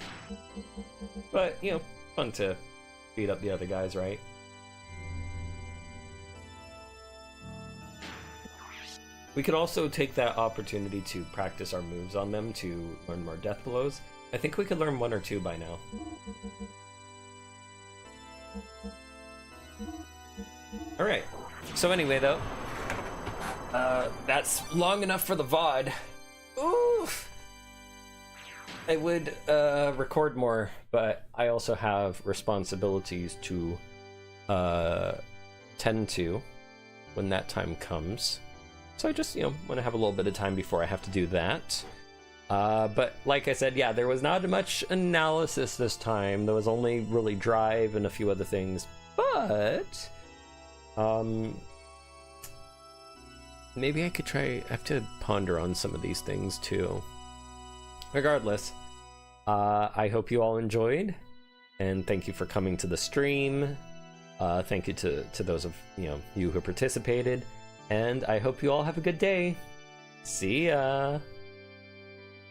but, you know, fun to beat up the other guys, right? We could also take that opportunity to practice our moves on them to learn more death blows. I think we could learn 1 or 2 by now. Alright, so anyway though, that's long enough for the VOD. Oof! I would record more, but I also have responsibilities to tend to when that time comes. So I just, you know, want to have a little bit of time before I have to do that. But like I said, yeah, there was not much analysis this time. There was only really drive and a few other things. But maybe I could try. I have to ponder on some of these things too. Regardless, I hope you all enjoyed, and thank you for coming to the stream. Thank you to those of you who participated. And I hope you all have a good day. See ya!